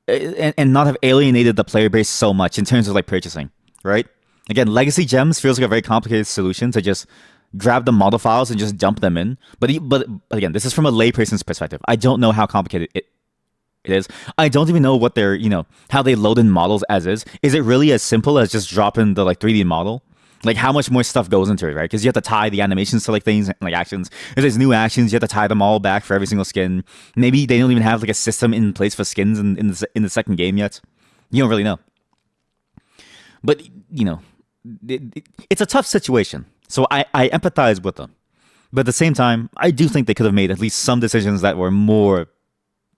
and not have alienated the player base so much in terms of like purchasing, right? Again, Legacy Gems feels like a very complicated solution to just grab the model files and just dump them in. But again, this is from a layperson's perspective. I don't know how complicated it is. I don't even know what how they load in models as is. Is it really as simple as just dropping the like 3D model? Like how much more stuff goes into it, right? Because you have to tie the animations to like things, like actions. If there's new actions, you have to tie them all back for every single skin. Maybe they don't even have like a system in place for skins in the second game yet. You don't really know. But you know, it's a tough situation. So I empathize with them. But at the same time, I do think they could have made at least some decisions that were more,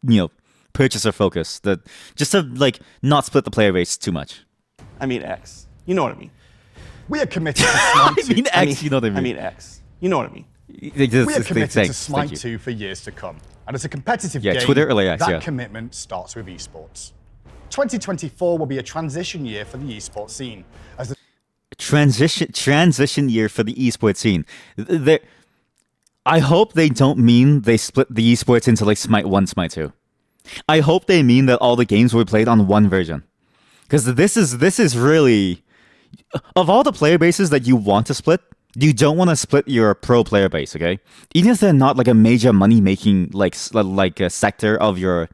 you know, purchaser focused. That just to like not split the player base too much. I mean X. You know what I mean. We are committed to Smite 2. I mean X, you know what I mean. I mean X. You know what I mean. We are committed to Smite 2 for years to come. And as a competitive game, Twitter, X, that commitment starts with esports. 2024 will be a transition year for the esports scene. As the transition year for the esports scene. I hope they don't mean they split the esports into like Smite 1, Smite 2. I hope they mean that all the games will be played on one version. Because this is really... Of all the player bases that you want to split, you don't want to split your pro player base, okay? Even if they're not like a major money-making like a sector of your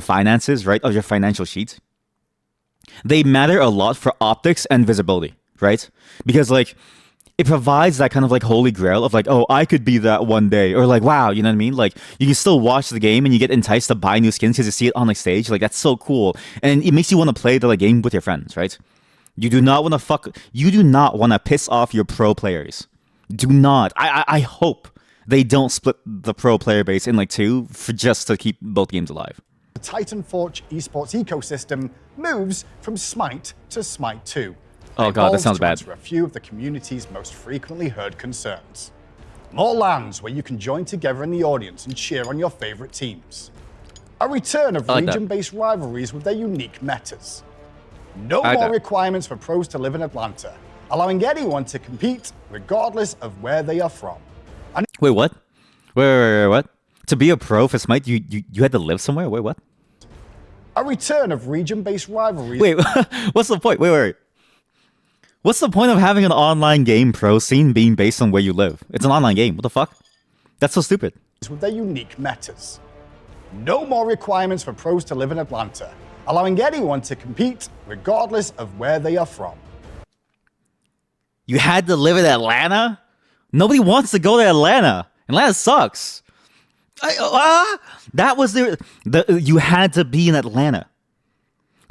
finances, right? Of your financial sheet. They matter a lot for optics and visibility, right? Because like it provides that kind of like holy grail of like, oh, I could be that one day, or like, wow, you know what I mean? Like you can still watch the game and you get enticed to buy new skins because you see it on like stage. Like that's so cool, and it makes you want to play the like, game with your friends, right? You do not want to You do not want to piss off your pro players. Do not. I hope they don't split the pro player base in like two for just to keep both games alive. The Titanforge esports ecosystem moves from Smite to Smite 2. Oh god, that sounds bad. To a few of the community's most frequently heard concerns. More lands where you can join together in the audience and cheer on your favorite teams. A return of region-based rivalries with their unique metas. No more requirements for pros to live in Atlanta, allowing anyone to compete regardless of where they are from. Wait, what? Wait, what? To be a pro for Smite, you had to live somewhere? Wait, what? A return of region-based rivalries. Wait, what's the point? Wait. What's the point of having an online game pro scene being based on where you live? It's an online game. What the fuck? That's so stupid. With their unique metas. No more requirements for pros to live in Atlanta, allowing anyone to compete regardless of where they are from. You had to live in Atlanta? Nobody wants to go to Atlanta. Atlanta sucks. That was you had to be in Atlanta.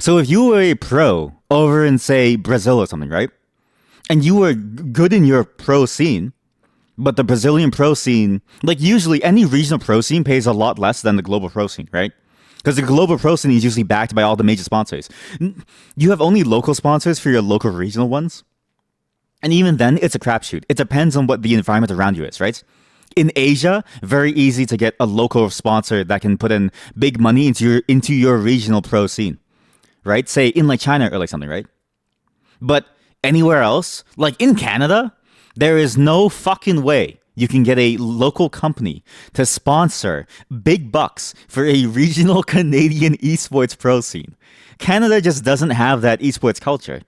So if you were a pro over in, say, Brazil or something, right? And you were good in your pro scene, but the Brazilian pro scene, like usually any regional pro scene pays a lot less than the global pro scene, right? Because the global pro scene is usually backed by all the major sponsors. You have only local sponsors for your local regional ones. And even then, it's a crapshoot. It depends on what the environment around you is, right? In Asia, very easy to get a local sponsor that can put in big money into your regional pro scene, right? Say in like China or like something, right? But anywhere else, like in Canada, there is no fucking way you can get a local company to sponsor big bucks for a regional Canadian esports pro scene. Canada just doesn't have that esports culture.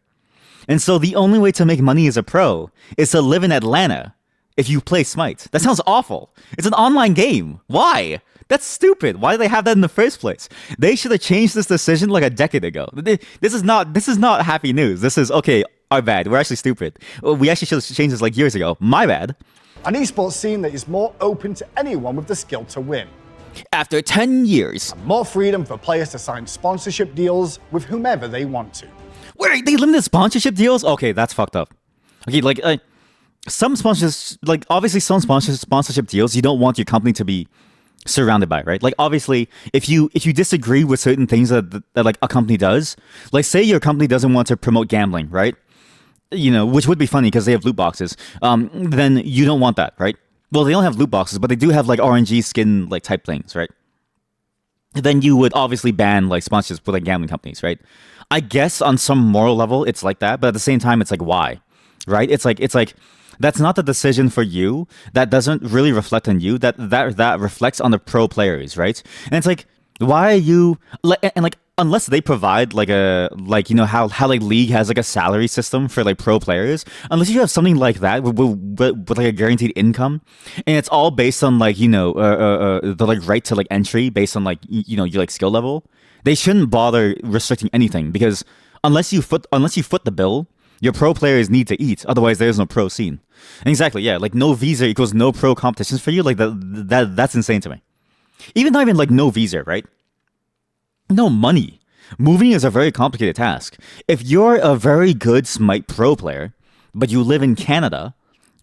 And so the only way to make money as a pro is to live in Atlanta if you play Smite. That sounds awful. It's an online game. Why? That's stupid. Why do they have that in the first place? They should have changed this decision like a decade ago. This is not happy news. This is, okay, our bad. We're actually stupid. We actually should have changed this like years ago. My bad. An esports scene that is more open to anyone with the skill to win. After 10 years. And more freedom for players to sign sponsorship deals with whomever they want to. Wait, they limited sponsorship deals? Okay, that's fucked up. Okay, like some sponsors, like obviously some sponsorship deals you don't want your company to be surrounded by, right? Like obviously if you disagree with certain things that like a company does, like say your company doesn't want to promote gambling, right? You know, which would be funny because they have loot boxes. Then you don't want that, right? Well, they don't have loot boxes, but they do have like RNG skin like type things, right? Then you would obviously ban like sponsorships with like gambling companies, right? I guess on some moral level it's like that, but at the same time it's like why, right? It's like that's not the decision for you. That doesn't really reflect on you. That reflects on the pro players, right? And it's like, why are you and like unless they provide like a like you know how like League has like a salary system for like pro players, unless you have something like that with like a guaranteed income, and it's all based on like you know the like right to like entry based on like you know your like skill level, they shouldn't bother restricting anything because unless you foot the bill Your pro players need to eat, otherwise there's no pro scene. And exactly, yeah, like no visa equals no pro competitions for you. Like that's insane to me. Even not even like no visa, right? No money. Moving is a very complicated task. If you're a very good Smite pro player, but you live in Canada,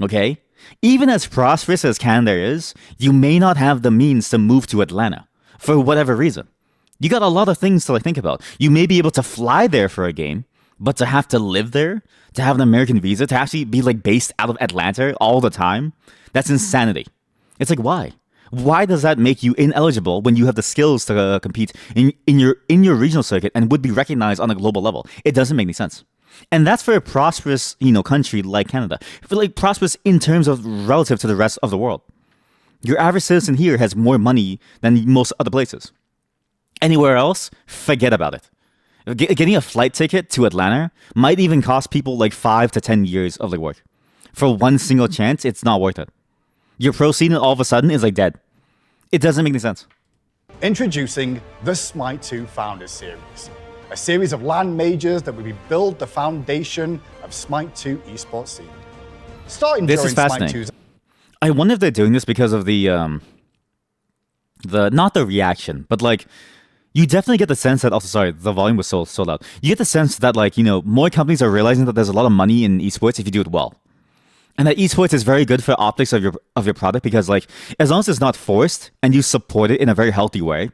okay, even as prosperous as Canada is, you may not have the means to move to Atlanta for whatever reason. You got a lot of things to like think about. You may be able to fly there for a game, but to have to live there, to have an American visa, to actually be like based out of Atlanta all the time, that's insanity. It's like, why? Why does that make you ineligible when you have the skills to compete in your regional circuit and would be recognized on a global level? It doesn't make any sense. And that's for a prosperous, country like Canada. For like prosperous in terms of relative to the rest of the world. Your average citizen here has more money than most other places. Anywhere else, forget about it. Getting a flight ticket to Atlanta might even cost people like 5 to 10 years of like work. For one single chance, it's not worth it. Your pro scene all of a sudden is like dead. It doesn't make any sense. Introducing the Smite 2 Founders Series, a series of LAN majors that will build the foundation of Smite 2 esports scene. Starting this during is fascinating. Smite 2's I wonder if they're doing this because of the not the reaction, but like you definitely get the sense that also sorry, the volume was so loud. You get the sense that like, more companies are realizing that there's a lot of money in esports if you do it well. And that esports is very good for optics of your product because like as long as it's not forced and you support it in a very healthy way,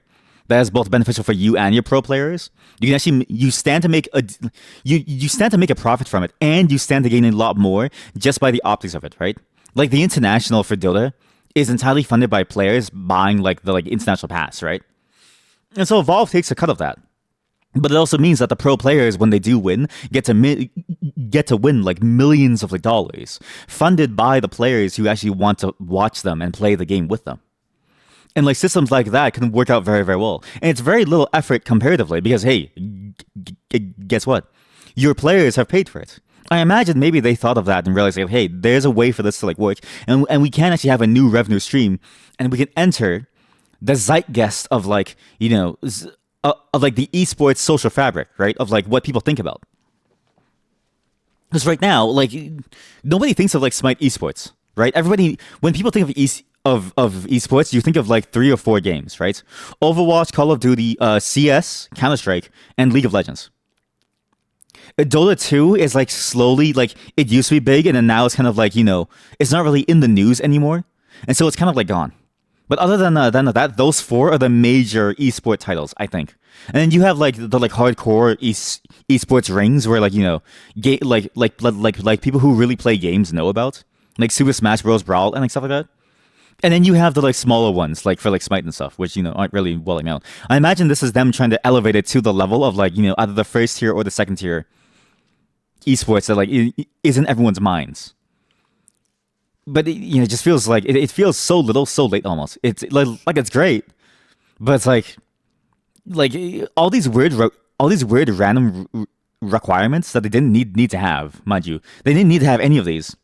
that is both beneficial for you and your pro players. You can actually you stand to make a profit from it, and you stand to gain a lot more just by the optics of it, right? Like the international for Dota is entirely funded by players buying like the international pass, right? And so Valve takes a cut of that. But it also means that the pro players, when they do win, get to win like millions of dollars, funded by the players who actually want to watch them and play the game with them. And like systems like that can work out very, very well. And it's very little effort comparatively because, hey, guess what? Your players have paid for it. I imagine maybe they thought of that and realized, like, hey, there's a way for this to like work, and we can actually have a new revenue stream, and we can enter the zeitgeist of like of like the esports social fabric, right? Of like what people think about. Because right now, like nobody thinks of like Smite esports, right? Everybody, when people think of esports, you think of like 3 or 4 games, right? Overwatch, Call of Duty, CS, Counter-Strike, and League of Legends. Dota 2 is like slowly, like it used to be big, and then now it's kind of like, it's not really in the news anymore. And so it's kind of like gone. But other than that, those 4 are the major esport titles, I think. And then you have like the like hardcore esports rings where like like people who really play games know about, like Super Smash Bros. Brawl and like stuff like that. And then you have the like smaller ones, like for like Smite and stuff, which aren't really well known. I imagine this is them trying to elevate it to the level of like either the first tier or the second tier esports that like is in everyone's minds. But it just feels like it feels so little, so late almost. It's like it's great, but it's like all these weird random requirements that they didn't need to have, mind you. They didn't need to have any of these.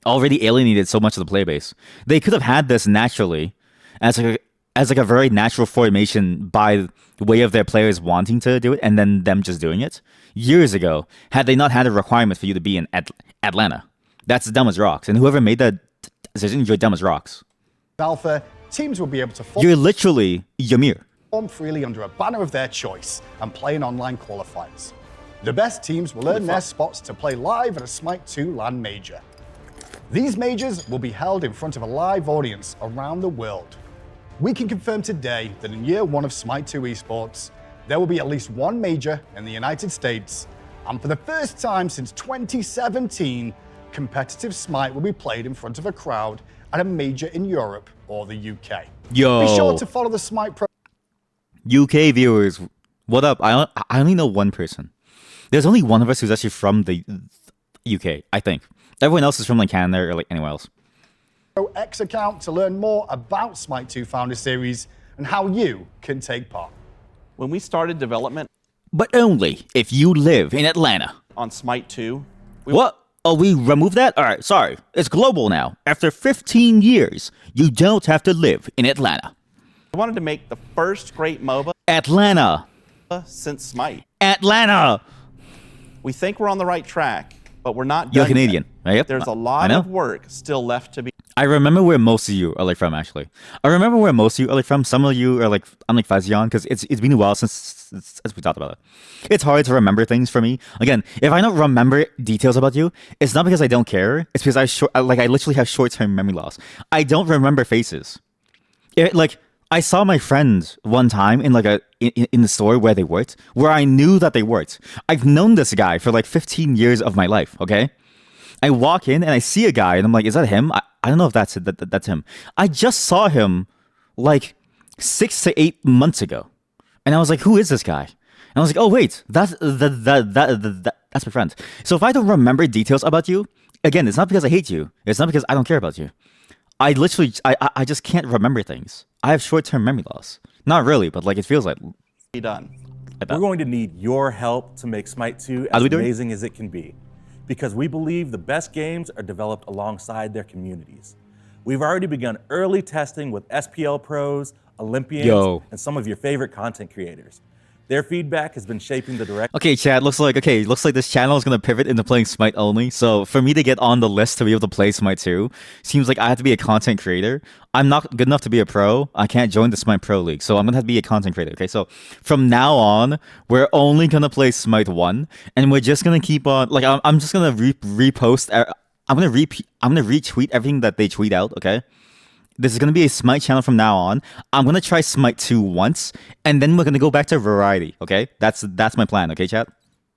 Already alienated so much of the player base. They could have had this naturally as like a very natural formation by way of their players wanting to do it and then them just doing it years ago, had they not had a requirement for you to be in Atlanta. That's dumb as rocks. And whoever made that decision, you're dumb as rocks. Alpha, teams will be able to You're literally Ymir. form freely under a banner of their choice and play in online qualifiers. The best teams will earn their spots to play live at a Smite 2 LAN major. These majors will be held in front of a live audience around the world. We can confirm today that in year 1 of Smite 2 esports, there will be at least one major in the United States, and for the first time since 2017, competitive Smite will be played in front of a crowd at a major in Europe or the UK. Yo. Be sure to follow the Smite Pro. UK viewers, what up? I only know one person. There's only one of us who's actually from the UK, I think. Everyone else is from like Canada or like anywhere else. X account to learn more about Smite 2 Founder Series and how you can take part. When we started development, but only if you live in Atlanta. On Smite 2. What? Oh, we removed that? All right, sorry. It's global now. After 15 years, you don't have to live in Atlanta. I wanted to make the first great MOBA. Atlanta. Since Smite. Atlanta. We think we're on the right track, but we're not done You're Canadian, yet. right? There's a lot of work still left to be. I remember where most of you are like from, actually. I remember where most of you are like from. Some of you are like, I'm like Fazion, because it's been a while since we talked about it. It's hard to remember things for me. Again, if I don't remember details about you, it's not because I don't care. It's because I literally have short-term memory loss. I don't remember faces. I saw my friends one time in in the store where they worked, where I knew that they worked. I've known this guy for like 15 years of my life, okay? I walk in and I see a guy and I'm like, is that him? I don't know if that's him. I just saw him like 6 to 8 months ago. And I was like, who is this guy? And I was like, oh wait, that's my friend. So if I don't remember details about you, again, it's not because I hate you. It's not because I don't care about you. I literally, I just can't remember things. I have short-term memory loss. Not really, but like it feels like. Be done. We're going to need your help to make Smite 2 as amazing as it can be, because we believe the best games are developed alongside their communities. We've already begun early testing with SPL pros, Olympians, and some of your favorite content creators. Their feedback has been shaping the direction. Okay, chat, looks like this channel is going to pivot into playing Smite only. So for me to get on the list to be able to play Smite 2, seems like I have to be a content creator. I'm not good enough to be a pro. I can't join the Smite Pro League. So I'm going to have to be a content creator. Okay, so from now on, we're only going to play Smite 1. And we're just going to keep on, like, I'm just going to repost. I'm going to retweet everything that they tweet out, okay? This is going to be a Smite channel from now on. I'm going to try Smite 2 once, and then we're going to go back to variety, okay? That's my plan, okay, chat?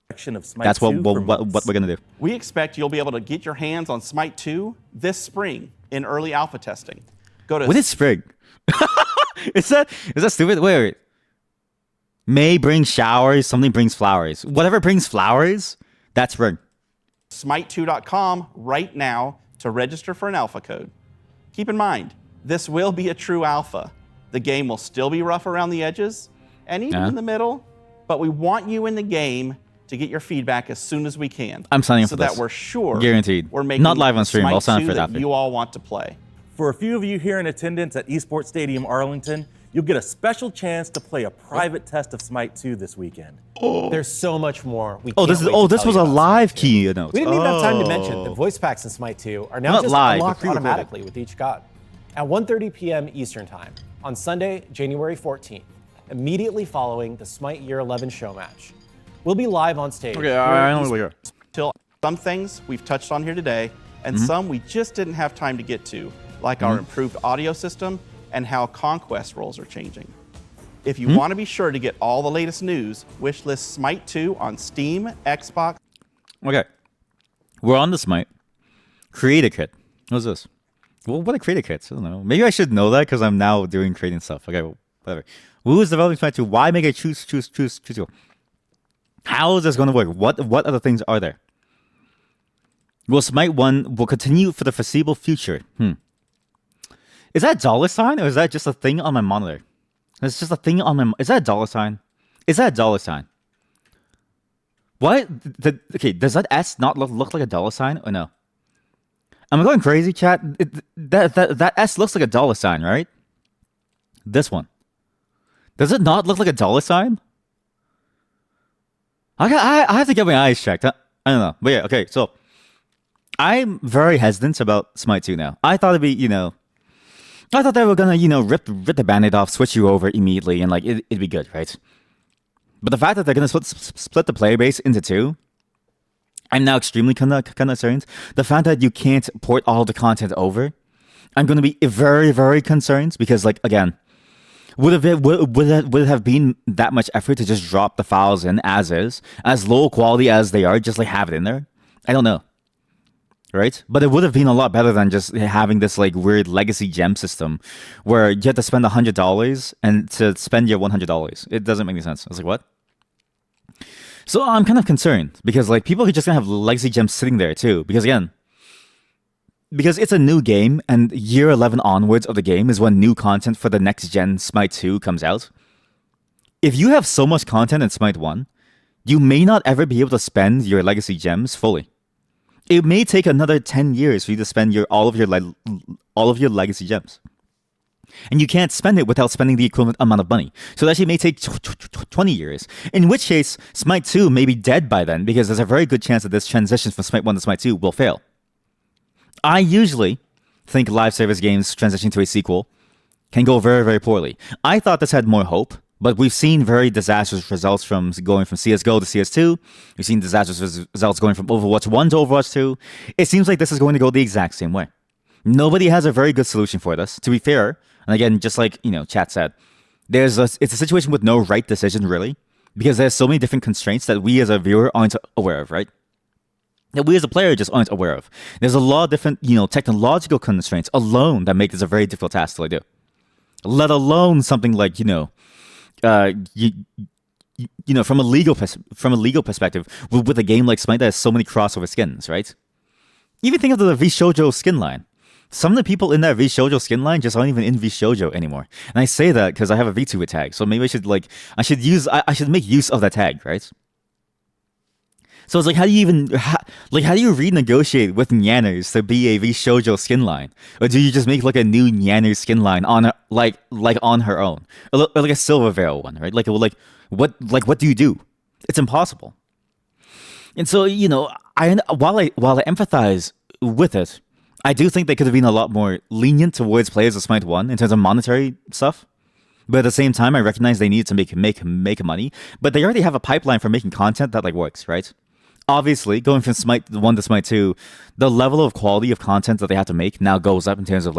That's what we're going to do. We expect you'll be able to get your hands on Smite 2 this spring in early alpha testing. Go to What is spring? Is that stupid? Wait. May brings showers, something brings flowers. Whatever brings flowers, that's spring. Smite2.com right now to register for an alpha code. Keep in mind, this will be a true alpha. The game will still be rough around the edges and even in the middle, but we want you in the game to get your feedback as soon as we can. I'm signing up so for this. that we're sure Guaranteed. We're making not live on stream. Smite I'll sign up for 2 that. You all want to play. For a few of you here in attendance at Esports Stadium Arlington, you'll get a special chance to play a private test of Smite 2 this weekend. There's so much more. This was a live keynote. We didn't even have time to mention that voice packs in Smite 2 are now Not just live, unlocked but pre-recorded. automatically with each god. At 1:30 p.m. Eastern Time on Sunday, January 14th, immediately following the Smite Year 11 show match. We'll be live on stage. Okay, I know where Till some things we've touched on here today, and some we just didn't have time to get to, like our improved audio system and how conquest roles are changing. If you want to be sure to get all the latest news, wishlist Smite 2 on Steam, Xbox. Okay. We're on the Smite. Create a kit. What's this? Well, what are creator kits? I don't know. Maybe I should know that because I'm now doing creating stuff. Okay, whatever. Who is developing Smite 2? Why make I choose? How is this going to work? What other things are there? Will Smite 1 will continue for the foreseeable future? Is that a $sign or is that just a thing on my monitor? It's just a thing on my. Is that a $sign? Is that a $sign? What? Okay, does that S not look like a $sign or no? Am I going crazy, chat? That S looks like a $sign, right? This one. Does it not look like a $sign? I have to get my eyes checked. I don't know. But yeah, okay, so I'm very hesitant about Smite 2 now. I thought it'd be, I thought they were gonna, rip the band-aid off, switch you over immediately, and like it'd be good, right? But the fact that they're gonna split the player base into two, I'm now extremely concerned. The fact that you can't port all the content over, I'm going to be very, very concerned because, like, again, would it have been that much effort to just drop the files in as is, as low quality as they are, just like have it in there? I don't know, right? But it would have been a lot better than just having this like weird legacy gem system where you have to spend $100 and to spend your $100. It doesn't make any sense. I was like, what? So I'm kind of concerned because like people are just gonna have legacy gems sitting there too. Because it's a new game and year 11 onwards of the game is when new content for the next gen Smite 2 comes out. If you have so much content in Smite 1, you may not ever be able to spend your legacy gems fully. It may take another 10 years for you to spend all of your legacy gems. And you can't spend it without spending the equivalent amount of money. So that actually may take 20 years. In which case, Smite 2 may be dead by then, because there's a very good chance that this transition from Smite 1 to Smite 2 will fail. I usually think live service games transitioning to a sequel can go very, very poorly. I thought this had more hope, but we've seen very disastrous results from going from CSGO to CS2. We've seen disastrous results going from Overwatch 1 to Overwatch 2. It seems like this is going to go the exact same way. Nobody has a very good solution for this. To be fair, and again, just like chat said, it's a situation with no right decision really, because there's so many different constraints that we as a viewer aren't aware of, right? That we as a player just aren't aware of. There's a lot of different technological constraints alone that make this a very difficult task to do. Let alone something like from a legal perspective, with a game like Smite that has so many crossover skins, right? Even think of the VShojo skin line. Some of the people in that VShojo skin line just aren't even in VShojo anymore. And I say that because I have a VTuber tag, so maybe I should make use of that tag, right? So it's like, how do you renegotiate with Nyanners to be a VShojo skin line, or do you just make like a new Nyanner skin line on her own, or like a Silver Veil one, right? What do you do? It's impossible. And so while I empathize with it, I do think they could have been a lot more lenient towards players of Smite 1 in terms of monetary stuff. But at the same time, I recognize they need to make money. But they already have a pipeline for making content that works, right? Obviously, going from Smite 1 to Smite 2, the level of quality of content that they have to make now goes up in terms of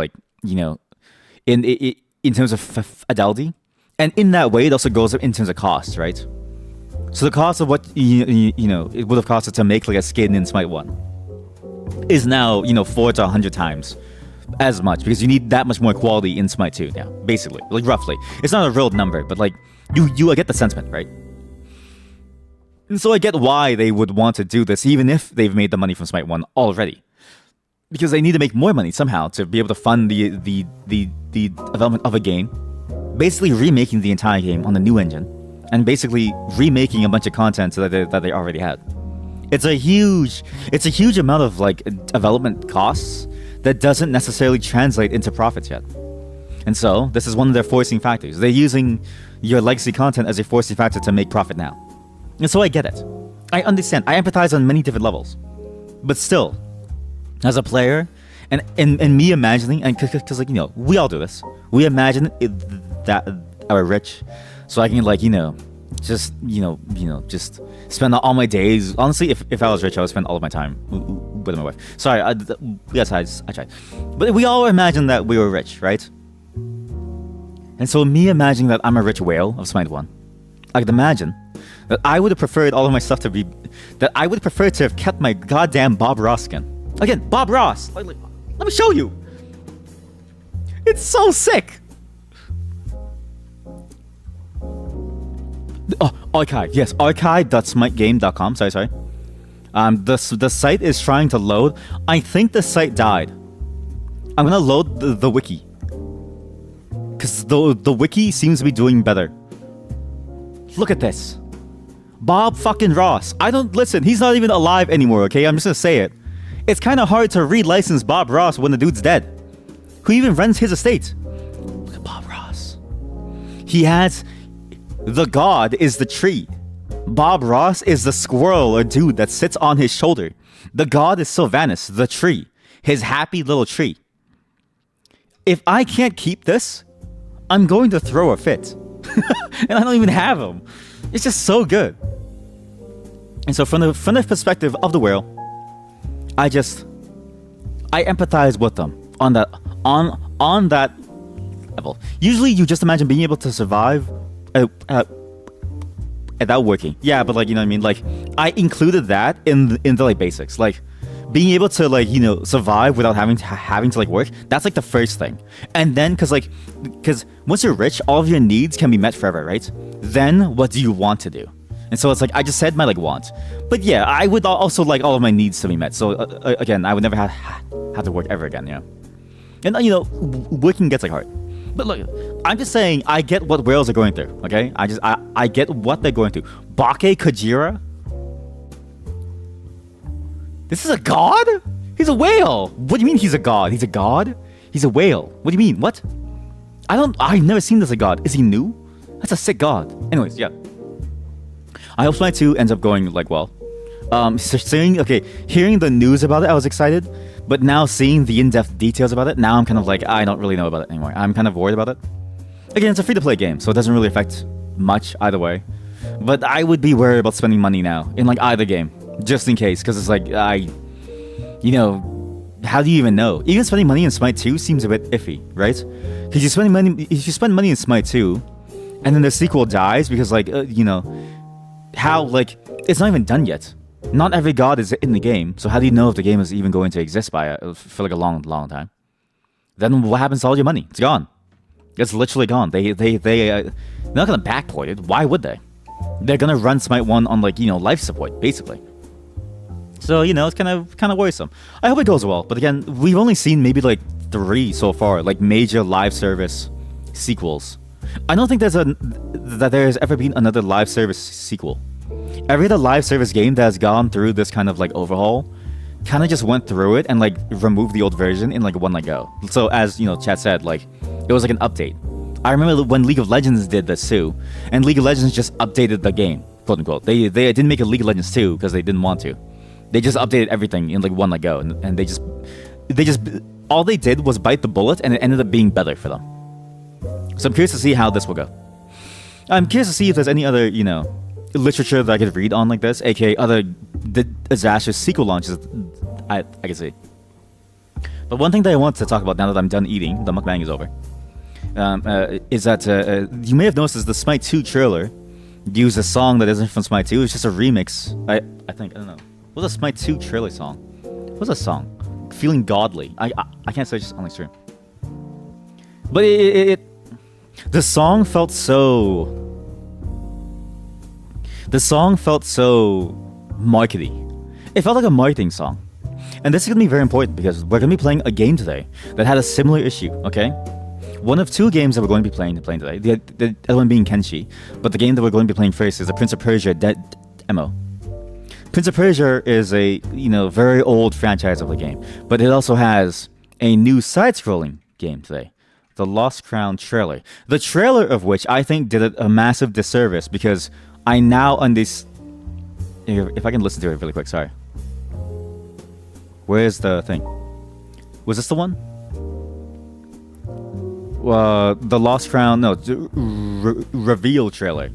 in terms of fidelity. And in that way, it also goes up in terms of cost, right? So the cost of what it would have costed to make like a skin in Smite 1 is now 4 to 100 times as much, because you need that much more quality in Smite 2 now, basically, roughly. It's not a real number, but you get the sentiment, right? And so I get why they would want to do this, even if they've made the money from Smite 1 already, because they need to make more money somehow to be able to fund the development of a game, basically remaking the entire game on the new engine, and basically remaking a bunch of content that they already had. It's a huge amount of development costs that doesn't necessarily translate into profits yet. And so this is one of their forcing factors. They're using your legacy content as a forcing factor to make profit now. And so I get it. I understand. I empathize on many different levels. But still, as a player, and me imagining, and because we all do this. We imagine that we're rich, so I can just spend all my days. Honestly, if I was rich, I would spend all of my time with my wife. Sorry, yes, I tried. But we all imagine that we were rich, right? And so me imagining that I'm a rich whale of Smite 1, I could imagine that I would have preferred all of my stuff to be, that I would prefer to have kept my goddamn Bob Ross skin. Again, Bob Ross. Let me show you. It's so sick. Oh, archive. Yes, archive.smitegame.com. Sorry. The site is trying to load. I think the site died. I'm gonna load the wiki, because the wiki seems to be doing better. Look at this. Bob fucking Ross. Listen, he's not even alive anymore, okay? I'm just gonna say it. It's kind of hard to relicense Bob Ross when the dude's dead. Who even runs his estate? Look at Bob Ross. He has... The god is the tree. Bob Ross is the squirrel or dude that sits on his shoulder. The god is Sylvanus, the tree. His happy little tree. If I can't keep this, I'm going to throw a fit. And I don't even have him. It's just so good. And so from the perspective of the whale, I empathize with them on that level. Usually you just imagine being able to survive without working. Yeah, but you know what I mean? I included that in the basics. Being able to survive without having to work, that's the first thing. And then because once you're rich, all of your needs can be met forever, right? Then what do you want to do? And so it's I just said my want. But yeah, I would also like all of my needs to be met. So again, I would never have to work ever again, you know. And working gets hard. But look, I'm just saying I get what whales are going through, okay? I get what they're going through. Bake Kajira? This is a god? He's a whale. What do you mean he's a god? He's a god? He's a whale. What do you mean? What? I've never seen this a god. Is he new? That's a sick god. Anyways, yeah. I hope Smite 2 ends up going like well. Hearing the news about it, I was excited. But now seeing the in-depth details about it, now I'm kind of like, I don't really know about it anymore. I'm kind of worried about it. Again, it's a free-to-play game, so it doesn't really affect much either way. But I would be worried about spending money now in like either game, just in case, because it's like, how do you even know? Even spending money in Smite 2 seems a bit iffy, right? Because if you spend money in Smite 2, and then the sequel dies because how, like, it's not even done yet. Not every god is in the game, so how do you know if the game is even going to exist for like a long, long time? Then what happens to all your money? It's gone. It's literally gone. They're not gonna backport it. Why would they? They're gonna run Smite 1 on life support, basically. So it's kind of worrisome. I hope it goes well, but again, we've only seen maybe like 3 so far, like major live service sequels. I don't think that there's ever been another live service sequel. Every other live service game that has gone through this kind of like overhaul kind of just went through it and like removed the old version in like one go. So as chat said, like it was like an update. I remember when League of Legends did this too, and League of Legends just updated the game, quote unquote. They didn't make a League of Legends 2 because they didn't want to. They just updated everything in like one go, and they just all they did was bite the bullet, and it ended up being better for them. So I'm curious to see how this will go. I'm curious to see if there's any other literature that I could read on like this, aka other disastrous sequel launches I can see. But one thing that I want to talk about now that I'm done eating, the mukbang is over, is that you may have noticed is the Smite 2 trailer used a song that isn't from Smite 2. It's just a remix. I don't know. What was a Smite 2 trailer song? What was a song? Feeling Godly. I can't say it's on the stream. But the song felt so markety. It felt like a marketing song. And this is going to be very important because we're going to be playing a game today that had a similar issue, okay? One of 2 games that we're going to be playing today. The other one being Kenshi. But the game that we're going to be playing first is the Prince of Persia demo. Prince of Persia is a very old franchise of the game, but it also has a new side-scrolling game today, the Lost Crown trailer. The trailer of which I think did it a massive disservice because I now understand. If I can listen to it really quick, sorry. Where's the thing? Was this the one? The Lost Crown, no, reveal trailer.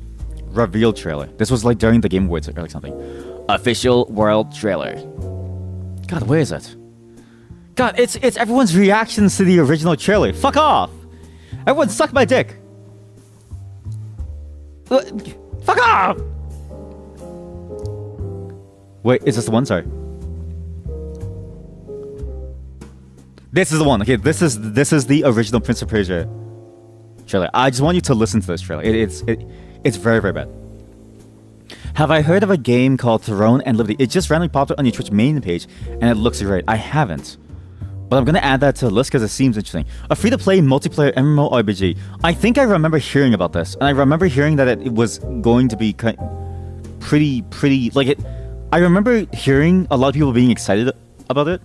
Reveal trailer. This was like during the Game Awards or like something. Official world trailer. God, where is it? God, it's everyone's reactions to the original trailer. Fuck off! Everyone suck my dick. Fuck off! Wait, is this the one? Sorry. This is the one. Okay, this is the original Prince of Persia trailer. I just want you to listen to this trailer. It's very, very bad. Have I heard of a game called Throne and Liberty? It just randomly popped up on your Twitch main page, and it looks great. I haven't. But I'm going to add that to the list because it seems interesting. A free-to-play multiplayer MMORPG. I think I remember hearing about this, and I remember hearing that it was going to be pretty like it. I remember hearing a lot of people being excited about it.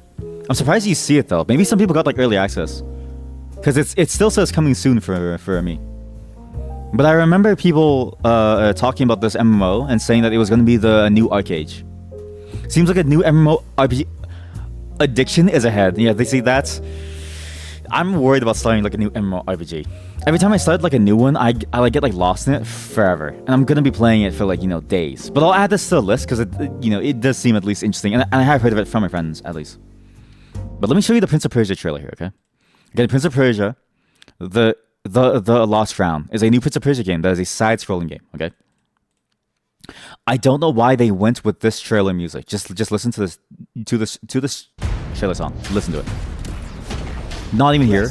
I'm surprised you see it, though. Maybe some people got like early access. Because it still says coming soon for me. But I remember people talking about this MMO and saying that it was going to be the new Arcade. Seems like a new MMORPG addiction is ahead. Yeah, they see that. I'm worried about starting like a new MMORPG. Every time I start like a new one, I like get like lost in it forever, and I'm gonna be playing it for like days. But I'll add this to the list because it does seem at least interesting, and I have heard of it from my friends at least. But let me show you the Prince of Persia trailer here, okay? Again, Prince of Persia, the Lost Crown is a new Prince of Persia game that is a side-scrolling game, okay? I don't know why they went with this trailer music. Just listen to this trailer song. Listen to it. Not even here.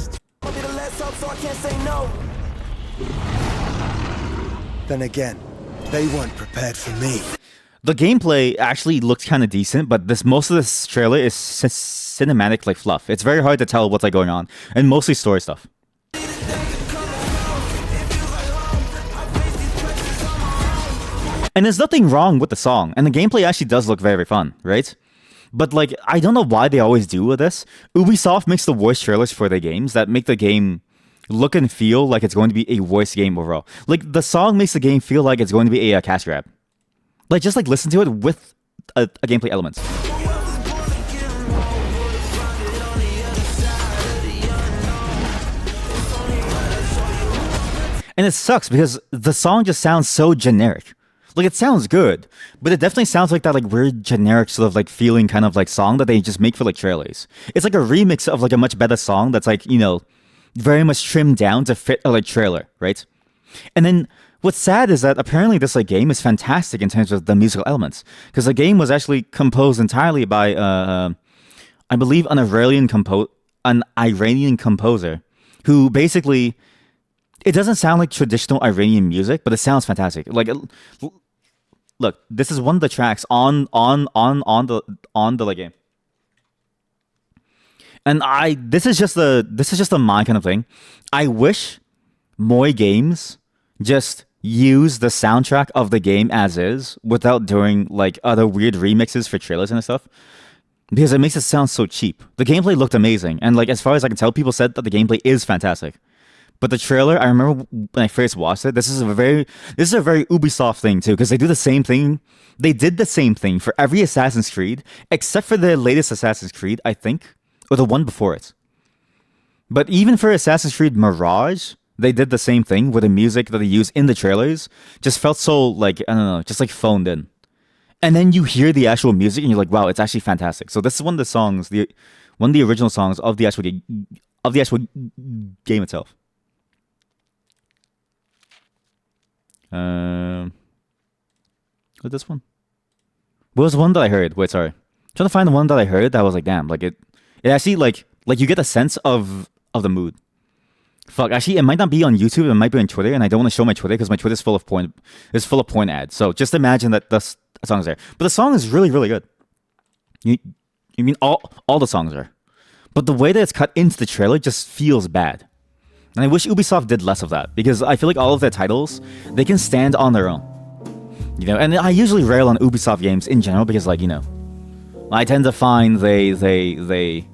Then again, they weren't prepared for me. The gameplay actually looks kind of decent, but most of this trailer is cinematic like fluff. It's very hard to tell what's like going on, and mostly story stuff. And there's nothing wrong with the song, and the gameplay actually does look very, very fun, right? But like, I don't know why they always do with this. Ubisoft makes the worst trailers for their games that make the game look and feel like it's going to be a voice game overall. Like, the song makes the game feel like it's going to be a cash grab. Like, just like listen to it with a gameplay element. And it sucks because the song just sounds so generic. Like, it sounds good, but it definitely sounds like that like weird generic sort of like feeling kind of like song that they just make for like trailers. It's like a remix of like a much better song that's like, you know, very much trimmed down to fit a like trailer, right? And then what's sad is that apparently this like game is fantastic in terms of the musical elements, because the game was actually composed entirely by I believe an Iranian composer who basically, it doesn't sound like traditional Iranian music, but it sounds fantastic. Like, look, this is one of the tracks on the like game. And this is just a my kind of thing. I wish more games just use the soundtrack of the game as is without doing like other weird remixes for trailers and stuff, because it makes it sound so cheap. The gameplay looked amazing, and like as far as I can tell, people said that the gameplay is fantastic. But the trailer, I remember when I first watched it, this is a very Ubisoft thing too, because they do the same thing. They did the same thing for every Assassin's Creed, except for the latest Assassin's Creed, I think, or the one before it. But even for Assassin's Creed Mirage, they did the same thing where the music that they use in the trailers just felt so like, I don't know, just like phoned in. And then you hear the actual music and you're like, wow, it's actually fantastic. So this is one of the songs, one of the original songs of the actual game itself. What's this one? What was the one that I heard? Wait, sorry. I'm trying to find the one that I heard that was like, damn, like it actually like you get a sense of the mood. Fuck, actually, it might not be on YouTube. It might be on Twitter, and I don't want to show my Twitter because my Twitter is full of porn ads. So just imagine that the song is there. But the song is really, really good. You mean all the songs are, but the way that it's cut into the trailer just feels bad. And I wish Ubisoft did less of that, because I feel like all of their titles, they can stand on their own. You know, and I usually rail on Ubisoft games in general because, like, you know, I tend to find Ubisoft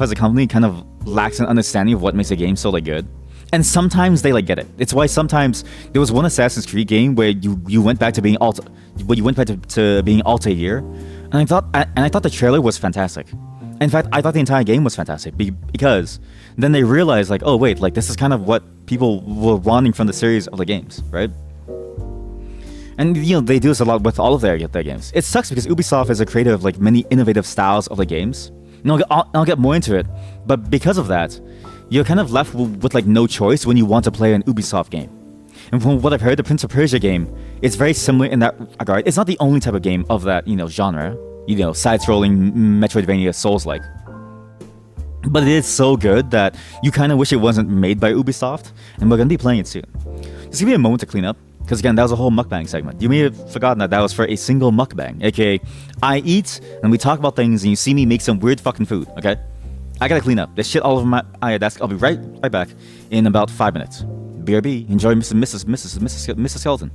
as a company kind of lacks an understanding of what makes a game so like good. And sometimes they like get it. It's why sometimes there was one Assassin's Creed game where you went back to being to being Altair, and I thought the trailer was fantastic. In fact, I thought the entire game was fantastic because then they realized like, oh wait, like this is kind of what people were wanting from the series of the games, right? And you know, they do this a lot with all of their games. It sucks because Ubisoft is a creator of like many innovative styles of the games. And I'll get more into it, but because of that, you're kind of left with like no choice when you want to play an Ubisoft game. And from what I've heard, the Prince of Persia game is very similar in that regard. It's not the only type of game of that, you know, genre, you know, side-scrolling Metroidvania Souls-like. But it is so good that you kind of wish it wasn't made by Ubisoft, and we're going to be playing it soon. Just give me a moment to clean up, because again, that was a whole mukbang segment. You may have forgotten that was for a single mukbang, aka I eat, and we talk about things, and you see me make some weird fucking food, okay? I gotta clean up. There's shit all over my desk. I'll be right back in about 5 minutes. BRB, enjoy Mrs. Skeleton.